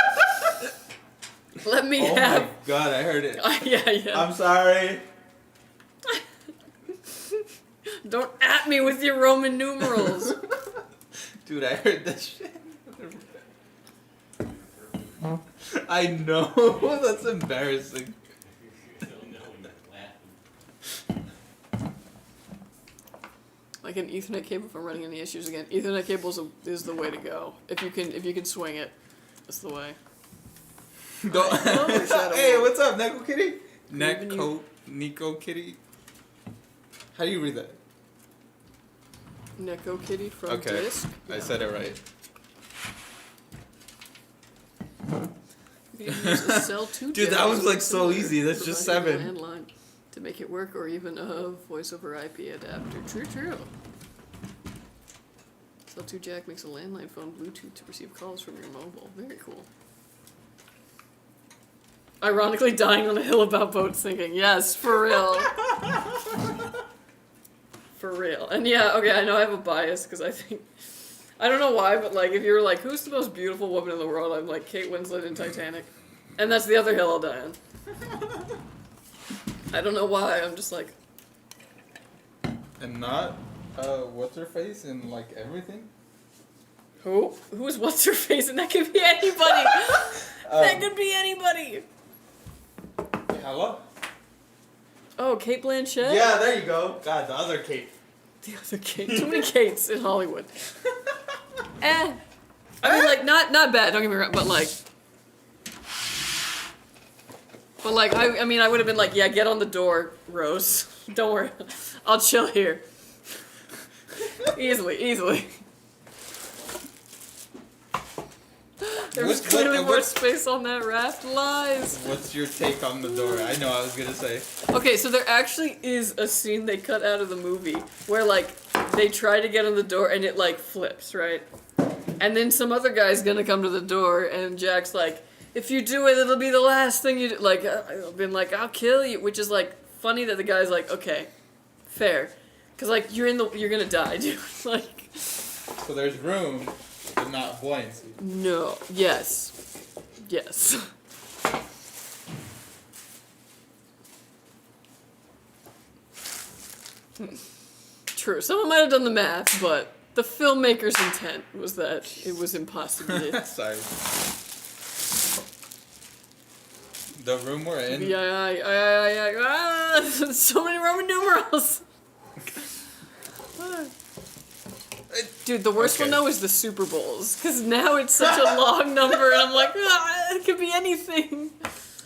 Let me Oh have... my god, I heard it. Yeah. I'm sorry. Don't at me with your Roman numerals. Dude, I heard that shit. I know. That's embarrassing. Like an Ethernet cable if I'm running any issues again. Ethernet cable is the way to go. If you can swing it, that's the way. Hey, what's up, Neko Kitty? Nico Nico Kitty. How do you read that? Neko Kitty from Okay, Disc. I said it right. You can use a Cell 2 Dude, that jack was like so similar, easy. That's just providing a 7. landline to make it work, or even a voice over IP adapter. True. Cell 2 jack makes a landline phone Bluetooth to receive calls from your mobile. Very cool. Ironically, dying on a hill about boats, thinking, yes, for real. For real. And yeah, okay, I know I have a bias, because I think, I don't know why, but like, if you were like, who's the most beautiful woman in the world, I'm like, Kate Winslet in Titanic. And that's the other hill I'll die on. I don't know why, I'm just like... And not, what's her face and like everything? Who? Who's what's her face? And that could be anybody! That could be anybody! Hello? Oh, Kate Blanchett? Yeah, there you go. God, the other Kate. The other Kate. Too many Kates in Hollywood. I mean, like, not bad, don't get me wrong, but like... But like, I mean, I would have been like, yeah, get on the door, Rose. Don't worry. I'll chill here. Easily. There was clearly more space on that raft. Lies. What's your take on the door? I know I was gonna say. Okay, so there actually is a scene they cut out of the movie where, like, they try to get on the door and it, like, flips, right? And then some other guy's gonna come to the door and Jack's like, if you do it, it'll be the last thing you do. Like, I've been like, I'll kill you, which is, like, funny that the guy's like, okay, fair. Because, like, you're gonna die, dude. Like... So there's room, but not buoyancy. No. Yes. True. Someone might have done the math, but the filmmaker's intent was that it was impossible. Sorry. The room we're in. So many Roman numerals. Dude, the worst one though is the Super Bowls, because now it's such a long number, and I'm like, it could be anything.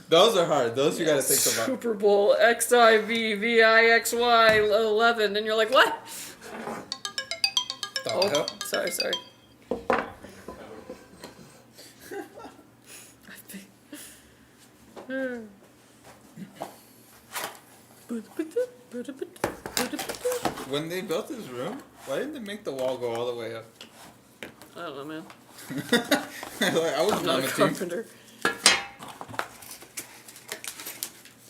Those are hard. Those you gotta think about. Super Bowl XIV 11, and you're like, what? Oh, sorry. When they built this room, why didn't they make the wall go all the way up? I don't know, man. I was I'm not a carpenter.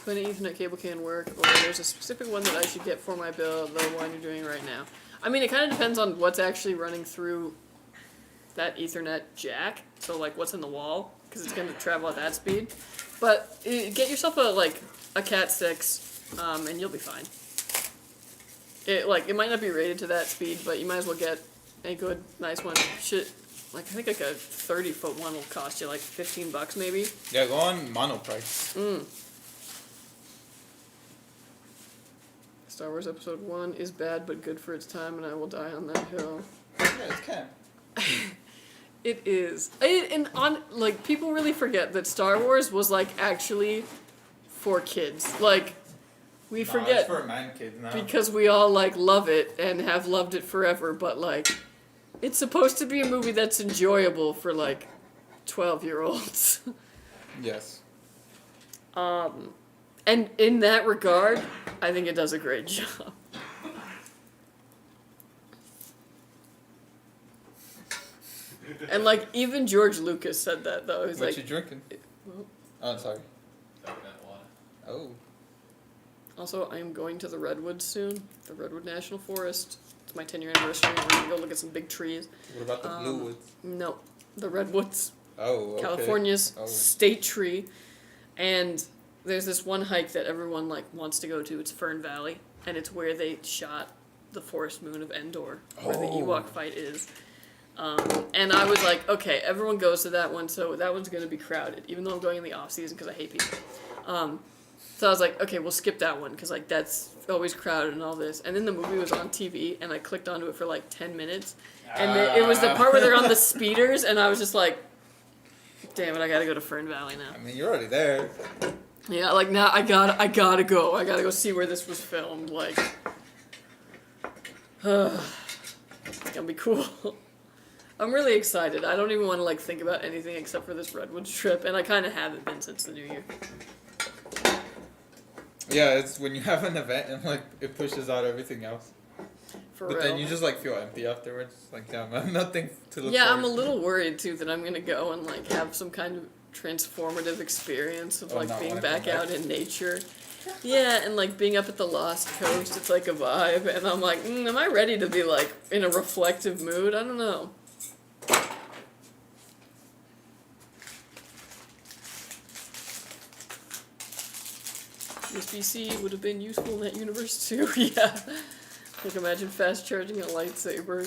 When an Ethernet cable can work, or there's a specific one that I should get for my build, the one you're doing right now. I mean, it kind of depends on what's actually running through that Ethernet jack. So, like, what's in the wall, because it's going to travel at that speed. But get yourself a Cat 6, and you'll be fine. It might not be rated to that speed, but you might as well get a good, nice one. I think like a 30-foot one will cost you like $15 maybe. Yeah, go on mono price. Star Wars Episode 1 is bad but good for its time, and I will die on that hill. Yeah, it's camp. It is. People really forget that Star Wars was like actually for kids. Like, we forget it's for man kids now. because we all like love it and have loved it forever, but like, it's supposed to be a movie that's enjoyable for like 12-year-olds. Yes. And in that regard, I think it does a great job. And like even George Lucas said that though. He's What like, you drinking? well, Oh, sorry. Coconut water. Oh. also, I am going to the Redwoods soon, the Redwood National Forest. It's my 10-year anniversary. We're gonna go look at some big trees. What about the blue woods? No, the Redwoods, Oh, okay. California's Oh. state tree, and there's this one hike that everyone like wants to go to. It's Fern Valley, and it's where they shot the Forest Moon of Endor, where the Oh. Ewok fight is. And I was like, okay, everyone goes to that one, so that one's going to be crowded, even though I'm going in the off-season because I hate people. So I was like, okay, we'll skip that one because, like, that's always crowded and all this. And then the movie was on TV, and I clicked onto it for, like, 10 minutes. And it was the part where they're on the speeders, and I was just like, damn it, I got to go to Fern Valley now. I mean, you're already there. Yeah, like, now I gotta go. I gotta go see where this was filmed. Like, it's gonna be cool. I'm really excited. I don't even want to like think about anything except for this Redwoods trip, and I kind of haven't been since the new year. Yeah, it's when you have an event and like it pushes out everything else. For But real. then you just like feel empty afterwards. Like, damn, I have nothing to look Yeah, forward I'm a to. little worried too that I'm gonna go and like have some kind of transformative experience of Oh, like not being wanna back come back? out in nature. Yeah, and like being up at the Lost Coast, it's like a vibe, and I'm like, am I ready to be like in a reflective mood? I don't know. USB-C would have been useful in that universe too. Yeah, like imagine fast charging a lightsaber.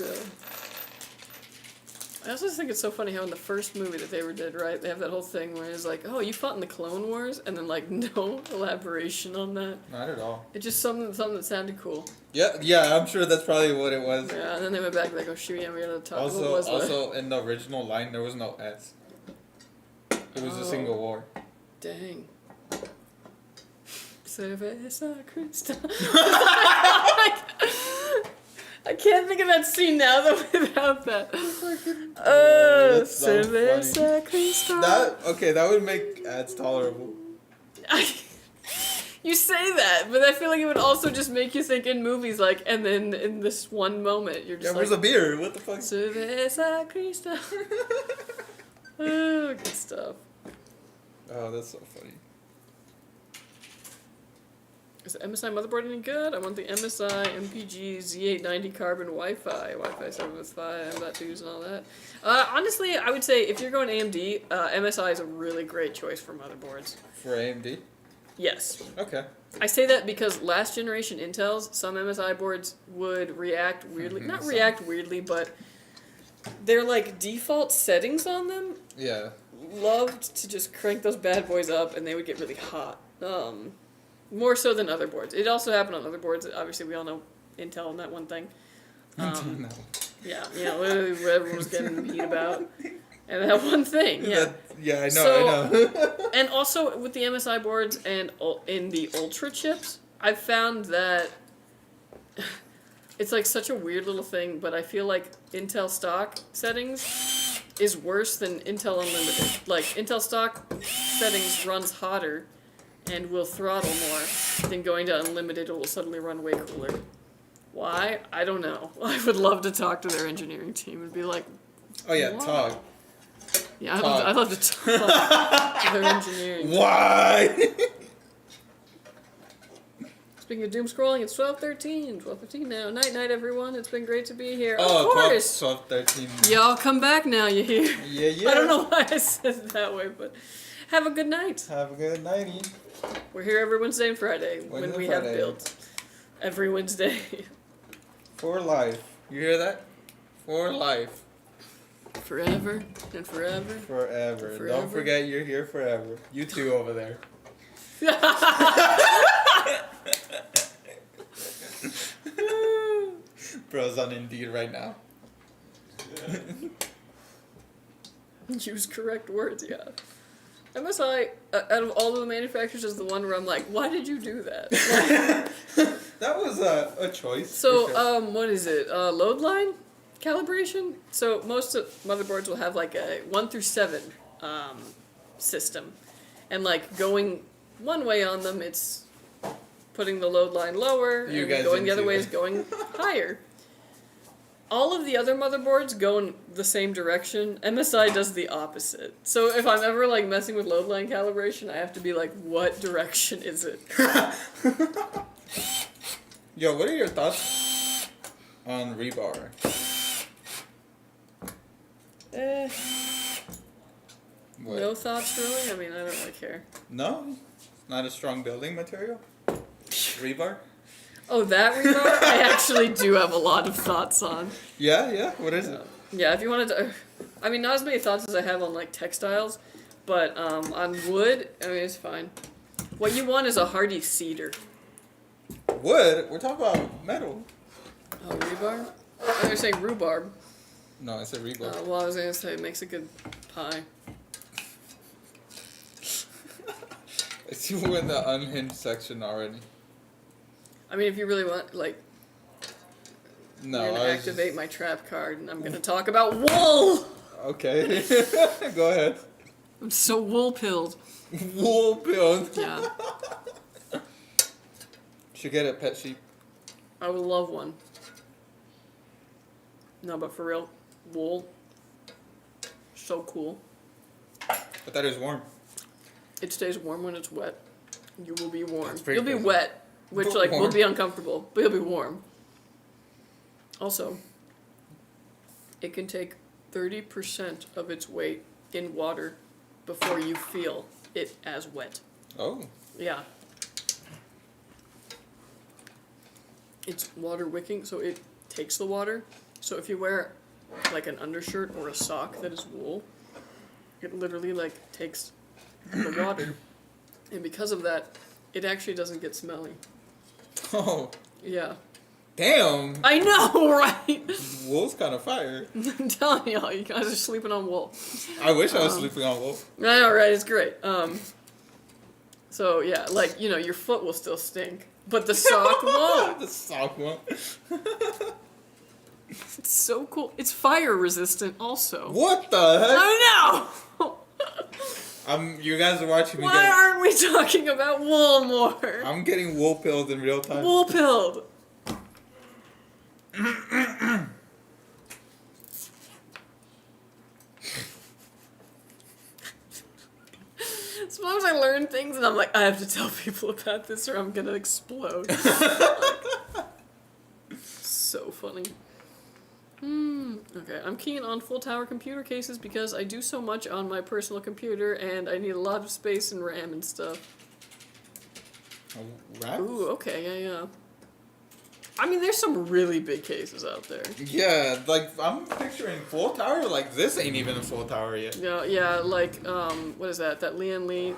I also think it's so funny how in the first movie that they ever did, right, they have that whole thing where it's like, oh, you fought in the Clone Wars, and then like no elaboration on that. Not at all. It's just something that sounded cool. Yeah, I'm sure that's probably what it was. Yeah, and then they went back like, oh shoot, yeah, we gotta talk. What was Also in the original line, there was no S. It was a single war. Dang. Cerveza Cristal. I can't think of that scene now though without that. That's so Cerveza Cristal. That would make ads tolerable. You say that, but I feel like it would also just make you think in movies like, and then in this one moment you're just Yeah, where's like, a beer? What the fuck? Cerveza Cristal. Oh, good stuff. Oh, that's so funny. Is the MSI motherboard any good? I want the MSI MPG Z890 Carbon Wi-Fi 7.5. I'm about to use and all that. Honestly, I would say if you're going AMD, MSI is a really great choice for motherboards. For AMD? Yes. Okay. I say that because last generation Intels, some MSI boards would react weirdly. Not react weirdly, but their like default settings on them Yeah. loved to just crank those bad boys up and they would get really hot. More so than other boards. It also happened on other boards. Obviously, we all know Intel and that one thing. No. Yeah, literally what everyone was getting heat about. And that one thing, yeah. I know, So- I know. And also with the MSI boards and in the Ultra chips, I've found that it's like such a weird little thing, but I feel like Intel stock settings is worse than Intel Unlimited. Like, Intel stock settings runs hotter and will throttle more than going to Unlimited. It will suddenly run way cooler. Why? I don't know. I would love to talk to their engineering team and be like, Oh yeah, why? Tog. Yeah, I'd love to talk to their engineering team. Why? Speaking of doom scrolling, it's 12:13 now. Night everyone. It's been great to be here. Oh, of course. 12, 13. Y'all come back now, you hear? Yeah. I don't know why I said it that way, but Have a good night. Have a good nighty. We're here every Wednesday and Friday when Wednesday, we have Friday. builds. Every Wednesday. For life. You hear that? For life. Forever and forever. Forever. Forever. Don't forget you're here forever. You two over there. Bro's on Indeed right now. Use correct words, yeah. MSI, out of all of the manufacturers, is the one where I'm like, why did you do that? That was a choice. So, for sure. what is it? Load line calibration? So, most of motherboards will have like a 1 through 7 system. And like going one way on them, it's putting the load line lower, You and guys going the didn't other see way that. is going higher. All of the other motherboards go in the same direction. MSI does the opposite. So if I'm ever like messing with load line calibration, I have to be like, what direction is it? Yo, what are your thoughts on rebar? What? No thoughts really? I mean, I don't really care. No? Not a strong building material? Rebar? Oh, that rebar? I actually do have a lot of thoughts on. Yeah? What is it? Yeah, if you wanted to... I mean, not as many thoughts as I have on, like, textiles, but on wood, I mean, it's fine. What you want is a hardy cedar. Wood? We're talking about metal. Oh, rebar? I thought you were saying rhubarb. No, I said rebar. Well, I was going to say it makes a good pie. I see we're in the unhinged section already. I mean, if you really want, like, No, you're going I to was activate just... my trap card, and I'm going to talk about wool! Okay. Go ahead. I'm so wool-pilled. Wool build. Yeah, Should get a pet sheep. I would love one. No, but for real, wool, so cool. I thought it was warm. It stays warm when it's wet. You will be warm. That's pretty You'll be crazy. wet, which But like will warm. be uncomfortable, but you'll be warm. Also, it can take 30% of its weight in water before you feel it as wet. Oh. Yeah. It's water wicking, so it takes the water. So if you wear like an undershirt or a sock that is wool, it literally like takes the water. And because of that, it actually doesn't get smelly. Oh. Yeah. Damn. I know, right? Wool's kind of fire. I'm telling y'all, you guys are sleeping on wool. I wish I was sleeping on wool. I know, right? It's great. So yeah, like, you know, your foot will still stink, but the sock won't. The sock won't. It's so cool. It's fire resistant also. What the heck? I know! You guys are watching me Why get... aren't we talking about wool more? I'm getting wool pilled in real time. Wool pilled. Sometimes I learn things and I'm like, I have to tell people about this or I'm gonna explode. So funny. Okay, I'm keen on full tower computer cases because I do so much on my personal computer and I need a lot of space and RAM and stuff. Rats? Ooh, okay, yeah. I mean, there's some really big cases out there. Yeah, like, I'm picturing full tower, like, this ain't even a full tower yet. Yeah, like, what is that? That Lian Li,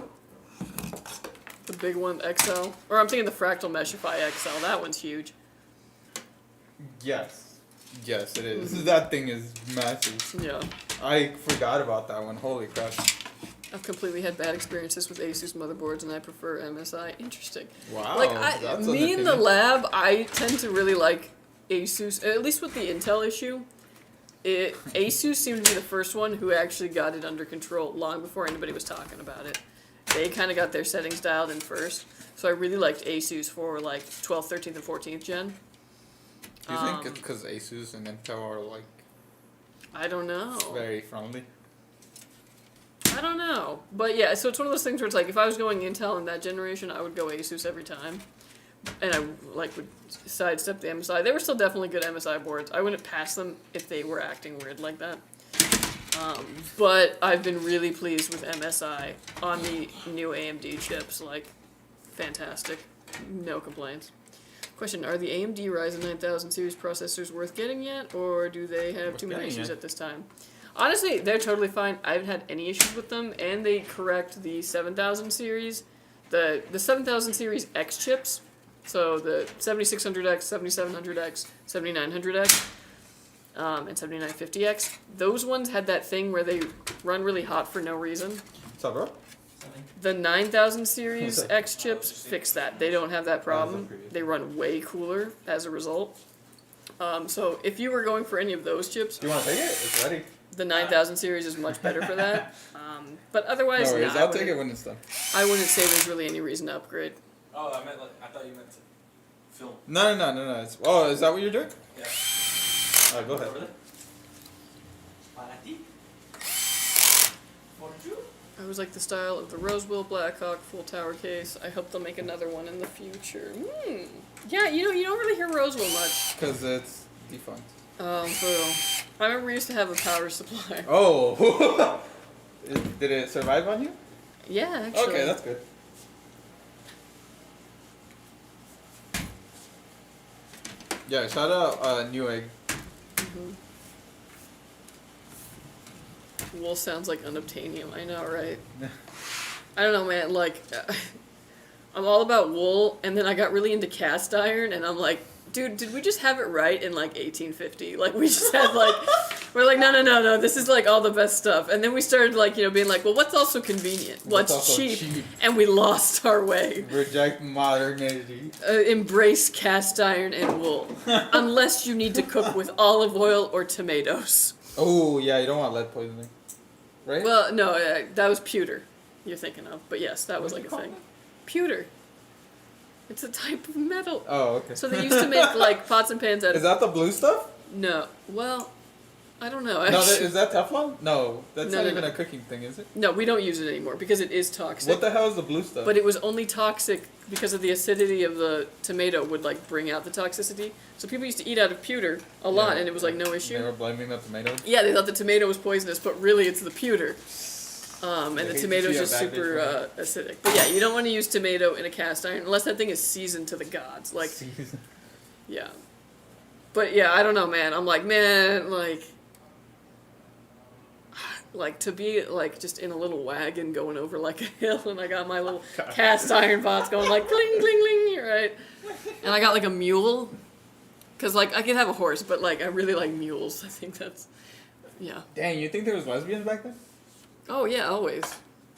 the big one, XL? Or I'm thinking the Fractal Meshify XL, that one's huge. Yes, it is. That thing is massive. Yeah. I forgot about that one. Holy crap. I've completely had bad experiences with ASUS motherboards and I prefer MSI. Interesting. Wow. Like, that's an me in the opinion. lab, I tend to really like ASUS, at least with the Intel issue. ASUS seemed to be the first one who actually got it under control long before anybody was talking about it. They kind of got their settings dialed in first. So I really liked ASUS for like 12th, 13th, and 14th gen. Do you think it's because Asus and Intel are, like, I don't know. very friendly? I don't know. But yeah, so it's one of those things where it's like, if I was going Intel in that generation, I would go ASUS every time. And I, like, would sidestep the MSI. They were still definitely good MSI boards. I wouldn't pass them if they were acting weird like that. But I've been really pleased with MSI on the new AMD chips. Like, fantastic. No complaints. Question, are the AMD Ryzen 9000 series processors worth getting yet, or do they have too many issues at this time? Honestly, they're totally fine. I haven't had any issues with them, and they correct the 7000 series, the 7000 series X chips, so the 7600X, 7700X, 7900X, and 7950X. Those ones had that thing where they run really hot for no reason. What's up, bro? The 9000 series X chips fix that. They don't have that problem. They run way cooler as a result. So if you were going for any of those chips, Do you want to take it? It's ready. the 9000 series is much better for that. But otherwise, No worries. nah, I'll take it when it's done. I wouldn't say there's really any reason to upgrade. Oh, I thought you meant to film. No. It's, oh, is that what you're doing? Yeah. Alright, go ahead. Over there. Para ti. For you. I was like the style of the Rosewell Blackhawk full tower case. I hope they'll make another one in the future. Yeah, you don't really hear Rosewell much. Because it's defunct. Boo. I remember we used to have a power supply. Oh! Did it survive on you? Yeah, actually. Okay, that's good. Yeah, shout out Newegg. Wool sounds like unobtainium. I know, right? I don't know, man. Like, I'm all about wool, and then I got really into cast iron, and I'm like, dude, did we just have it right in like 1850? Like, we just had like, we're like, no, this is like all the best stuff. And then we started like, being like, well, what's also convenient? What's also cheap? And we lost our way. Reject modernity. Embrace cast iron and wool, unless you need to cook with olive oil or tomatoes. Oh, yeah, you don't want lead poisoning. Right? Well, no, that was pewter you're thinking of. But yes, that was What like do a you thing. call Pewter. It's a type of metal. Oh, okay. So they used to make like pots and pans out of... Is that the blue stuff? No. Well, I don't know. No, Actually. is that Teflon? No, that's No, not no, even no. a cooking thing, is it? No, we don't use it anymore because it is toxic. What the hell is the blue stuff? But it was only toxic because of the acidity of the tomato would like bring out the toxicity. So people used to eat out of pewter a lot, Yeah. and it was like no They issue. were blaming the tomatoes? Yeah, they thought the tomato was poisonous, but really it's the pewter. And I the hate to tomato's see a just bad super dish acidic. But yeah, you don't want to use tomato in a cast iron unless that thing is seasoned to the gods. Like, yeah. But yeah, I don't know, man. I'm like, man, like to be like just in a little wagon going over like a hill, and I got my little cast iron pots going like cling, cling, cling, right? And I got like a mule, cause like I could have a horse, but like I really like mules. I think that's, yeah. Dang, you think there was lesbians back then? Oh yeah, always.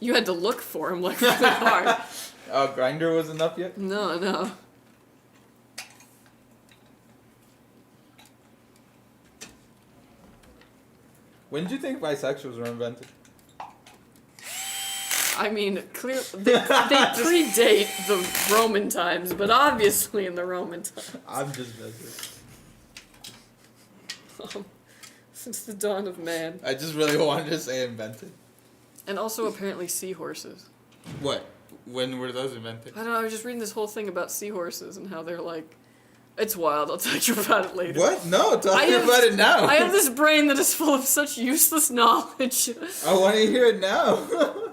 You had to look for them like really hard. Grinder wasn't up yet? No. When did you think bisexuals were invented? I mean, clear they predate the Roman times, but obviously in the Roman times. I'm just messing. Since the dawn of man. I just really wanted to say invented. And also apparently seahorses. What? When were those invented? I don't know, I was just reading this whole thing about seahorses and how they're like... It's wild, I'll tell you about it later. What? No, tell I me have- about it now. I have this brain that is full of such useless knowledge. I want to hear it now.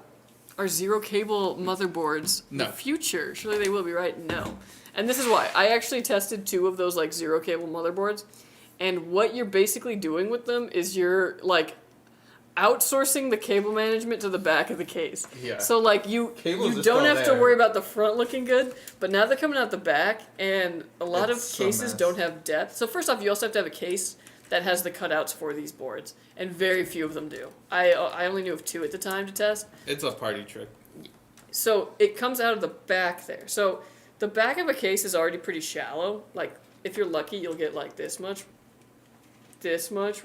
Are zero cable motherboards No. the future? Surely they will be, right? No. And this is why. I actually tested 2 of those like zero cable motherboards, and what you're basically doing with them is you're like outsourcing the cable management to the back of the case. Yeah. So like you Cables are don't still have to there. worry about the front looking good, but now they're coming out the back, and a lot It's of a cases mess. don't have depth. So first off, you also have to have a case that has the cutouts for these boards, and very few of them do. I only knew of 2 at the time to test. It's a party trick. So it comes out of the back there. So the back of a case is already pretty shallow. Like, if you're lucky, you'll get like this much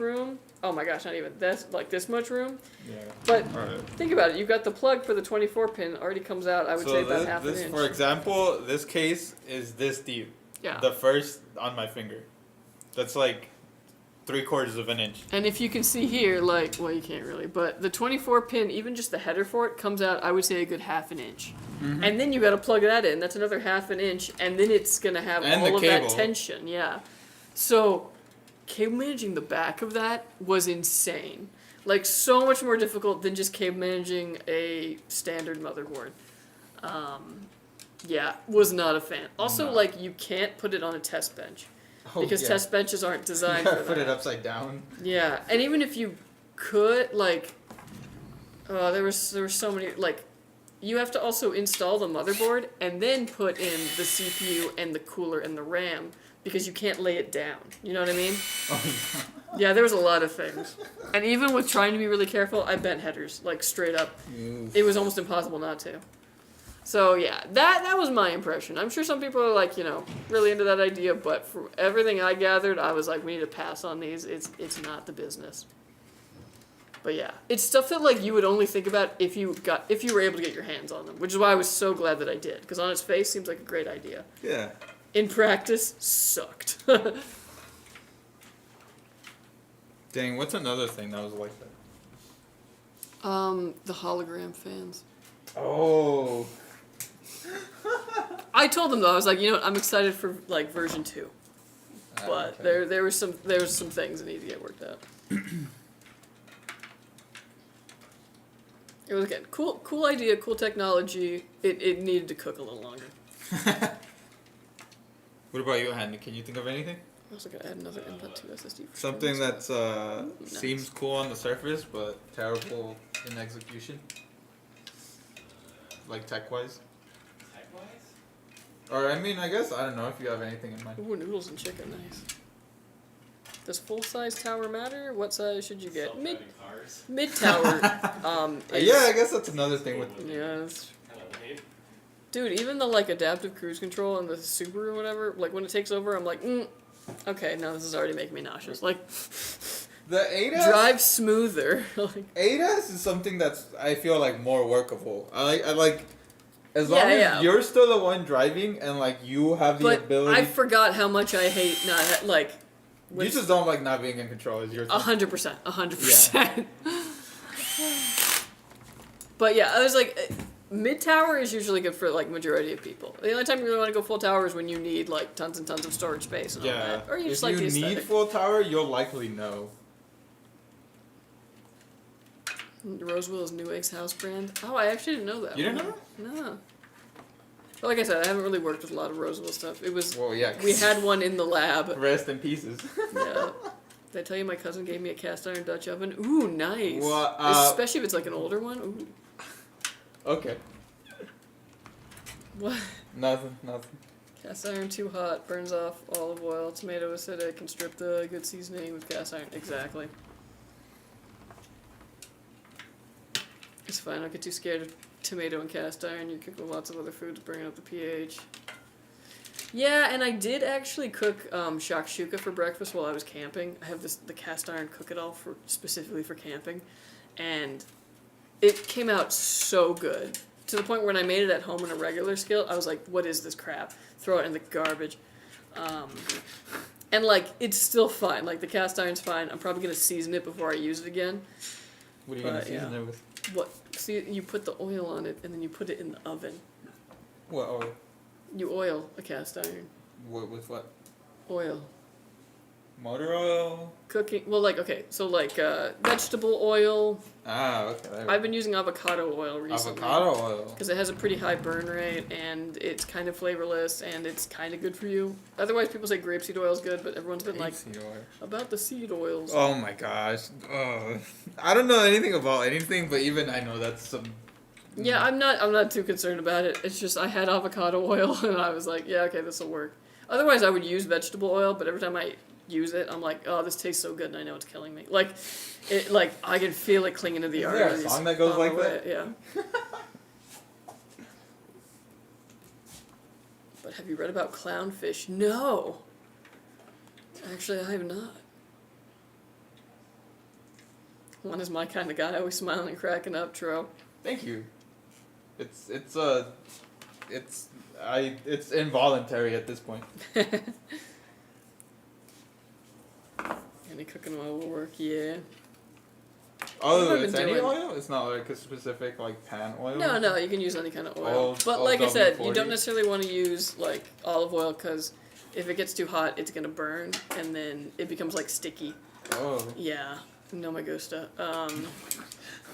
room. Oh my gosh, not even. That's like this much room. Yeah. But Alright. think about it. You've got the plug for the 24 pin already comes out, I would say, about half an inch. For example, this case is this deep. Yeah. The first on my finger. That's like 3/4 of an inch. And if you can see here, like, well, you can't really, but the 24 pin, even just the header for it, comes out, I would say, a good half an inch. Mm-hmm. And then you got to plug that in. That's another half an inch, and then it's going to have And all the of cable. that tension. Yeah. So, cable managing the back of that was insane. Like, so much more difficult than just managing a standard motherboard. Yeah, was not a fan. Also, No. like, you can't put it on a test bench. Because yeah. test benches aren't You designed gotta for put that. it upside down. Yeah, and even if you could, like, there were so many, like, you have to also install the motherboard and then put in the CPU and the cooler and the RAM because you can't lay it down. You know what I mean? Oh, Yeah, there was a lot of things. And even with trying to be really careful, I bent headers, like, straight up. yeah. It was almost impossible not to. So, yeah, that was my impression. I'm sure some people are, like, you know, really into that idea, but from everything I gathered, I was like, we need to pass on these. It's not the business. But yeah, it's stuff that, like, you would only think about if you were able to get your hands on them, which is why I was so glad that I did, because on its face seems like a great idea. Yeah. In practice, sucked. Dang, what's another thing that was like that? The hologram fans. Oh. I told them though, I was like, you know what, I'm excited for like version 2. But okay. there was some things that need to get worked out. It was again cool idea, cool technology. It needed to cook a little longer. What about you, Handy? Can you think of anything? I also gotta add another M.2 SSD. For Something storage. that's Nice. seems cool on the surface, but terrible in execution. Like tech-wise. Tech-wise? Or I mean, I guess I don't know if you have anything in mind. Ooh, noodles and chicken, nice. Does full size tower matter? What size should you get? Self-driving cars. Mid tower. Yeah, I guess that's another thing with. Yeah, it's, Kind of lame. dude. Even the like adaptive cruise control and the Subaru or whatever, like when it takes over, I'm like, okay, now this is already making me nauseous. Like, The ADAS. drive smoother. Like, ADAS is something that's I feel like more workable. I like. As long Yeah, as yeah. you're still the one driving and like you have the but ability. I forgot how much I hate not like. You just don't like not being in control. Is your thing. 100%, 100%. But yeah, I was like, mid tower is usually good for like majority of people. The only time you really want to go full tower is when you need like tons and tons of storage space and all Yeah. that, or you If just like you the need aesthetic. full tower, you'll likely know. Rosewell's Newegg's house brand. Oh, I actually didn't know that. You didn't one. know No. But like I said, I haven't really worked with a lot of Rosewell stuff. It was Well, yeah. we had one in the lab. Rest in pieces. Yeah. Did I tell you my cousin gave me a cast iron Dutch oven? Ooh, nice. What, Especially if it's like an older one. Ooh. Okay. What? Nothing. Cast iron too hot, burns off olive oil, tomato acidic, can strip the good seasoning with cast iron. Exactly. It's fine, don't get too scared of tomato and cast iron. You cook with lots of other foods, bringing up the pH. Yeah, and I did actually cook shakshuka for breakfast while I was camping. I have the cast iron cook-it-all specifically for camping, and it came out so good. To the point where when I made it at home in a regular skillet, I was like, what is this crap? Throw it in the garbage. And, like, it's still fine. Like, the cast iron's fine. I'm probably going to season it before I use it again. What are you gonna But, season yeah. it with? What? See, you put the oil on it, and then you put it in the oven. What oil? You oil a cast iron. What with what? Oil. Motor oil. Cooking. Well, like, okay, so, like, vegetable oil. Ah, okay. There we I've go. been using avocado oil recently. Avocado oil. Because it has a pretty high burn rate, and it's kind of flavorless, and it's kind of good for you. Otherwise, people say grapeseed oil is good, but everyone's been like, Rapeseed oil. about the seed oils. Oh my gosh. I don't know anything about anything, but even I know that's some. Yeah, I'm not too concerned about it. It's just I had avocado oil, and I was like, yeah, okay, this will work. Otherwise, I would use vegetable oil, but every time I use it, I'm like, oh, this tastes so good, and I know it's killing me. Like, I can feel it clinging to the Is there a arteries. song that goes on like the way, that? Yeah. But have you read about clownfish? No. Actually, I have not. One is my kind of guy, always smiling and cracking up, Tro. Thank you. It's involuntary at this point. Any cooking oil will work, yeah. Oh, What have I it's been any doing? oil? It's not like a specific like pan oil? No, you can use any kind of oil. All- but all like I said, you W40? don't necessarily want to use like olive oil because if it gets too hot, it's gonna burn and then it becomes like sticky. Oh. Yeah. No, my gusta.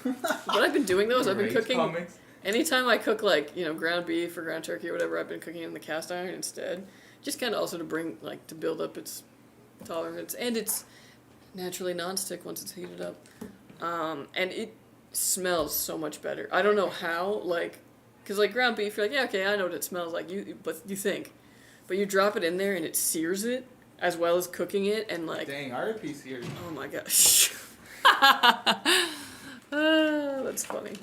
What I've been doing though is I've been Rage cooking. comics. Anytime I cook like ground beef or ground turkey or whatever, I've been cooking in the cast iron instead. Just kind of also to bring to build up its tolerance, and it's naturally nonstick once it's heated up, and it smells so much better. I don't know how, because ground beef, you're like, yeah, okay, I know what it smells like. But you drop it in there and it sears it as well as cooking it, and Dang, RP series. oh my gosh, that's funny.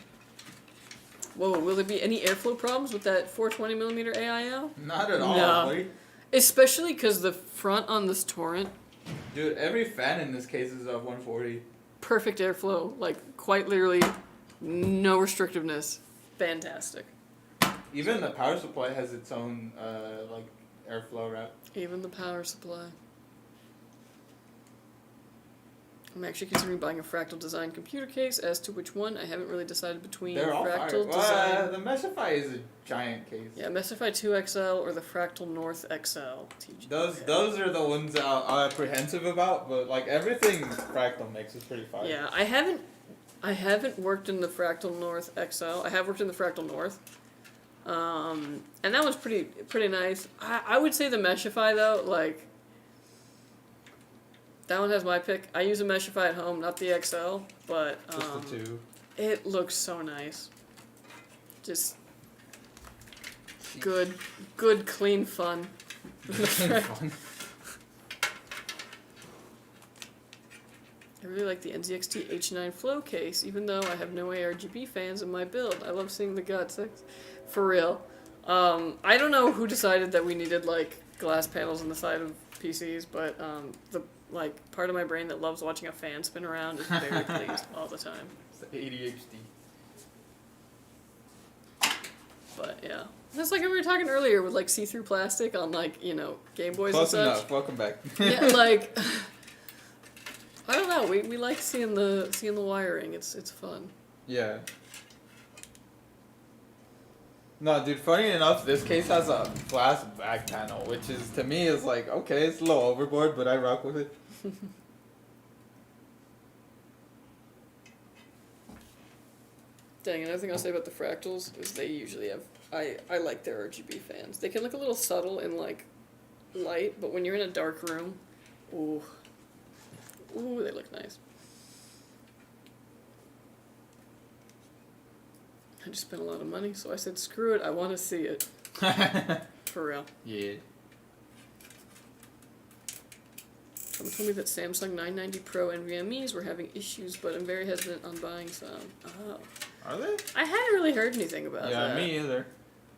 Whoa, will there be any airflow problems with that 420mm AIO? Not at all, No. buddy. Especially because the front on this Torrent, Dude, every fan in this case is of 140. perfect airflow, quite literally no restrictiveness. Fantastic. Even the power supply has its own airflow route. Even the power supply. I'm actually considering buying a Fractal design computer case. As to which one, I haven't really decided between They're all Fractal fire. design. The Miscify is a giant case. Yeah, Mesify 2XL or the Fractal North XL. TG. Those are the ones I'm apprehensive about, but everything Fractal makes is pretty fire. Yeah, I haven't worked in the Fractal North XL. I have worked in the Fractal North. And that was pretty nice. I would say the Meshify though, that one has my pick. I use a Meshify at home, not the XL, but Just the two. it looks so nice. Just good, clean fun. Fun. I really like the NZXT H9 Flow case, even though I have no ARGB fans in my build. I love seeing the God 6. For real. I don't know who decided that we needed, glass panels on the side of PCs, but the part of my brain that loves watching a fan spin around is very pleased all the time. It's the ADHD. But, yeah. That's like we were talking earlier with, see-through plastic on, Game Boys Close and such. enough. Welcome back. Yeah, I don't know. We like seeing the wiring. It's fun. Yeah. No, dude, funny enough, this case has a glass back panel, which is, to me, is okay, it's a little overboard, but I rock with it. Dang, another thing I'll say about the Fractals is they usually have... I like their RGB fans. They can look a little subtle in, light, but when you're in a dark room, ooh, they look nice. I just spent a lot of money, so I said, screw it, I want to see it. For real. Yeah. Someone told me that Samsung 990 Pro NVMEs were having issues, but I'm very hesitant on buying some. Oh. Are they? I hadn't really heard anything about that. Yeah, me either.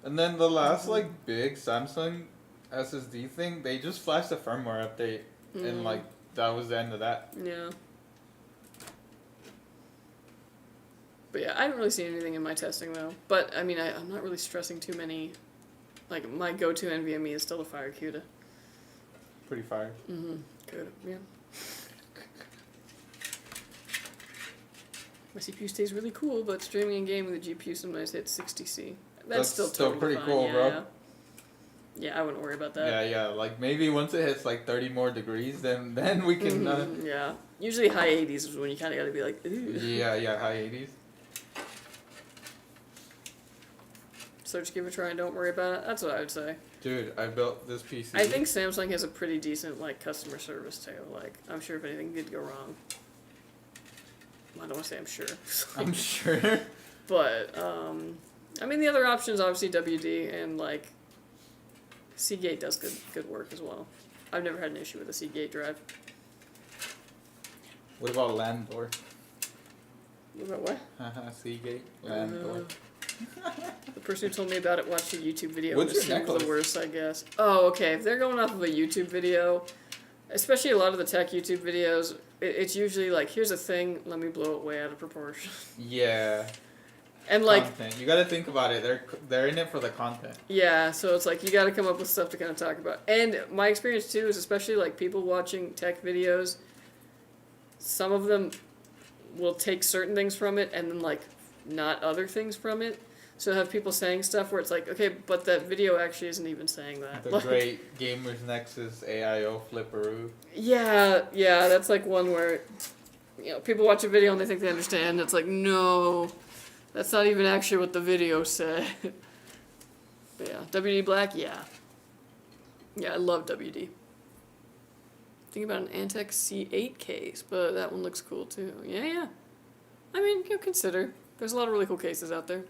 And then the last, big Samsung SSD thing, they just flashed a firmware update, and, that was the end of that. Yeah. But yeah, I haven't really seen anything in my testing though. But I mean, I'm not really stressing too many. My go-to NVMe is still the Fire CUDA. Pretty fire. Good. Yeah. My CPU stays really cool, but streaming and gaming with the GPU sometimes hits 60C. That's still totally pretty fine. cool, yeah. bro. Yeah, I wouldn't worry about that. Yeah. Maybe once it hits 30 more degrees, then we can. Yeah. Usually high 80s is when you kind of got to be like, ooh. Yeah, high 80s. So just give it a try and don't worry about it. That's what I would say. Dude, I built this PC. I think Samsung has a pretty decent customer service too. I'm sure if anything did go wrong. I don't want to say I'm sure. I'm sure. But I mean the other options obviously WD and Seagate does good work as well. I've never had an issue with a Seagate drive. What about Landor? What about what? Seagate. Landor. The person who told me about it watched a YouTube video What's and your assumed the necklace? worst, I guess. Oh, okay. If they're going off of a YouTube video, especially a lot of the tech YouTube videos, it's usually here's a thing, let me blow it way out of proportion. Yeah. And Content. You gotta think about it. They're in it for the content. yeah, so it's you gotta come up with stuff to kind of talk about. And my experience too is especially people watching tech videos, some of them will take certain things from it and then not other things from it. So have people saying stuff where it's okay, but that video actually isn't even saying that. The great Gamers Nexus AIO flipperoo. Yeah, that's one where you know, people watch a video and they think they understand. It's like, no, that's not even actually what the video said. But yeah, WD black, yeah. Yeah, I love WD. Think about an Antec C8 case, but that one looks cool too. Yeah, yeah. I mean, you consider. There's a lot of really cool cases out there.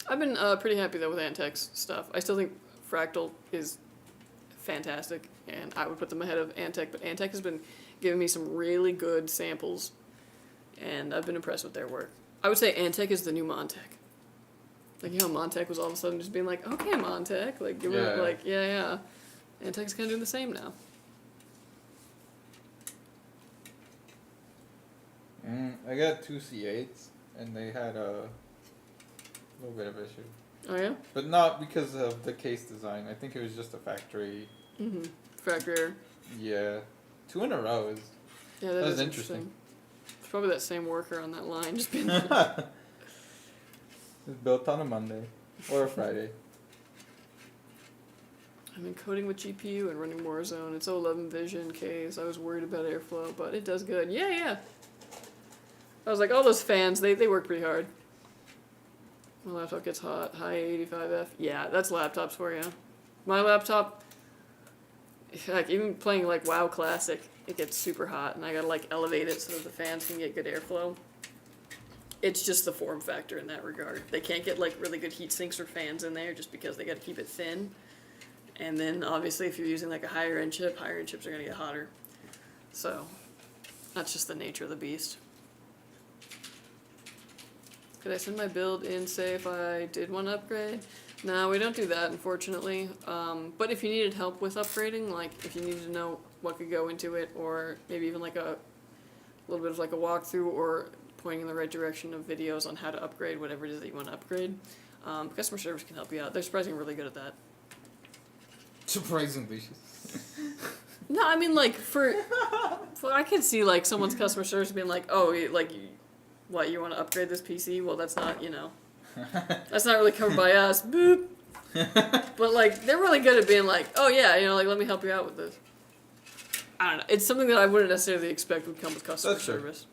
I've been pretty happy though with Antec's stuff. I still think Fractal is fantastic, and I would put them ahead of Antec, but Antec has been giving me some really good samples, and I've been impressed with their work. I would say Antec is the new Montec. Like, you know, Montec was all of a sudden just being like, okay, Montec, like, give it, like, yeah. Antec's kind of doing the same now. I got 2 C8s, and they had a little bit of issue. Oh, yeah? But not because of the case design. I think it was just a factory. Factory error. Yeah. 2 in a row is... Yeah, that is interesting. It's probably that same worker on that line just being It's built on a Monday. Or a Friday. I'm encoding with GPU and running Warzone. It's 11 Vision case. I was worried about airflow, but it does good. Yeah. I was like, all those fans, they work pretty hard. My laptop gets hot. High 85F. Yeah, that's laptops for you. My laptop, like, even playing like WoW Classic, it gets super hot, and I gotta like elevate it so that the fans can get good airflow. It's just the form factor in that regard. They can't get like really good heat sinks or fans in there just because they gotta keep it thin. And then obviously if you're using like a higher end chips are gonna get hotter. So that's just the nature of the beast. Could I send my build in, say, if I did want to upgrade? No, we don't do that, unfortunately. But if you needed help with upgrading, like if you needed to know what could go into it, or maybe even like a little bit of like a walkthrough or pointing in the right direction of videos on how to upgrade whatever it is that you want to upgrade, customer service can help you out. They're surprisingly really good at that. Surprisingly. No, I mean, like, I could see, like, someone's customer service being like, oh, like, what, you want to upgrade this PC? Well, that's not, you know, that's not really covered by us. Boop. But, like, they're really good at being like, oh, yeah, you know, like, let me help you out with this. I don't know. It's something that I wouldn't necessarily expect would come with customer service.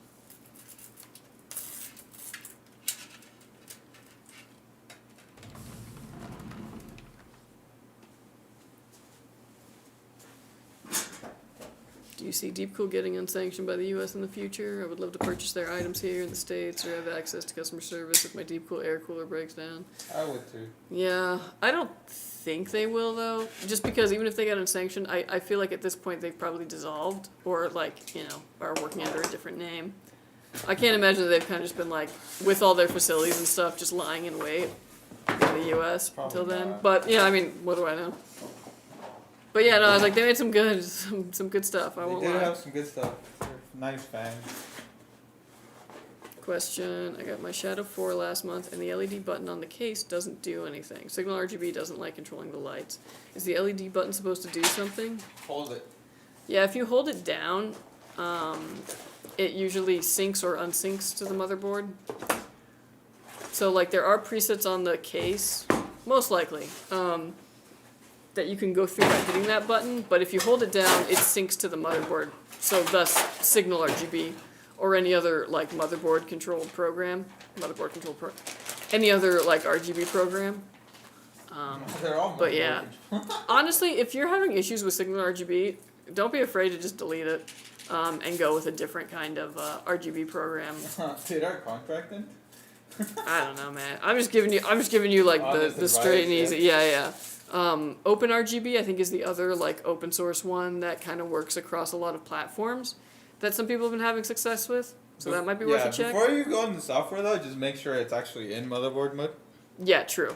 Do you see Deepcool getting unsanctioned by the U.S. in the future? I would love to purchase their items here in the States or have access to customer service if my Deepcool air cooler breaks down. I would too. Yeah, I don't think they will though. Just because even if they got unsanctioned, I feel like at this point they've probably dissolved or like, you know, are working under a different name. I can't imagine that they've kind of just been like, with all their facilities and stuff, just lying in wait in the U.S. Probably until then. not. But yeah, I mean, what do I know? But yeah, no, I was like, they made some good stuff. I won't They did lie. have some good stuff. They're nice fans. Question: I got my Shadow 4 last month, and the LED button on the case doesn't do anything. Signal RGB doesn't like controlling the lights. Is the LED button supposed to do something? Hold it. Yeah, if you hold it down, it usually syncs or unsyncs to the motherboard. So, like, there are presets on the case, most likely, that you can go through by hitting that button, but if you hold it down, it syncs to the motherboard. So, thus, Signal RGB or any other, like, motherboard controlled program, any other, like, RGB program. They're all But yeah, honestly, if you're having issues with Signal RGB, don't be afraid to just delete it and go with a different kind of RGB program. Did our contract end? I don't know, man. I'm just giving you like Honest the straight and advice, easy. Yeah. Open RGB, I think, is the other like open source one that kind of works across a lot of platforms that some people have been having success with. So that might be worth a check. Before you go in the software though, just make sure it's actually in motherboard mode. Yeah, true.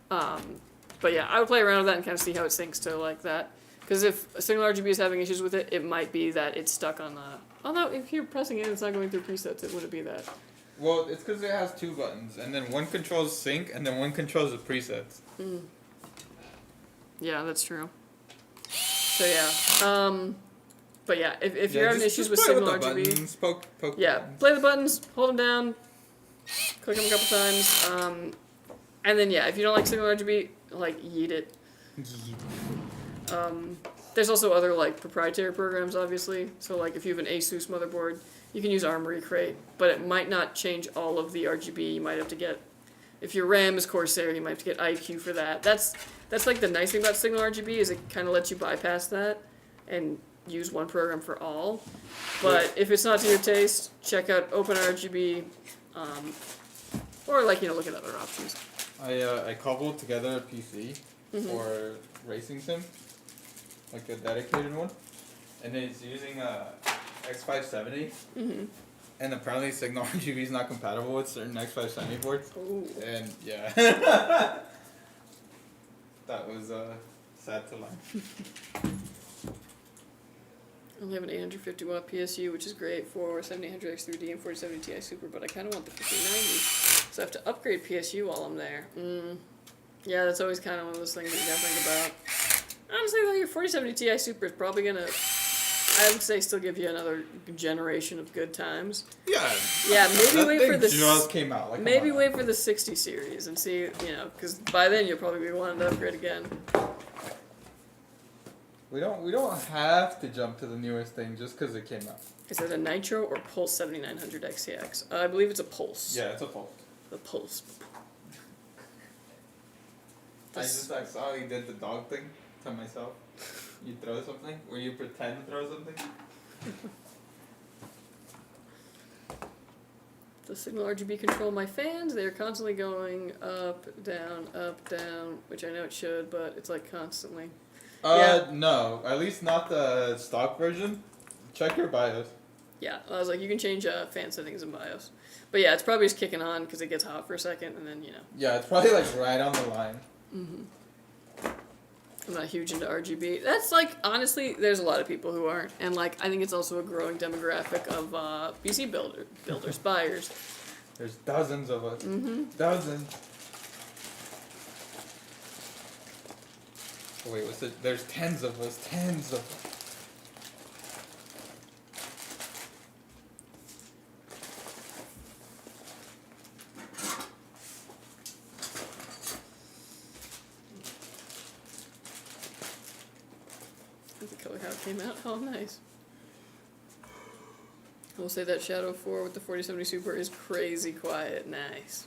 But yeah, I would play around with that and kind of see how it syncs to like that. Because if Signal RGB is having issues with it, it might be that it's stuck on the... Although, if you're pressing it and it's not going through presets, it wouldn't be that. Well, it's because it has 2 buttons, and then one controls sync, and then one controls the presets. Yeah, that's true. So yeah, but yeah, if you're having issues with play Signal with the RGB, buttons, poke yeah, buttons. play the buttons, hold them down, click them a couple times, and then yeah, if you don't like Signal RGB, like yeet it. There's also other like proprietary programs, obviously. So like if you have an ASUS motherboard, you can use Armory Crate, but it might not change all of the RGB. You might have to get, if your RAM is Corsair, you might have to get IQ for that. That's like the nice thing about Signal RGB is it kind of lets you bypass that and use one program for all. But if it's not to your taste, check out OpenRGB, or like look at other options. I cobbled together a PC for racing sim, like a dedicated one, and it's using a X570. And apparently Signal RGB is not compatible with certain X570 boards. Ooh. And yeah, that was sad to learn. I only have an 850 watt PSU, which is great for 7800X3D and 4070 Ti Super, but I kind of want the 5090, so I have to upgrade PSU while I'm there. Yeah, that's always kind of one of those things that you gotta think about. Honestly, though, your 4070 Ti Super is probably gonna, I would say, still give you another generation of good times. Yeah. Yeah, maybe that wait thing for the just came out. Like, maybe wait for the 60 series and see, because by then you'll probably be wanting to upgrade again. We don't have to jump to the newest thing just because it came out. Is it a Nitro or Pulse 7900 XTX? I believe it's a Pulse. Yeah, it's a Pulse. The Pulse. I saw you did the dog thing to myself. You throw something, or you pretend to throw something. The Signal RGB control my fans. They're constantly going up, down, which I know it should, but it's like constantly. Yeah. No, at least not the stock version. Check your BIOS. Yeah, I was like, you can change fan settings in BIOS. But yeah, it's probably just kicking on because it gets hot for a second, and then, Yeah, it's probably like right on the line. I'm not huge into RGB. That's like, honestly, there's a lot of people who aren't. And like, I think it's also a growing demographic of PC builders, buyers. There's dozens of us. Dozens. Oh, wait, what's it? There's tens of us. Tens of us. The color how it came out. Oh, nice. I will say that Shadow 4 with the 4070 Super is crazy quiet. Nice.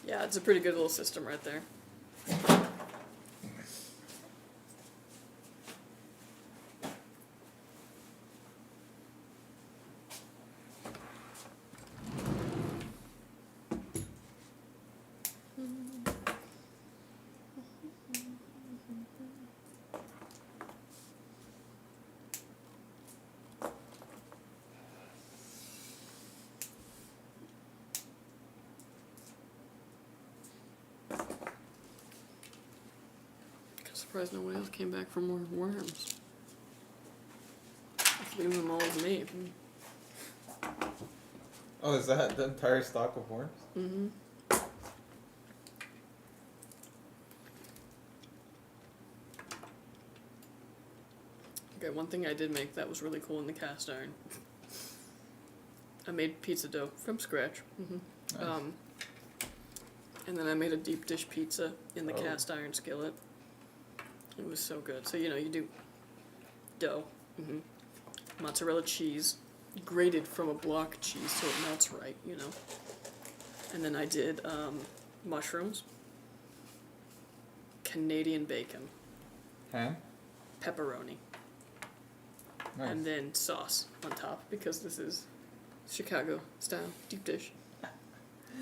Yeah, it's a pretty good little system right there. Surprised nobody else came back for more worms. Just leaving them all with me. Oh, is that the entire stock of worms? Okay, one thing I did make that was really cool in the cast iron. I made pizza dough from scratch. Nice. And then I made a deep dish pizza in the cast iron skillet. It was so good. So, you do dough, mozzarella cheese, grated from a block cheese so it melts right, And then I did mushrooms, Canadian bacon, Ham? pepperoni, Nice. and then sauce on top because this is Chicago style deep dish.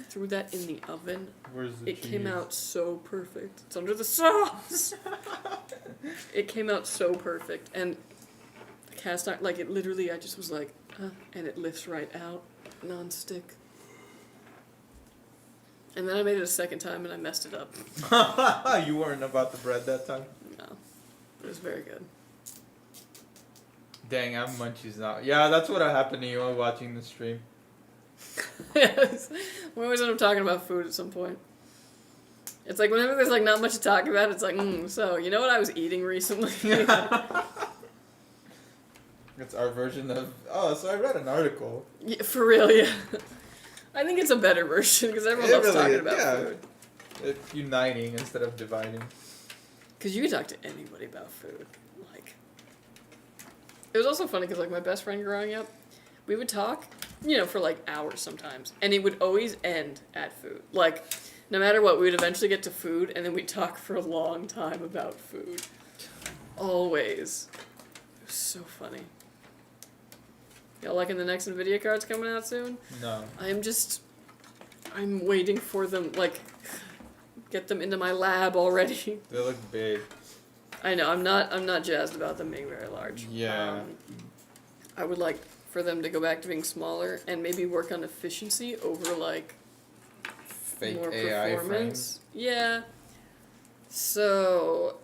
Threw that in the oven. Where's the It cheese? came out so perfect. It's under the sauce. It came out so perfect, and the cast iron, like it literally, I just was like, and it lifts right out, non-stick. And then I made it a second time, and I messed it up. You weren't about the bread that time? No, it was very good. Dang, I'm munchies now. Yeah, that's what happened to you while watching the stream. Yes, we always end up talking about food at some point. It's like whenever there's like not much to talk about, it's like, so you know what I was eating recently? It's our version of, so I read an article. Yeah, for real, yeah. I think it's a better version because everyone It loves really talking is, about yeah. food. It's uniting instead of dividing. Because you can talk to anybody about food. Like, It was also funny because, like, my best friend growing up, we would talk, you know, for, like, hours sometimes. And it would always end at food. Like, no matter what, we would eventually get to food, and then we'd talk for a long time about food. Always. It was so funny. Y'all liking the next NVIDIA cards coming out soon? No. I'm waiting for them, like, get them into my lab already. They look big. I know, I'm not jazzed about them being very large. Yeah. I would like for them to go back to being smaller and maybe work on efficiency over, like, Fake more AI performance. frames. Yeah. So,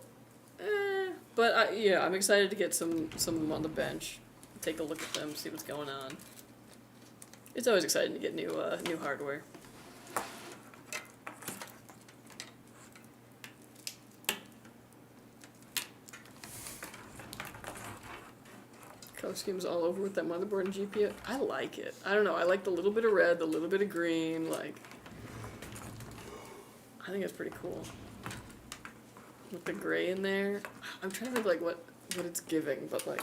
but I'm excited to get some of them on the bench. Take a look at them, see what's going on. It's always exciting to get new hardware. Color scheme's all over with that motherboard and GPU. I like it. I don't know. I like the little bit of red, the little bit of green. Like, I think it's pretty cool. With the gray in there. I'm trying to think like what it's giving, but like,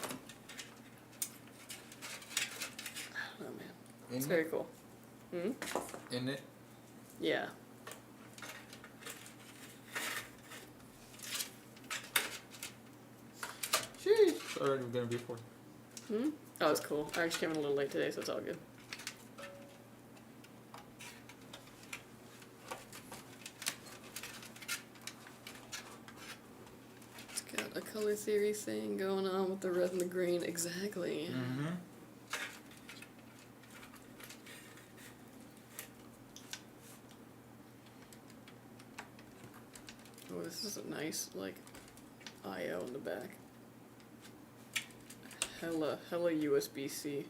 I don't know, man. It's very cool. Hmm? In it? Yeah. Sheesh. It's already gonna be 4. Hmm? Oh, it's cool. I actually came in a little late today, so it's all good. It's got a color theory thing going on with the red and the green. Exactly. Mm-hmm. Oh, this is a nice, like, I/O in the back. Hella USB-C.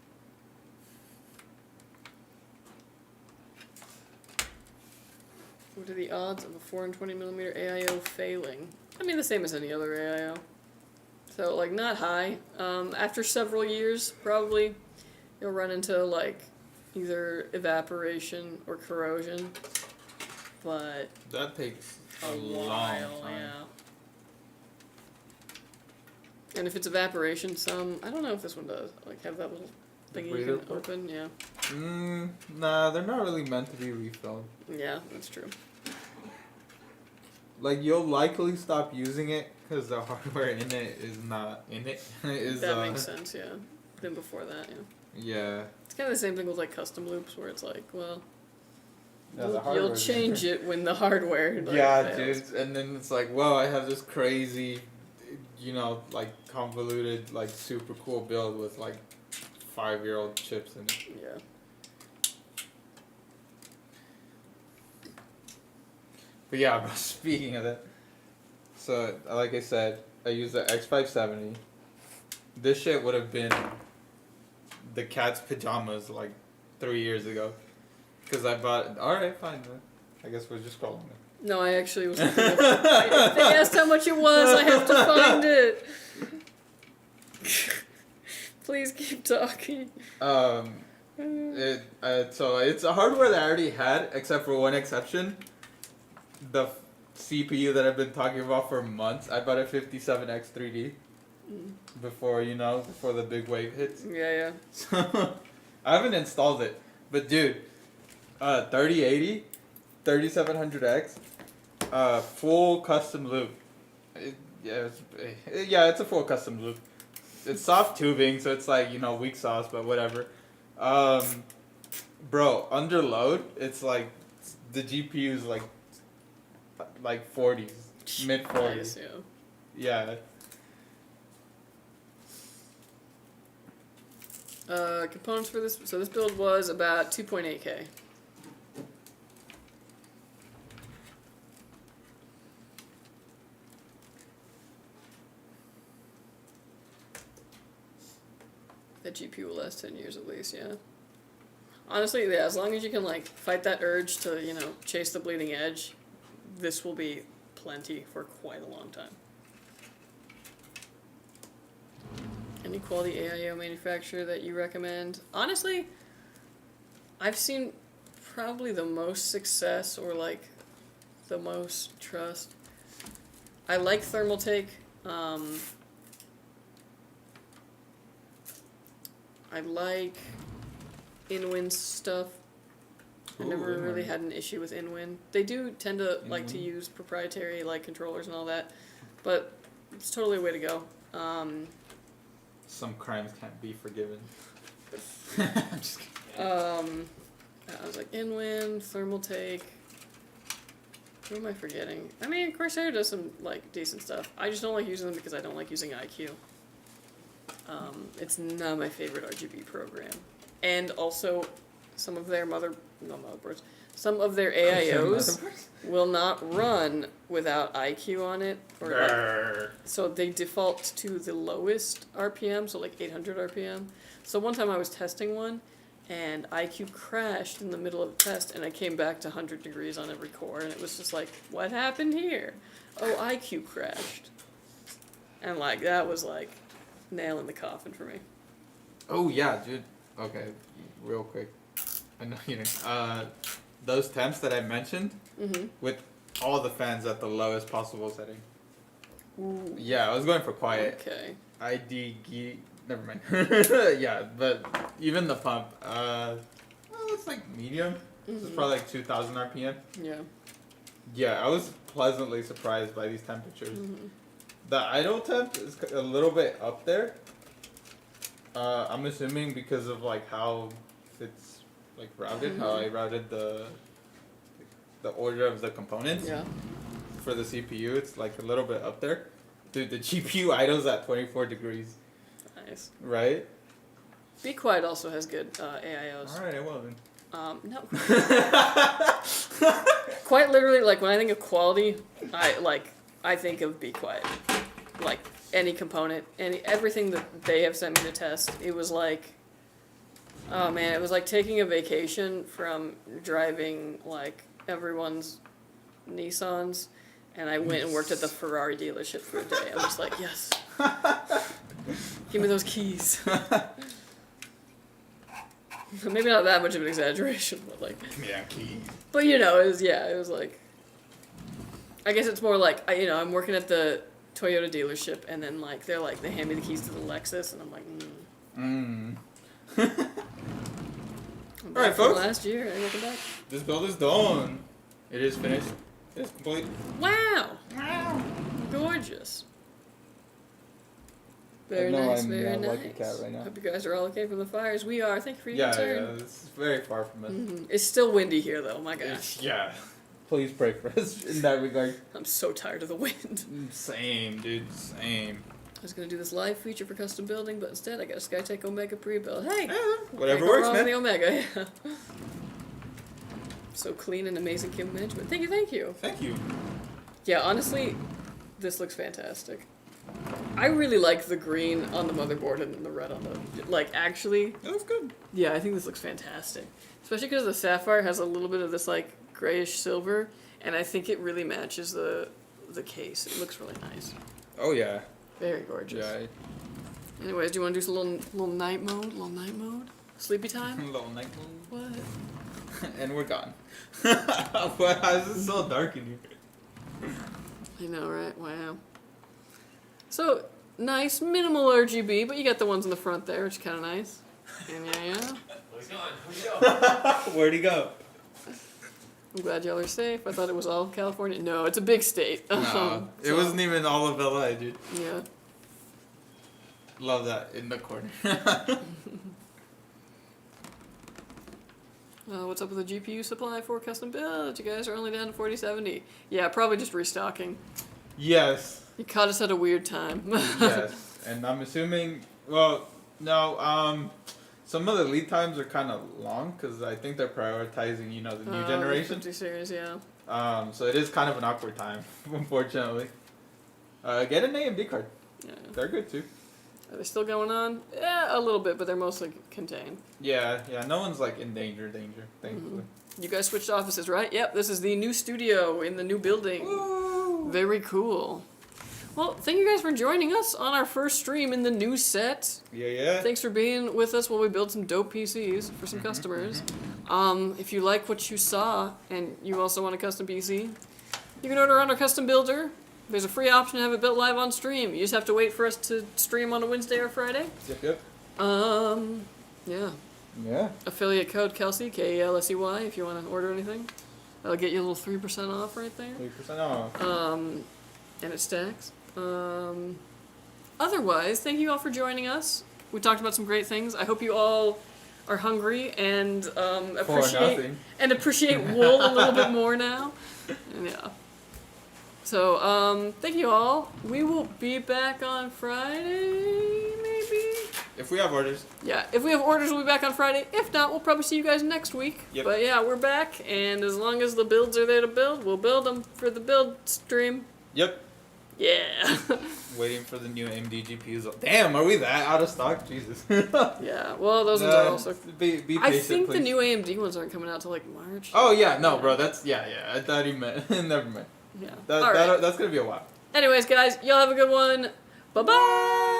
What are the odds of a 420mm AIO failing? I mean, the same as any other AIO. So, like, not high. After several years, probably, you'll run into, like, either evaporation or corrosion. But That takes a long while, time. yeah. And if it's evaporation, I don't know if this one does, like, have that little thing you breather can port? open, yeah. Nah, they're not really meant to be refilled. Yeah, that's true. Like, you'll likely stop using it because the hardware in it is not in it. That makes sense, yeah. Then before that, yeah. Yeah. It's kind of the same thing with, like, custom loops, where it's like, well, Yeah, the you'll hardware's change it when the hardware, like, yeah, fails. dude. And then it's like, well, I have this crazy, you know, like, convoluted, like, super cool build with, like, 5-year-old chips in it. Yeah. But yeah, bro, speaking of that, so like I said, I used the X570. This shit would have been the cat's pajamas like 3 years ago, because I bought it. All right, fine. Man. I guess we're just scrolling. No, I actually was looking at if they asked how much it was, I have to find it. Please keep talking. So it's a hardware that I already had, except for one exception. The CPU that I've been talking about for months. I bought a 57X3D before the big wave hits. Yeah. So I haven't installed it, but dude, 3080, 3700X, full custom loop. It's a full custom loop. It's soft tubing, so it's like, weak sauce, but whatever. Bro, under load, it's like the GPU is like 40s, mid 40s. Nice, Yeah. Components for this. So this build was about 2.8K. That GPU will last 10 years at least, yeah. Honestly, yeah, as long as you can, like, fight that urge to, chase the bleeding edge, this will be plenty for quite a long time. Any quality AIO manufacturer that you recommend? Honestly, I've seen probably the most success or, like, the most trust. I like Thermaltake. I like in-win stuff. I never Ooh, really in-win. had an issue with in-win. They do tend to like to In-win. use proprietary like controllers and all that, but it's totally a way to go. Some crimes can't be forgiven. I'm just kidding. I was like in-win, Thermaltake. Who am I forgetting? I mean, Corsair does some like decent stuff. I just don't like using them because I don't like using IQ. It's not my favorite RGB program, and also some of their motherboards. Some of their AIOs will not run without IQ on it, or like, so they default to the lowest RPM, so like 800 RPM. So one time I was testing one, and IQ crashed in the middle of a test, and I came back to 100 degrees on every core, and it was just like, what happened here? Oh, IQ crashed. And like, that was like nail in the coffin for me. Oh yeah, dude. Okay, real quick. I know you know. Those temps that I mentioned Mm-hmm. with all the fans at the lowest possible setting. Ooh. Yeah, I was going for quiet. Okay. IDG. Never mind. Yeah, but even the pump. Well, it's like medium. It's Mhm. probably like 2,000 RPM. Yeah. Yeah, I was pleasantly surprised by these temperatures. Mm-hmm. The idle temp is a little bit up there. I'm assuming because of like how it's like routed, how I routed the order of the components Yeah. for the CPU. It's like a little bit up there. Dude, the GPU idle's at 24 degrees, Nice. right? Be Quiet also has good AIOs. All right, well then. No. Quite literally, like when I think of quality, I think of Be Quiet. Like any component, everything that they have sent me to test, it was like, oh man, it was like taking a vacation from driving like everyone's Nissans, and I went and worked at the Ferrari dealership for a day. I'm just like, yes, give me those keys. Maybe not that much of an exaggeration, but like. Give me that key. But you know, it was like. I guess it's more like I'm working at the Toyota dealership, and then like they hand me the keys to the Lexus, and I'm like, I'm back Alright, from folks. last year. I welcome back. This build is done. It is finished. It's complete. Wow, Wow. gorgeous. Very know nice, I'm very not nice. like a cat right now. Hope you guys are all okay from the fires. We are. Thank you for your Yeah, turn. it's very far from us. It's still windy here, though. My gosh, It's- yeah. Please pray for us in that regard. I'm so tired of the wind. Same, dude. Same. I was gonna do this live feature for custom building, but instead I got a Skytech Omega pre-built. Hey, Whatever can't go works, wrong man. with the Omega. Yeah. So clean and amazing cable management. Thank you, thank you. Thank you. Yeah, honestly, this looks fantastic. I really like the green on the motherboard and then the red on the actually. It looks good. Yeah, I think this looks fantastic. Especially because the Sapphire has a little bit of this like grayish silver, and I think it really matches the case. It looks really nice. Oh yeah. Very gorgeous. Yeah. Anyways, do you want to do some little night mode? Little night mode? Sleepy time? Little night mode. What? And we're gone. Why is it so dark in here? I know, right? Wow. So, nice, minimal RGB, but you got the ones in the front there, which is kind of nice. And yeah. Where's he going? Where'd he go? Where'd he go? I'm glad y'all are safe. I thought it was all of California. No, it's a big state. No, it So, wasn't even all of LA, dude. Yeah. Love that in the corner. What's up with the GPU supply for custom builds? You guys are only down to 4070. Yeah, probably just restocking. Yes. You caught us at a weird time. Yes. And I'm assuming, well, no, some of the lead times are kind of long because I think they're prioritizing, the new generation. 50 series, yeah. So it is kind of an awkward time, unfortunately. Get an AMD card. Yeah. They're good too. Are they still going on? Yeah, a little bit, but they're mostly contained. Yeah, no one's like in danger, thankfully. You guys switched offices, right? Yep, this is the new studio in the new building. Woo! Very cool. Well, thank you guys for joining us on our first stream in the new set. Yeah. Thanks for being with us while we build some dope PCs for some customers. If you like what you saw and you also want a custom PC, you can order on our custom builder. There's a free option to have it built live on stream. You just have to wait for us to stream on a Wednesday or Friday. Yep. Yeah. Yeah. Affiliate code Kelsey, KELSEY, if you want to order anything. That'll get you a little 3% off right there. 3% off. And it stacks. Otherwise, thank you all for joining us. We talked about some great things. I hope you all are hungry and appreciate wool a little bit more now. And yeah. So, thank you all. We will be back on Friday, maybe? If we have orders. Yeah, if we have orders, we'll be back on Friday. If not, we'll probably see you guys next week. Yep. But yeah, we're back, and as long as the builds are there to build, we'll build them for the build stream. Yep. Yeah. Waiting for the new AMD GPUs. Damn, are we that out of stock? Jesus. Yeah, well, those ones are also... Be patient, I think please. the new AMD ones aren't coming out till like March. Oh, yeah, no, bro, that's... Yeah, I thought he meant... Never mind. Yeah. That's gonna be a while. Anyways, guys, y'all have a good one. Bye-bye!